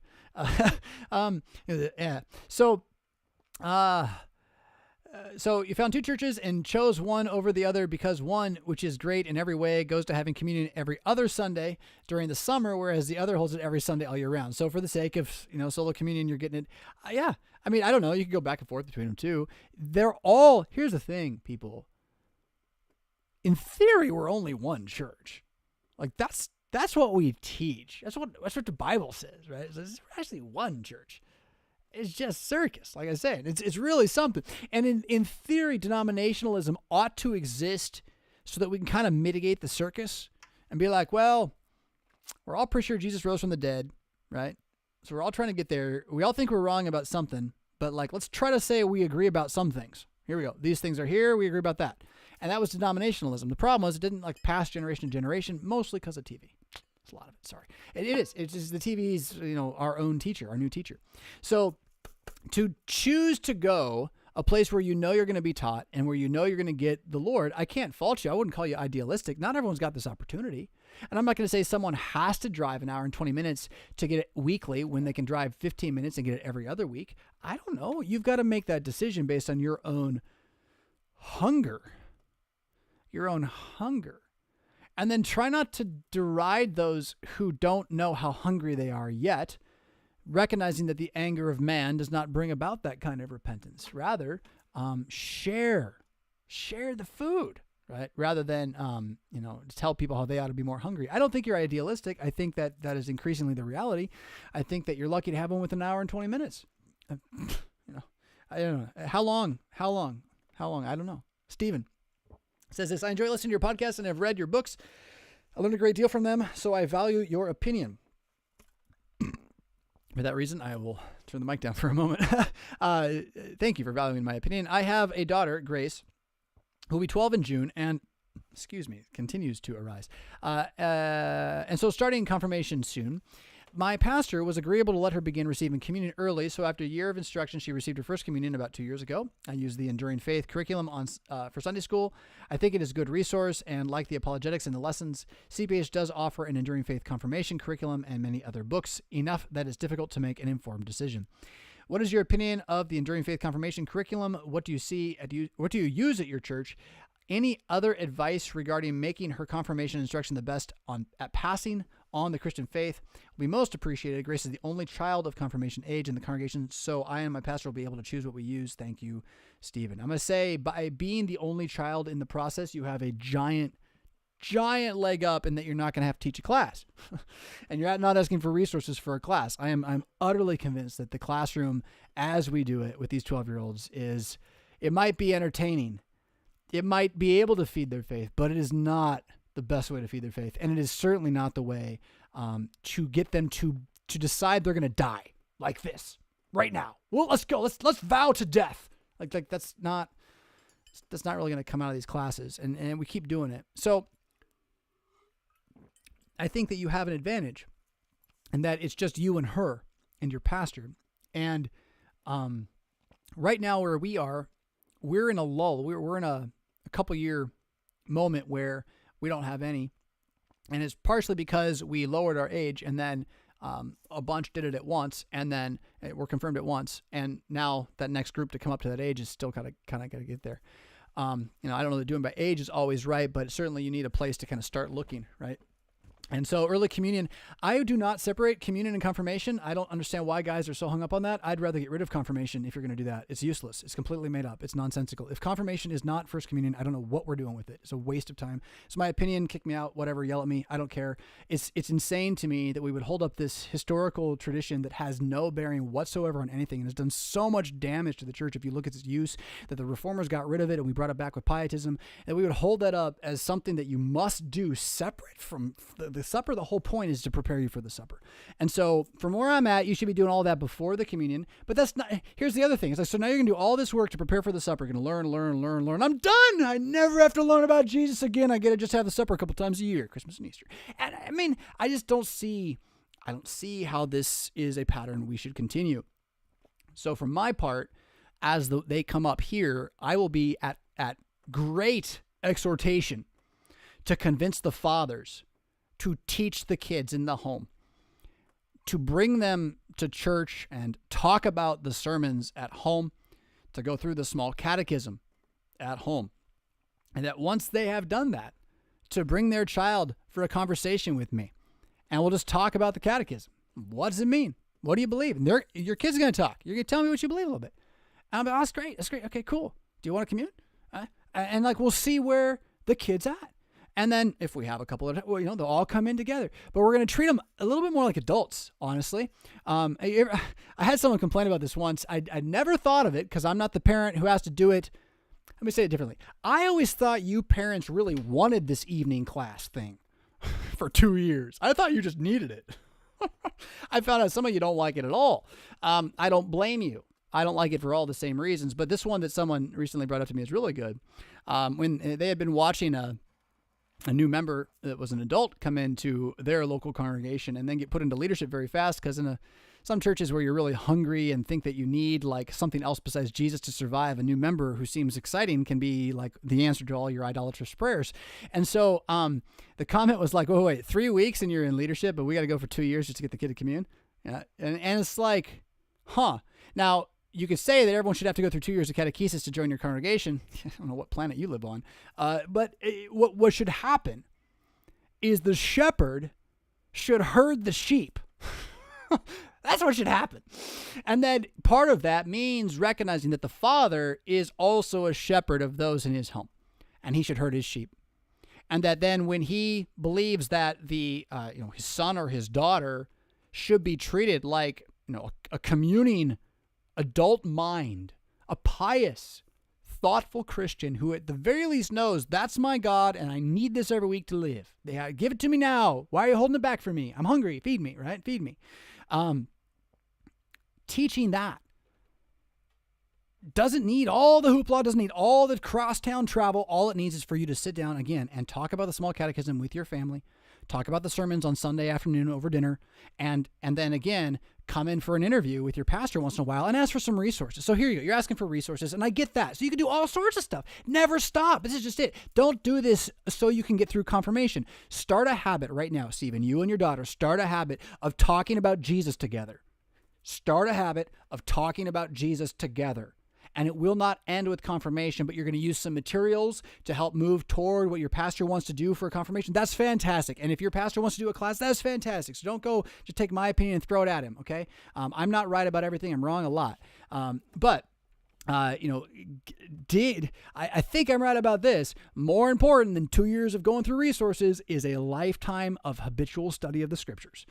Yeah. So you found 2 churches and chose one over the other because one, which is great in every way, goes to having communion every other Sunday during the summer, whereas the other holds it every Sunday all year round. So for the sake of, solo communion, you're getting it. Yeah. I mean, I don't know. You can go back and forth between them too. Here's the thing, people. In theory, we're only one church. Like that's what we teach. That's what the Bible says, right? So it's actually one church. It's just circus, like I said. It's really something. And in theory, denominationalism ought to exist so that we can kind of mitigate the circus and be like, well, we're all pretty sure Jesus rose from the dead, right? So we're all trying to get there. We all think we're wrong about something, but let's try to say we agree about some things. Here we go. These things are here. We agree about that. And that was denominationalism. The problem was it didn't pass generation to generation, mostly because of TV. It's a lot of it. Sorry. It is. It's just the TV's, our own teacher, our new teacher. So to choose to go a place where you're going to be taught and where you're going to get the Lord, I can't fault you. I wouldn't call you idealistic. Not everyone's got this opportunity. And I'm not going to say someone has to drive an hour and 20 minutes to get it weekly when they can drive 15 minutes and get it every other week. I don't know. You've got to make that decision based on your own hunger. And then try not to deride those who don't know how hungry they are yet, recognizing that the anger of man does not bring about that kind of repentance. Rather, share the food, right? Rather than, tell people how they ought to be more hungry. I don't think you're idealistic. I think that is increasingly the reality. I think that you're lucky to have one with an hour and 20 minutes. I don't know. How long? I don't know. Stephen says this: I enjoy listening to your podcast and have read your books. I learned a great deal from them, so I value your opinion. For that reason, I will turn the mic down for a moment. Thank you for valuing my opinion. I have a daughter, Grace, who will be 12 in June, and continues to arise. And so starting confirmation soon. My pastor was agreeable to let her begin receiving communion early, so after a year of instruction, she received her first communion about 2 years ago. I used the Enduring Faith curriculum for Sunday school. I think it is a good resource, and like the apologetics and the lessons, CPH does offer an Enduring Faith confirmation curriculum and many other books, enough that it's difficult to make an informed decision. What is your opinion of the Enduring Faith confirmation curriculum? What do you use at your church? Any other advice regarding making her confirmation instruction the best at passing on the Christian faith will be most appreciated. Grace is the only child of confirmation age in the congregation, so I and my pastor will be able to choose what we use. Thank you, Stephen. I'm going to say, by being the only child in the process, you have a giant leg up in that you're not going to have to teach a class. And you're not asking for resources for a class. I'm utterly convinced that the classroom, as we do it with these 12-year-olds, is It might be entertaining. It might be able to feed their faith, but it is not the best way to feed their faith. And it is certainly not the way to get them to decide they're going to die like this right now. Well, let's go. Let's vow to death. Like that's not really going to come out of these classes. And we keep doing it. So I think that you have an advantage, and that it's just you and her and your pastor. And right now where we are, we're in a lull. We're in a couple year moment where we don't have any. And it's partially because we lowered our age, and then a bunch did it at once, and then were confirmed at once. And now that next group to come up to that age is still kind of got to get there. I don't know that doing by age is always right, but certainly you need a place to kind of start looking, right? And so early communion, I do not separate communion and confirmation. I don't understand why guys are so hung up on that. I'd rather get rid of confirmation if you're going to do that. It's useless. It's completely made up. It's nonsensical. If confirmation is not first communion, I don't know what we're doing with it. It's a waste of time. It's my opinion. Kick me out, whatever, yell at me. I don't care. It's insane to me that we would hold up this historical tradition that has no bearing whatsoever on anything and has done so much damage to the church. If you look at its use, that the reformers got rid of it and we brought it back with pietism, that we would hold that up as something that you must do separate from the supper. The whole point is to prepare you for the supper. And so from where I'm at, you should be doing all that before the communion. But that's not, here's the other thing. It's like, so now you're going to do all this work to prepare for the supper. You're going to learn. I'm done. I never have to learn about Jesus again. I get to just have the supper a couple times a year, Christmas and Easter. And I mean, I just don't see how this is a pattern we should continue. So for my part, as they come up here, I will be at great exhortation to convince the fathers to teach the kids in the home, to bring them to church and talk about the sermons at home, to go through the small catechism at home. And that once they have done that, to bring their child for a conversation with me. And we'll just talk about the catechism. What does it mean? What do you believe? And your kid's going to talk. You're going to tell me what you believe a little bit. And I'm like, oh, that's great. That's great. Okay, cool. Do you want to commune? And we'll see where the kid's at. And then if we have a couple of, they'll all come in together. But we're going to treat them a little bit more like adults, honestly. I had someone complain about this once. I never thought of it because I'm not the parent who has to do it. Let me say it differently. I always thought you parents really wanted this evening class thing for 2 years. I thought you just needed it. I found out some of you don't like it at all. I don't blame you. I don't like it for all the same reasons. But this one that someone recently brought up to me is really good. When they had been watching a new member that was an adult come into their local congregation and then get put into leadership very fast, because in some churches where you're really hungry and think that you need like something else besides Jesus to survive, a new member who seems exciting can be like the answer to all your idolatrous prayers. And so the comment was like, oh, wait, 3 weeks and you're in leadership, but we got to go for 2 years just to get the kid to commune. Yeah. And it's like, huh. Now, you could say that everyone should have to go through 2 years of catechesis to join your congregation. I don't know what planet you live on. But what should happen is the shepherd should herd the sheep. That's what should happen. And then part of that means recognizing that the father is also a shepherd of those in his home, and he should herd his sheep. And that then when he believes that his son or his daughter should be treated like a communing adult mind, a pious, thoughtful Christian who at the very least knows that's my God and I need this every week to live. They give it to me now. Why are you holding it back from me? I'm hungry. Feed me, right? Feed me. Teaching that doesn't need all the hoopla, doesn't need all the crosstown travel. All it needs is for you to sit down again and talk about the small catechism with your family, talk about the sermons on Sunday afternoon over dinner, and then again, come in for an interview with your pastor once in a while and ask for some resources. So here you go. You're asking for resources, and I get that. So you can do all sorts of stuff. Never stop. This is just it. Don't do this so you can get through confirmation. Start a habit right now, Stephen. You and your daughter, start a habit of talking about Jesus together. Start a habit of talking about Jesus together. And it will not end with confirmation, but you're going to use some materials to help move toward what your pastor wants to do for a confirmation. That's fantastic. And if your pastor wants to do a class, that's fantastic. So don't go just take my opinion and throw it at him, okay? I'm not right about everything. I'm wrong a lot. I think I'm right about this. More important than 2 years of going through resources is a lifetime of habitual study of the scriptures.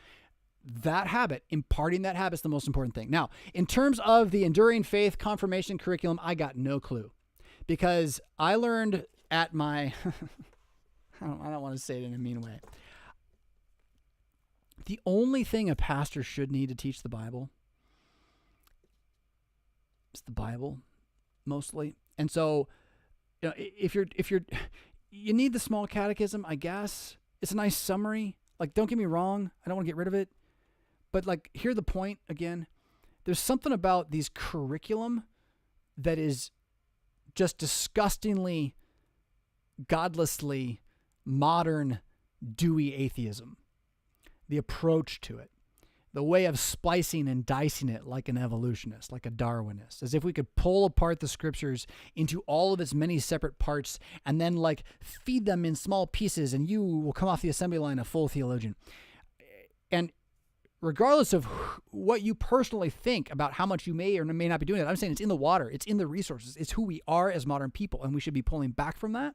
that habit, imparting that habit is the most important thing. Now, in terms of the enduring faith confirmation curriculum, I got no clue, because I learned at my, I don't want to say it in a mean way. The only thing a pastor should need to teach the Bible is the Bible, mostly. And so, if you need the small catechism, I guess. It's a nice summary. Like, don't get me wrong, I don't want to get rid of it. But like, hear the point again. There's something about these curriculum that is just disgustingly, godlessly modern, dewy atheism. The approach to it, the way of splicing and dicing it like an evolutionist, like a Darwinist, as if we could pull apart the scriptures into all of its many separate parts and then like feed them in small pieces, and you will come off the assembly line a full theologian. And regardless of what you personally think about how much you may or may not be doing it, I'm saying it's in the water, it's in the resources, it's who we are as modern people, and we should be pulling back from that.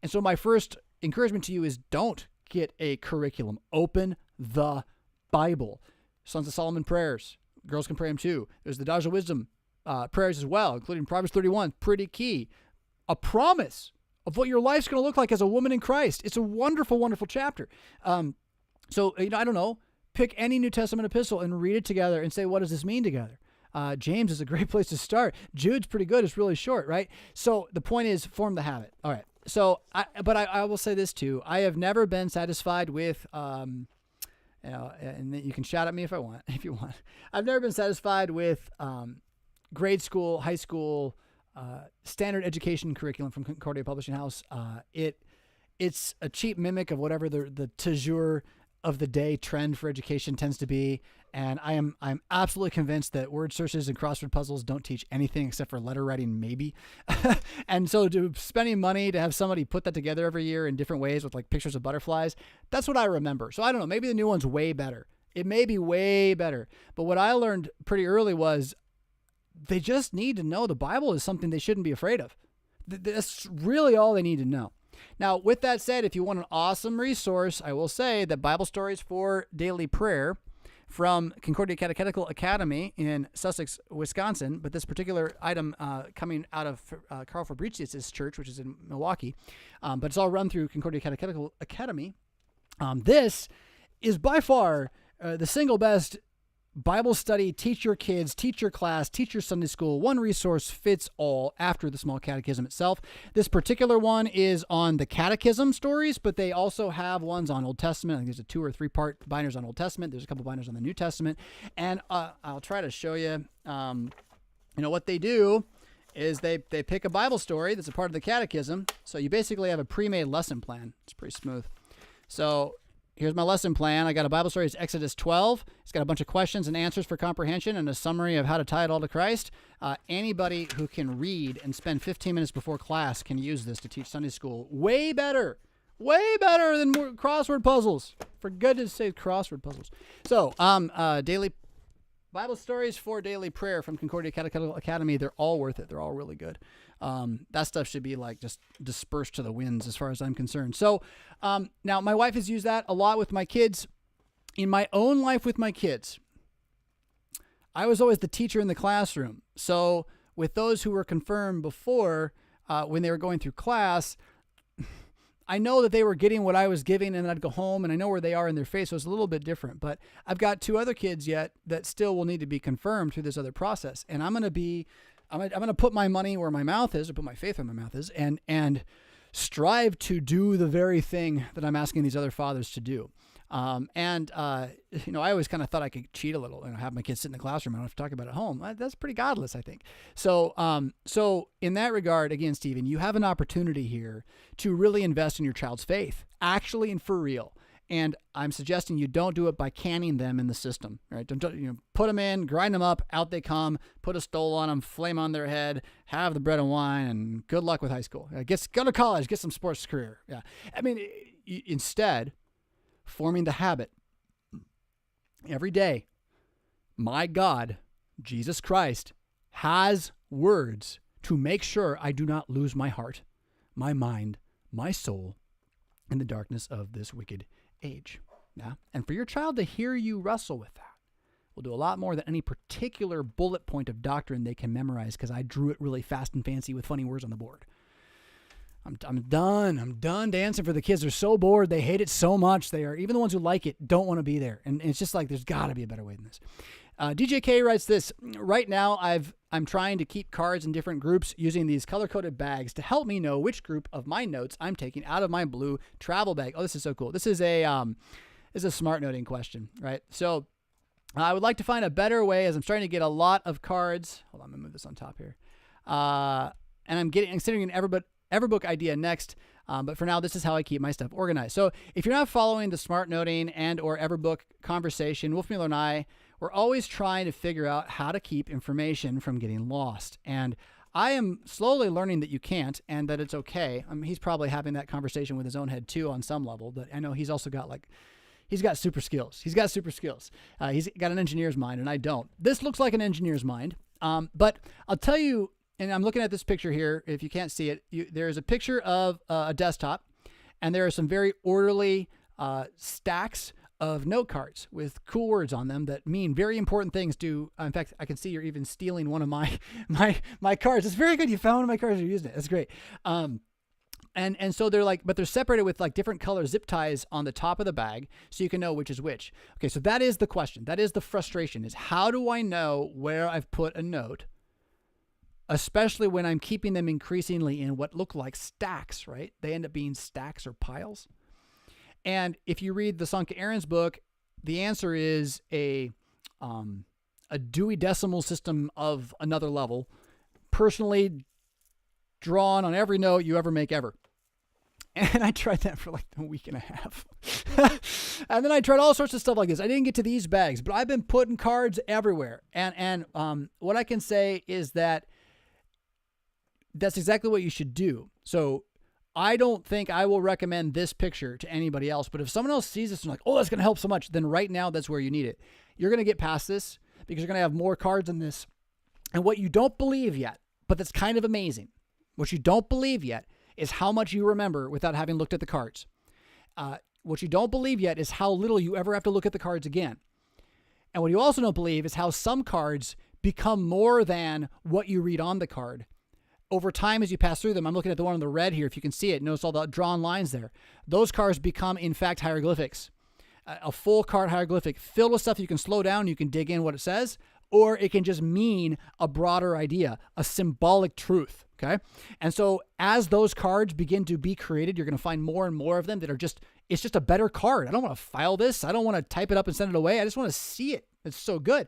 And so my first encouragement to you is, don't get a curriculum. Open the Bible. Sons of Solomon prayers. Girls can pray them too. There's the Daughters of Wisdom prayers as well, including Proverbs 31. Pretty key. A promise of what your life's going to look like as a woman in Christ. It's a wonderful, wonderful chapter. So, I don't know. Pick any New Testament epistle and read it together and say, what does this mean together? James is a great place to start. Jude's pretty good. It's really short, right? So the point is, form the habit. All right. So, I will say this too. I have never been satisfied with, and you can shout at me if you want. I've never been satisfied with grade school, high school, standard education curriculum from Concordia Publishing House. It's a cheap mimic of whatever the toujours of the day trend for education tends to be. And I'm absolutely convinced that word searches and crossword puzzles don't teach anything except for letter writing, maybe. And so spending money to have somebody put that together every year in different ways with like pictures of butterflies, that's what I remember. So I don't know, maybe the new one's way better. It may be way better. But what I learned pretty early was they just need to know the Bible is something they shouldn't be afraid of. That's really all they need to know. Now, with that said, if you want an awesome resource, I will say that Bible Stories for Daily Prayer from Concordia Catechetical Academy in Sussex, Wisconsin, but this particular item coming out of Carl Fabricius' church, which is in Milwaukee, but it's all run through Concordia Catechetical Academy. This is by far the single best Bible study, teach your kids, teach your class, teach your Sunday school. One resource fits all after the small catechism itself. This particular one is on the catechism stories, but they also have ones on Old Testament. I think there's a 2 or 3 part binders on Old Testament. There's a couple binders on the New Testament. And I'll try to show you, what they do is they pick a Bible story that's a part of the catechism. So you basically have a pre-made lesson plan. It's pretty smooth. So here's my lesson plan. I got a Bible story. It's Exodus 12. It's got a bunch of questions and answers for comprehension and a summary of how to tie it all to Christ. Anybody who can read and spend 15 minutes before class can use this to teach Sunday school. Way better than crossword puzzles. For goodness sake, crossword puzzles. So, daily Bible Stories for Daily Prayer from Concordia Catechetical Academy. They're all worth it. They're all really good. That stuff should be like just dispersed to the winds as far as I'm concerned. So now my wife has used that a lot with my kids. In my own life with my kids, I was always the teacher in the classroom. So with those who were confirmed before, when they were going through class, I know that they were getting what I was giving, and then I'd go home and I know where they are in their faith. So it's a little bit different, but I've got 2 other kids yet that still will need to be confirmed through this other process. And I'm going to put my money where my mouth is, or put my faith where my mouth is, and strive to do the very thing that I'm asking these other fathers to do. I always kind of thought I could cheat a little and have my kids sit in the classroom. I don't have to talk about it at home. That's pretty godless, I think. So in that regard, again, Stephen, you have an opportunity here to really invest in your child's faith, actually and for real. And I'm suggesting you don't do it by canning them in the system, right? Don't put them in, grind them up, out they come, put a stole on them, flame on their head, have the bread and wine, and good luck with high school. Go to college, get some sports career. Yeah. I mean, instead, forming the habit every day, my God, Jesus Christ, has words to make sure I do not lose my heart, my mind, my soul in the darkness of this wicked age. Yeah. And for your child to hear you wrestle with that will do a lot more than any particular bullet point of doctrine they can memorize because I drew it really fast and fancy with funny words on the board. I'm done. I'm done dancing for the kids. They're so bored. They hate it so much. They are, even the ones who like it, don't want to be there. And it's just like, there's got to be a better way than this. DJK writes this, right now I'm trying to keep cards in different groups using these color-coded bags to help me know which group of my notes I'm taking out of my blue travel bag. Oh, this is so cool. This is a smart noting question, right? So I would like to find a better way as I'm starting to get a lot of cards. Hold on, I'm going to move this on top here. And I'm considering an Everbook idea next, but for now, this is how I keep my stuff organized. So if you're not following the smart noting and or Everbook conversation, Wolfmueller and I, we're always trying to figure out how to keep information from getting lost. And I am slowly learning that you can't and that it's okay. I mean, he's probably having that conversation with his own head too on some level, but I know he's also got he's got super skills. He's got an engineer's mind and I don't. This looks like an engineer's mind, but I'll tell you, and I'm looking at this picture here. If you can't see it, there's a picture of a desktop, and there are some very orderly stacks of note cards with cool words on them that mean very important things. In fact, I can see you're even stealing one of my cards. It's very good. You found one of my cards. You're using it. That's great. And so they're but they're separated with different color zip ties on the top of the bag, so you can know which is which. Okay, so that is the question. That is the frustration: is how do I know where I've put a note? Especially when I'm keeping them increasingly in what look like stacks, right? They end up being stacks or piles. And if you read the Sanke Aaron's book, the answer is a Dewey Decimal System of another level, personally drawn on every note you ever make ever. And I tried that for a week and a half. And then I tried all sorts of stuff like this. I didn't get to these bags, but I've been putting cards everywhere. And what I can say is that that's exactly what you should do. So I don't think I will recommend this picture to anybody else, but if someone else sees this and oh, that's going to help so much, then right now that's where you need it. You're going to get past this because you're going to have more cards in this. And what you don't believe yet, but that's kind of amazing, what you don't believe yet is how much you remember without having looked at the cards. What you don't believe yet is how little you ever have to look at the cards again. And what you also don't believe is how some cards become more than what you read on the card. Over time, as you pass through them, I'm looking at the one on the red here. If you can see it, notice all the drawn lines there. Those cards become, in fact, hieroglyphics. A full card hieroglyphic filled with stuff you can slow down, you can dig in what it says, or it can just mean a broader idea, a symbolic truth, okay? And so as those cards begin to be created, you're going to find more and more of them that are it's just a better card. I don't want to file this. I don't want to type it up and send it away. I just want to see it. It's so good.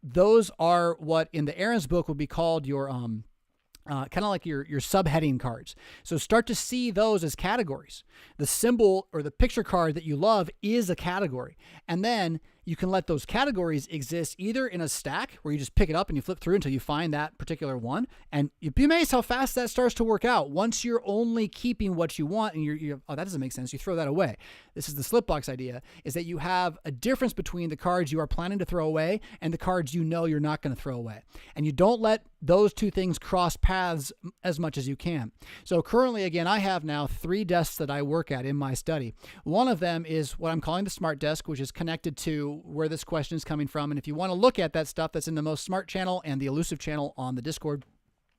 Those are what in the Aaron's book would be called your kind of like your subheading cards. So start to see those as categories. The symbol or the picture card that you love is a category. And then you can let those categories exist either in a stack where you just pick it up and you flip through until you find that particular one. And you'd be amazed how fast that starts to work out. Once you're only keeping what you want and you're oh, that doesn't make sense. You throw that away. This is the slipbox idea, is that you have a difference between the cards you are planning to throw away and the cards you know you're not going to throw away. And you don't let those two things cross paths as much as you can. So currently, again, I have now 3 desks that I work at in my study. One of them is what I'm calling the smart desk, which is connected to where this question is coming from. And if you want to look at that stuff, that's in the most smart channel and the elusive channel on the Discord.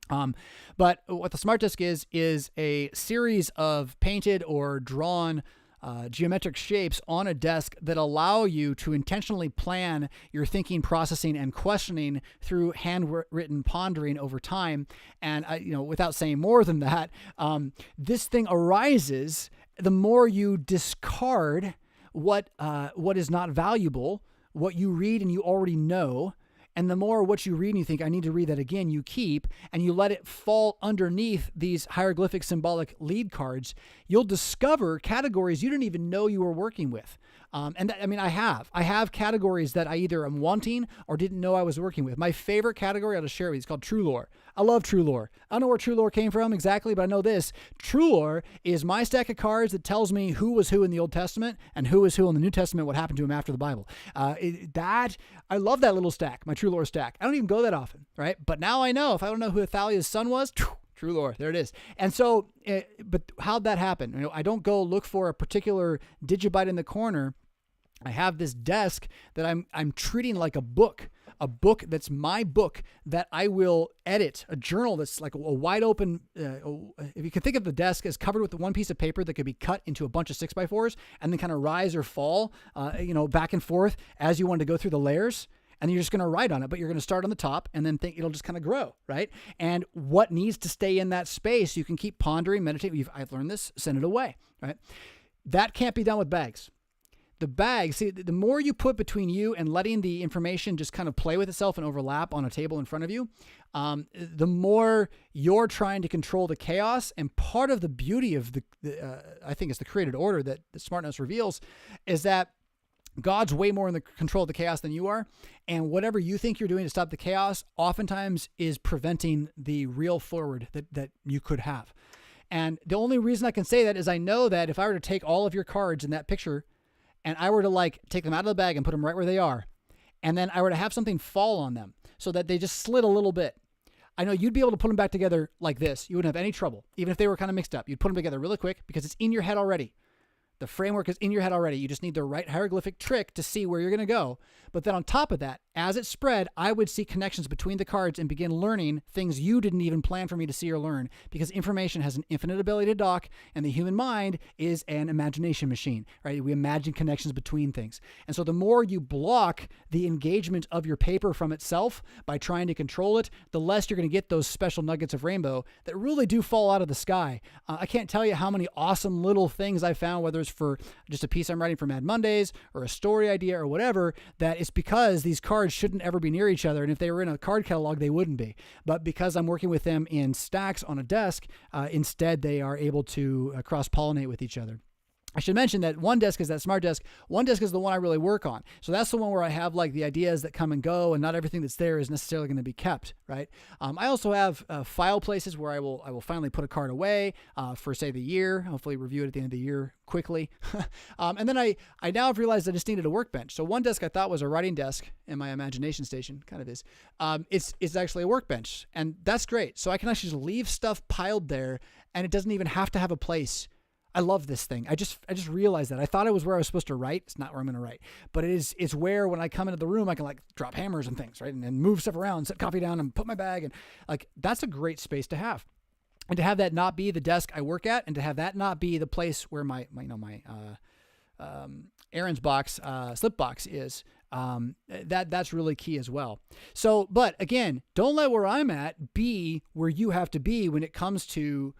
But what the smart desk is a series of painted or drawn geometric shapes on a desk that allow you to intentionally plan your thinking, processing, and questioning through handwritten pondering over time. And without saying more than that, this thing arises the more you discard what is not valuable, what you read and you already know. And the more what you read and you think, I need to read that again, you keep, and you let it fall underneath these hieroglyphic symbolic lead cards, you'll discover categories you didn't even know you were working with. I have categories that I either am wanting or didn't know I was working with. My favorite category, I'll just share with you, is called True Lore. I love True Lore. I don't know where True Lore came from exactly, but I know this. True Lore is my stack of cards that tells me who was who in the Old Testament and who was who in the New Testament, what happened to him after the Bible. I love that little stack, my True Lore stack. I don't even go that often, right? But now I know. If I don't know who Athaliah's son was, True Lore, there it is. And so, but how'd that happen? I don't go look for a particular digibyte in the corner I have this desk that I'm treating like a book that's my book that I will edit, a journal that's like a wide open. If you can think of the desk as covered with one piece of paper that could be cut into a bunch of 6x4s and then kind of rise or fall, back and forth as you want to go through the layers. And you're just going to write on it, but you're going to start on the top and then think it'll just kind of grow, right? And what needs to stay in that space, you can keep pondering, meditating. I've learned this, send it away, right? That can't be done with bags. The bag, see, the more you put between you and letting the information just kind of play with itself and overlap on a table in front of you, the more you're trying to control the chaos. And part of the beauty of I think it's the created order that the smartness reveals, is that God's way more in the control of the chaos than you are. And whatever you think you're doing to stop the chaos oftentimes is preventing the real forward that you could have. And the only reason I can say that is I know that if I were to take all of your cards in that picture and I were to take them out of the bag and put them right where they are, and then I were to have something fall on them so that they just slid a little bit, I know you'd be able to put them back together like this. You wouldn't have any trouble. Even if they were kind of mixed up, you'd put them together really quick because it's in your head already. The framework is in your head already. You just need the right hieroglyphic trick to see where you're going to go. But then on top of that, as it spread, I would see connections between the cards and begin learning things you didn't even plan for me to see or learn, because information has an infinite ability to dock, and the human mind is an imagination machine, right? We imagine connections between things. And so the more you block the engagement of your paper from itself by trying to control it, the less you're going to get those special nuggets of rainbow that really do fall out of the sky. I can't tell you how many awesome little things I found, whether it's for just a piece I'm writing for Mad Mondays or a story idea or whatever, that it's because these cards shouldn't ever be near each other. And if they were in a card catalog, they wouldn't be. But because I'm working with them in stacks on a desk, instead they are able to cross-pollinate with each other. I should mention that one desk is that smart desk. One desk is the one I really work on. So that's the one where I have the ideas that come and go, and not everything that's there is necessarily going to be kept, right? I also have file places where I will finally put a card away for, say, the year, hopefully review it at the end of the year quickly. And then I now have realized I just needed a workbench. So one desk I thought was a writing desk in my imagination station, kind of is. It's actually a workbench, and that's great. So I can actually just leave stuff piled there, and it doesn't even have to have a place. I love this thing. I just realized that. I thought it was where I was supposed to write. It's not where I'm going to write. But it's where when I come into the room, I can drop hammers and things, right? And move stuff around, set coffee down and put my bag. And that's a great space to have. And to have that not be the desk I work at, and to have that not be the place where my errands box, slip box is, that's really key as well. So, but again, don't let where I'm at be where you have to be when it comes to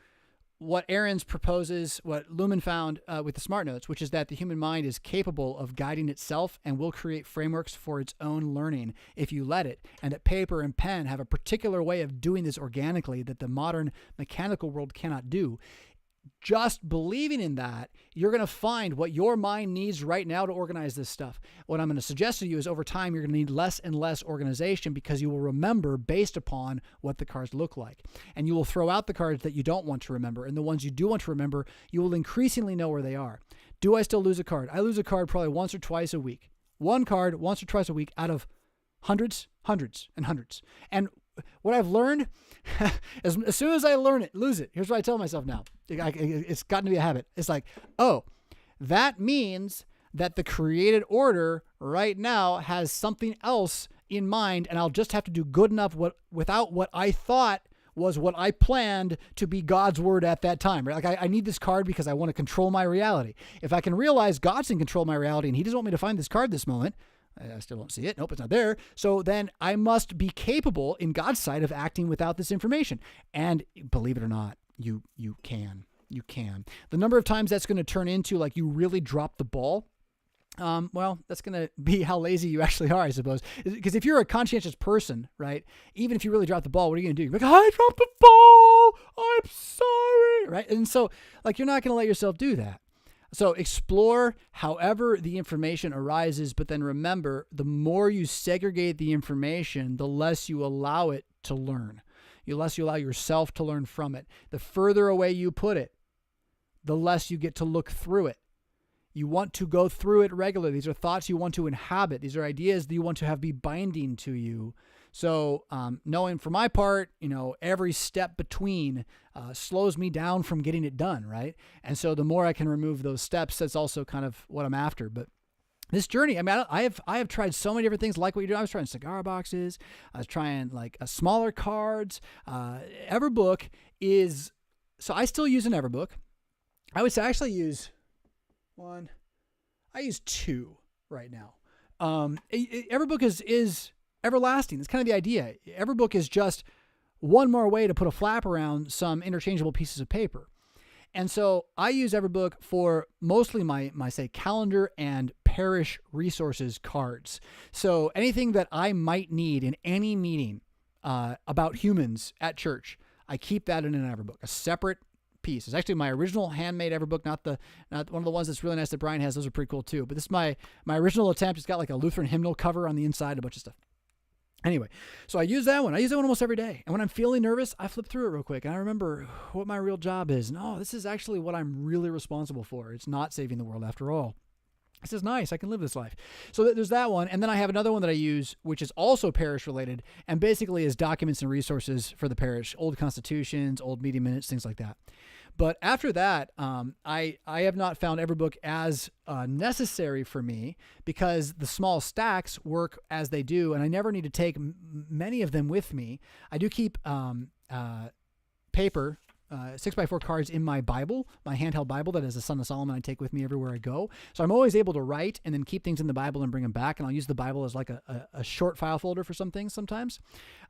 what Aaron's proposes, what Lumen found with the Smart Notes, which is that the human mind is capable of guiding itself and will create frameworks for its own learning if you let it, and that paper and pen have a particular way of doing this organically that the modern mechanical world cannot do. Just believing in that, you're going to find what your mind needs right now to organize this stuff. What I'm going to suggest to you is over time, you're going to need less and less organization because you will remember based upon what the cards look like. And you will throw out the cards that you don't want to remember. And the ones you do want to remember, you will increasingly know where they are. Do I still lose a card? I lose a card probably once or twice a week. One card once or twice a week out of hundreds, and hundreds. And what I've learned, as soon as I lose it, here's what I tell myself now. It's gotten to be a habit. It's that means that the created order right now has something else in mind, and I'll just have to do good enough without what I thought was what I planned to be God's word at that time, right? I need this card because I want to control my reality. If I can realize God's in control of my reality and he doesn't want me to find this card this moment, I still don't see it. Nope, it's not there. So then I must be capable in God's sight of acting without this information. And believe it or not, you can. You can. The number of times that's going to turn into you really dropped the ball, well, that's going to be how lazy you actually are, I suppose. Because if you're a conscientious person, right, even if you really drop the ball, what are you going to do? You're like, I dropped the ball. I'm sorry, right? And so, you're not going to let yourself do that. So explore however the information arises, but then remember, the more you segregate the information, the less you allow it to learn. The less you allow yourself to learn from it. The further away you put it, the less you get to look through it. You want to go through it regularly. These are thoughts you want to inhabit. These are ideas that you want to have be binding to you. So knowing for my part, every step between slows me down from getting it done, right? And so the more I can remove those steps, that's also kind of what I'm after. But this journey, I mean, I have tried so many different things like what you're doing. I was trying cigar boxes. I was trying like smaller cards. Everbook is, so I still use an Everbook. I would say I actually use one. I use two right now. Everbook is everlasting. That's kind of the idea. Everbook is just one more way to put a flap around some interchangeable pieces of paper. And so I use Everbook for mostly my say calendar and parish resources cards. So anything that I might need in any meeting about humans at church, I keep that in an Everbook, a separate piece. It's actually my original handmade Everbook, not one of the ones that's really nice that Brian has. Those are pretty cool too. But this is my original attempt. It's got like a Lutheran hymnal cover on the inside, a bunch of stuff. Anyway, so I use that one. I use that one almost every day. And when I'm feeling nervous, I flip through it real quick. And I remember what my real job is. No, this is actually what I'm really responsible for. It's not saving the world after all. This is nice. I can live this life. So there's that one. And then I have another one that I use, which is also parish related and basically is documents and resources for the parish, old constitutions, old meeting minutes, things like that. But after that, I have not found Everbook as necessary for me because the small stacks work as they do, and I never need to take many of them with me. I do keep paper, 6x4 cards in my Bible, my handheld Bible that is a Son of Solomon I take with me everywhere I go. So I'm always able to write and then keep things in the Bible and bring them back, and I'll use the Bible as like a short file folder for some things sometimes.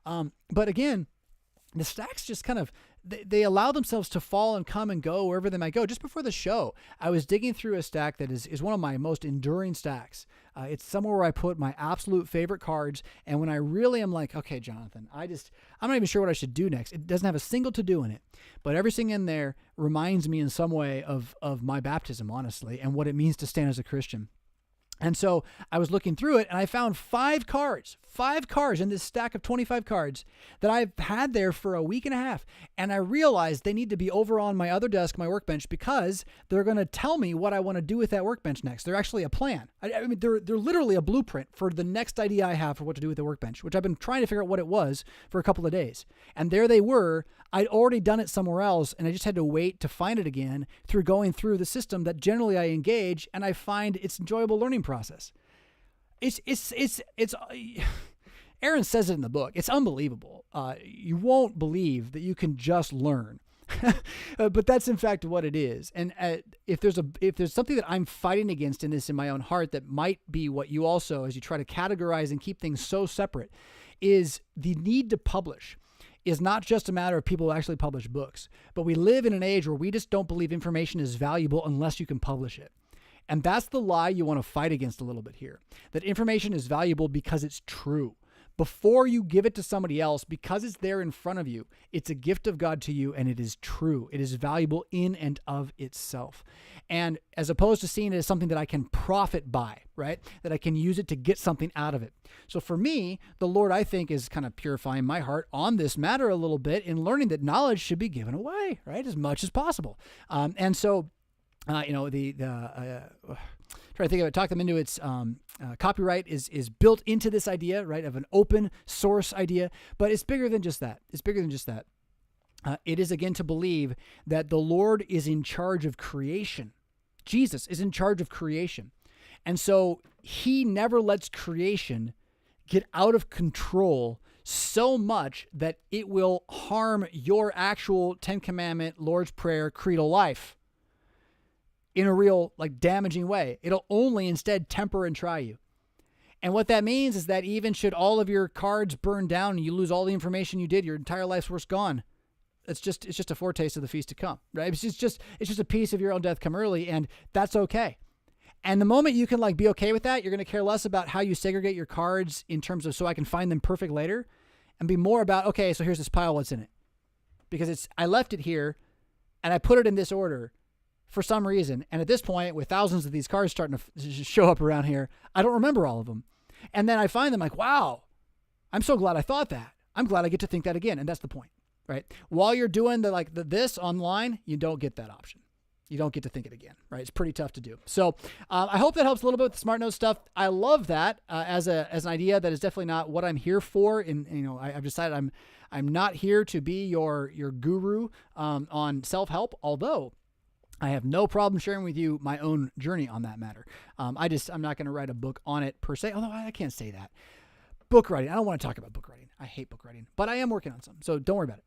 But again, the stacks just kind of, they allow themselves to fall and come and go wherever they might go. Just before the show, I was digging through a stack that is one of my most enduring stacks. It's somewhere where I put my absolute favorite cards. And when I really am like, okay, Jonathan, I'm not even sure what I should do next. It doesn't have a single to-do in it, but everything in there reminds me in some way of my baptism, honestly, and what it means to stand as a Christian. And so I was looking through it and I found 5 cards in this stack of 25 cards that I've had there for a week and a half. And I realized they need to be over on my other desk, my workbench, because they're going to tell me what I want to do with that workbench next. They're actually a plan. I mean, they're literally a blueprint for the next idea I have for what to do with the workbench, which I've been trying to figure out what it was for a couple of days. And there they were. I'd already done it somewhere else, and I just had to wait to find it again through going through the system that generally I engage, and I find it's enjoyable learning process. It's Aaron says it in the book. It's unbelievable. You won't believe that you can just learn. But that's in fact what it is. And if there's something that I'm fighting against in this in my own heart that might be what you also, as you try to categorize and keep things so separate, is the need to publish. Is not just a matter of people who actually publish books, but we live in an age where we just don't believe information is valuable unless you can publish it. And that's the lie you want to fight against a little bit here, that information is valuable because it's true. Before you give it to somebody else, because it's there in front of you, it's a gift of God to you and it is true. It is valuable in and of itself. And as opposed to seeing it as something that I can profit by, right? That I can use it to get something out of it. So for me, the Lord, I think, is kind of purifying my heart on this matter a little bit in learning that knowledge should be given away, right? As much as possible. And so, try to think of it, talk them into its copyright is built into this idea, right, of an open source idea, but it's bigger than just that. It is, again, to believe that the Lord is in charge of creation. Jesus is in charge of creation. And so he never lets creation get out of control so much that it will harm your actual 10 Commandment, Lord's Prayer, creedal life in a real, damaging way. It'll only instead temper and try you. And what that means is that even should all of your cards burn down and you lose all the information you did, your entire life's work gone. It's just a foretaste of the feast to come, right? It's just a piece of your own death come early, and that's okay. And the moment you can be okay with that, you're going to care less about how you segregate your cards in terms of so I can find them perfect later, and be more about, okay, so here's this pile, what's in it? Because I left it here and I put it in this order for some reason. And at this point, with thousands of these cards starting to show up around here, I don't remember all of them. And then I find them wow, I'm so glad I thought that. I'm glad I get to think that again. And that's the point, right? While you're doing this online, you don't get that option. You don't get to think it again, right? It's pretty tough to do. So I hope that helps a little bit with the Smart Note stuff. I love that as an idea that is definitely not what I'm here for. And I've decided I'm not here to be your guru on self-help, although I have no problem sharing with you my own journey on that matter. I'm not going to write a book on it per se, although I can't say that. Book writing. I don't want to talk about book writing. I hate book writing, but I am working on some, so don't worry about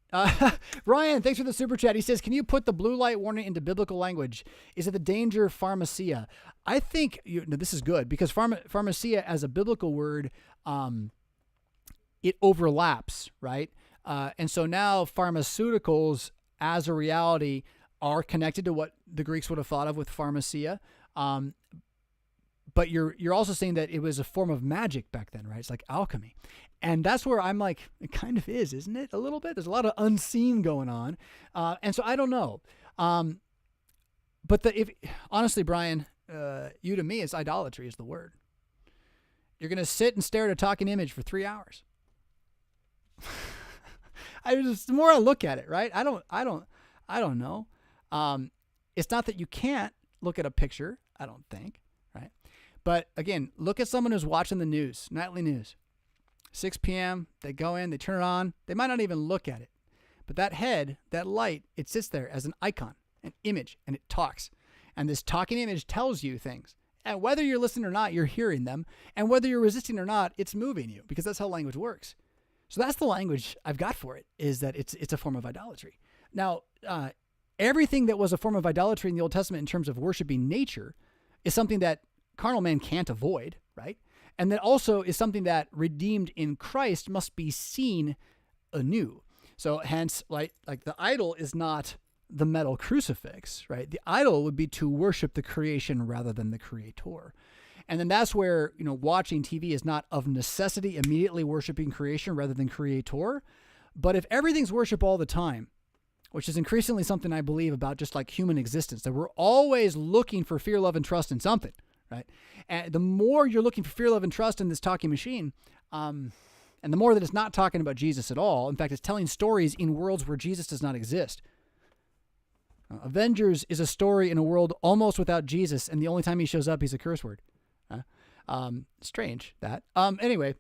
it. Ryan, thanks for the super chat. He says, can you put the blue light warning into biblical language? Is it the danger pharmacia? I think this is good because pharmacia as a biblical word, it overlaps, right? And so now pharmaceuticals as a reality are connected to what the Greeks would have thought of with pharmacia. But you're also saying that it was a form of magic back then, right? It's like alchemy. And that's where I'm like, it kind of is, isn't it? A little bit. There's a lot of unseen going on. And so I don't know. But honestly, Brian, you to me, it's idolatry is the word. You're going to sit and stare at a talking image for 3 hours. The more I look at it, right? I don't know. It's not that you can't look at a picture, I don't think, right? But again, look at someone who's watching the news, nightly news. 6 p.m., they go in, they turn it on. They might not even look at it. But that head, that light, it sits there as an icon, an image, and it talks. And this talking image tells you things. And whether you're listening or not, you're hearing them. And whether you're resisting or not, it's moving you because that's how language works. So that's the language I've got for it, is that it's a form of idolatry. Now, everything that was a form of idolatry in the Old Testament in terms of worshiping nature is something that carnal man can't avoid, right? And that also is something that redeemed in Christ must be seen anew. So hence, like the idol is not the metal crucifix, right? The idol would be to worship the creation rather than the creator. And then that's where, watching TV is not of necessity immediately worshiping creation rather than creator. But if everything's worship all the time, which is increasingly something I believe about just like human existence, that we're always looking for fear, love, and trust in something, right? And the more you're looking for fear, love, and trust in this talking machine, and the more that it's not talking about Jesus at all, in fact, it's telling stories in worlds where Jesus does not exist. Avengers is a story in a world almost without Jesus, and the only time he shows up, he's a curse word. Strange, that. Anyway,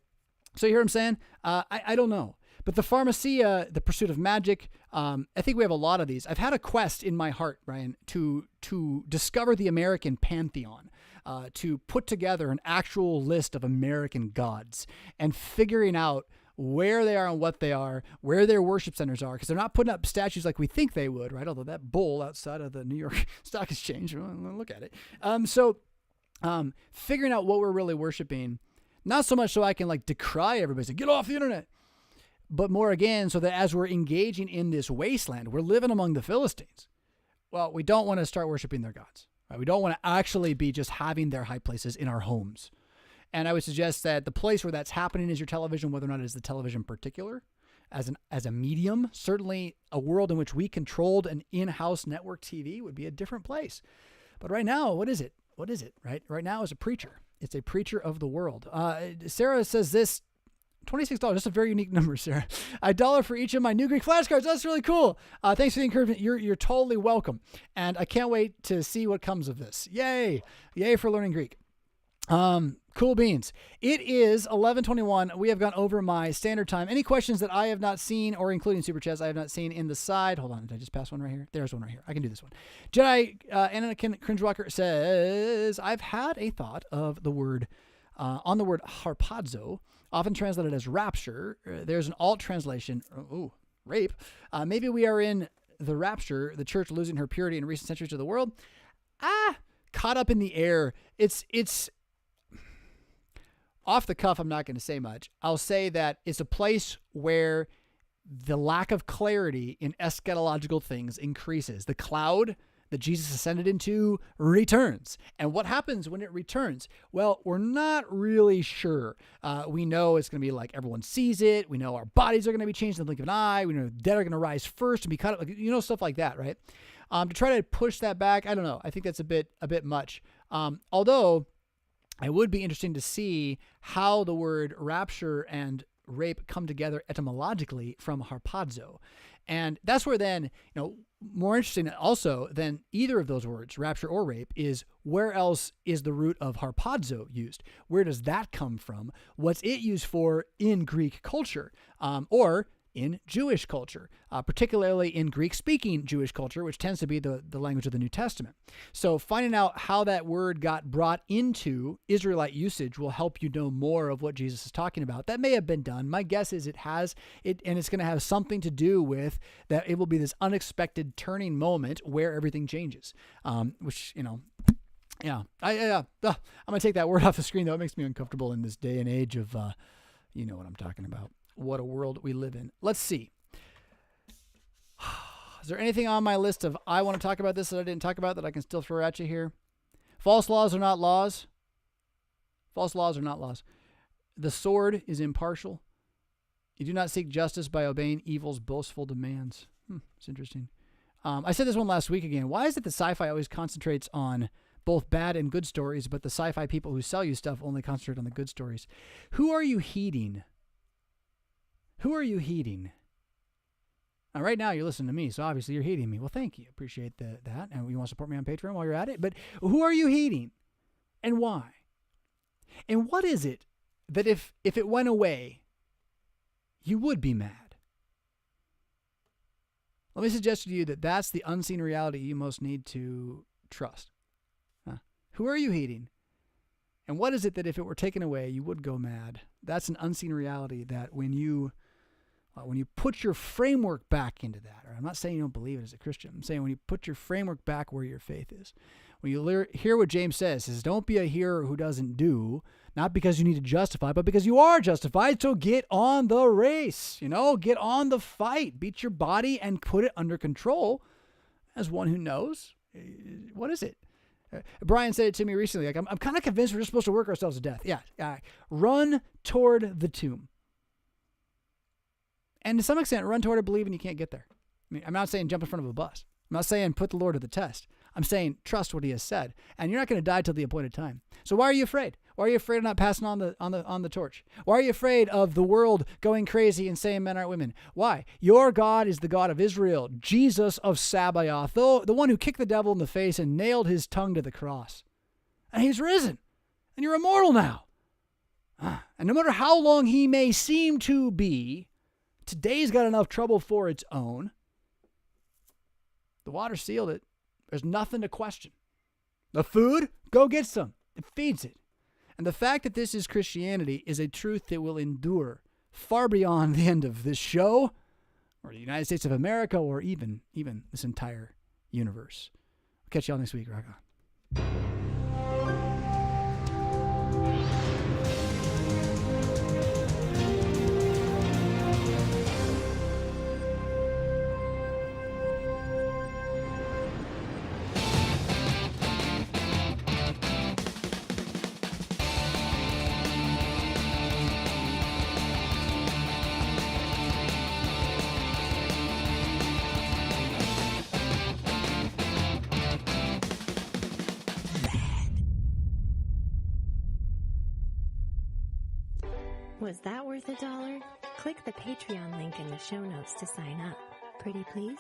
so you hear what I'm saying? I don't know. But the pharmacia, the pursuit of magic, I think we have a lot of these. I've had a quest in my heart, Ryan, to discover the American pantheon, to put together an actual list of American gods and figuring out where they are and what they are, where their worship centers are, because they're not putting up statues like we think they would, right? Although that bull outside of the New York Stock Exchange, look at it. Figuring out what we're really worshiping, not so much so I can like decry everybody, say, get off the internet, but more again, so that as we're engaging in this wasteland, we're living among the Philistines. Well, we don't want to start worshiping their gods, right? We don't want to actually be just having their high places in our homes. And I would suggest that the place where that's happening is your television, whether or not it is the television in particular, as a medium. Certainly a world in which we controlled an in-house network TV would be a different place. But right now, what is it? What is it, right? Right now is a preacher. It's a preacher of the world. Sarah says this, $26. That's a very unique number, Sarah. $1 for each of my new Greek flashcards. That's really cool. Thanks for the encouragement. You're totally welcome. And I can't wait to see what comes of this. Yay. Yay for learning Greek. Cool beans. It is 11:21. We have gone over my standard time. Any questions that I have not seen, or including super chats I have not seen in the side? Hold on. Did I just pass one right here? There's one right here. I can do this one. Jedi Anakin Cringewalker says, I've had a thought of the word, on the word harpazo, often translated as rapture. There's an alt translation. Rape. Maybe we are in the rapture, the church losing her purity in recent centuries of the world. Caught up in the air. It's off the cuff. I'm not going to say much. I'll say that it's a place where the lack of clarity in eschatological things increases. The cloud that Jesus ascended into returns. And what happens when it returns? Well, we're not really sure. We know it's going to be like everyone sees it. We know our bodies are going to be changed in the blink of an eye. We know the dead are going to rise first and be cut up, stuff like that, right? To try to push that back, I don't know. I think that's a bit much. Although I would be interesting to see how the word rapture and rape come together etymologically from harpazo. And that's where then, more interesting also than either of those words, rapture or rape, is where else is the root of harpazo used? Where does that come from? What's it used for in Greek culture? Or in Jewish culture, particularly in Greek-speaking Jewish culture, which tends to be the language of the New Testament. So finding out how that word got brought into Israelite usage will help you know more of what Jesus is talking about. That may have been done. My guess is it has, and it's going to have something to do with that it will be this unexpected turning moment where everything changes, which, yeah. I'm going to take that word off the screen, though. It makes me uncomfortable in this day and age of, you know what I'm talking about. What a world we live in. Let's see. Is there anything on my list of I want to talk about this that I didn't talk about that I can still throw at you here? False laws are not laws. False laws are not laws. The sword is impartial. You do not seek justice by obeying evil's boastful demands. It's interesting. I said this one last week again. Why is it that sci-fi always concentrates on both bad and good stories, but the sci-fi people who sell you stuff only concentrate on the good stories? Who are you heeding? Who are you heeding? Now, right now, you're listening to me, so obviously you're heeding me. Well, thank you. Appreciate that. And you want to support me on Patreon while you're at it. But who are you heeding? And why? And what is it that if it went away, you would be mad? Let me suggest to you that that's the unseen reality you most need to trust. Who are you heeding? And what is it that if it were taken away, you would go mad? That's an unseen reality that when you put your framework back into that, or I'm not saying you don't believe it as a Christian, I'm saying when you put your framework back where your faith is, when you hear what James says, don't be a hearer who doesn't do, not because you need to justify, but because you are justified, so get on the race, get on the fight, beat your body and put it under control as one who knows. What is it? Brian said it to me recently. I'm kind of convinced we're just supposed to work ourselves to death. Yeah. Run toward the tomb. And to some extent, run toward it believing you can't get there. I'm not saying jump in front of a bus. I'm not saying put the Lord to the test. I'm saying trust what he has said. And you're not going to die till the appointed time. So why are you afraid? Why are you afraid of not passing on the torch? Why are you afraid of the world going crazy and saying men aren't women? Why? Your God is the God of Israel, Jesus of Sabaoth, the one who kicked the devil in the face and nailed his tongue to the cross. And he's risen. And you're immortal now. And no matter how long he may seem to be, today's got enough trouble for its own. The water sealed it. There's nothing to question. The food, go get some. It feeds it. And the fact that this is Christianity is a truth that will endure far beyond the end of this show, or the United States of America, or even this entire universe. I'll catch y'all next week. Rock on. Was that worth $1? Click the Patreon link in the show notes to sign up. Pretty please?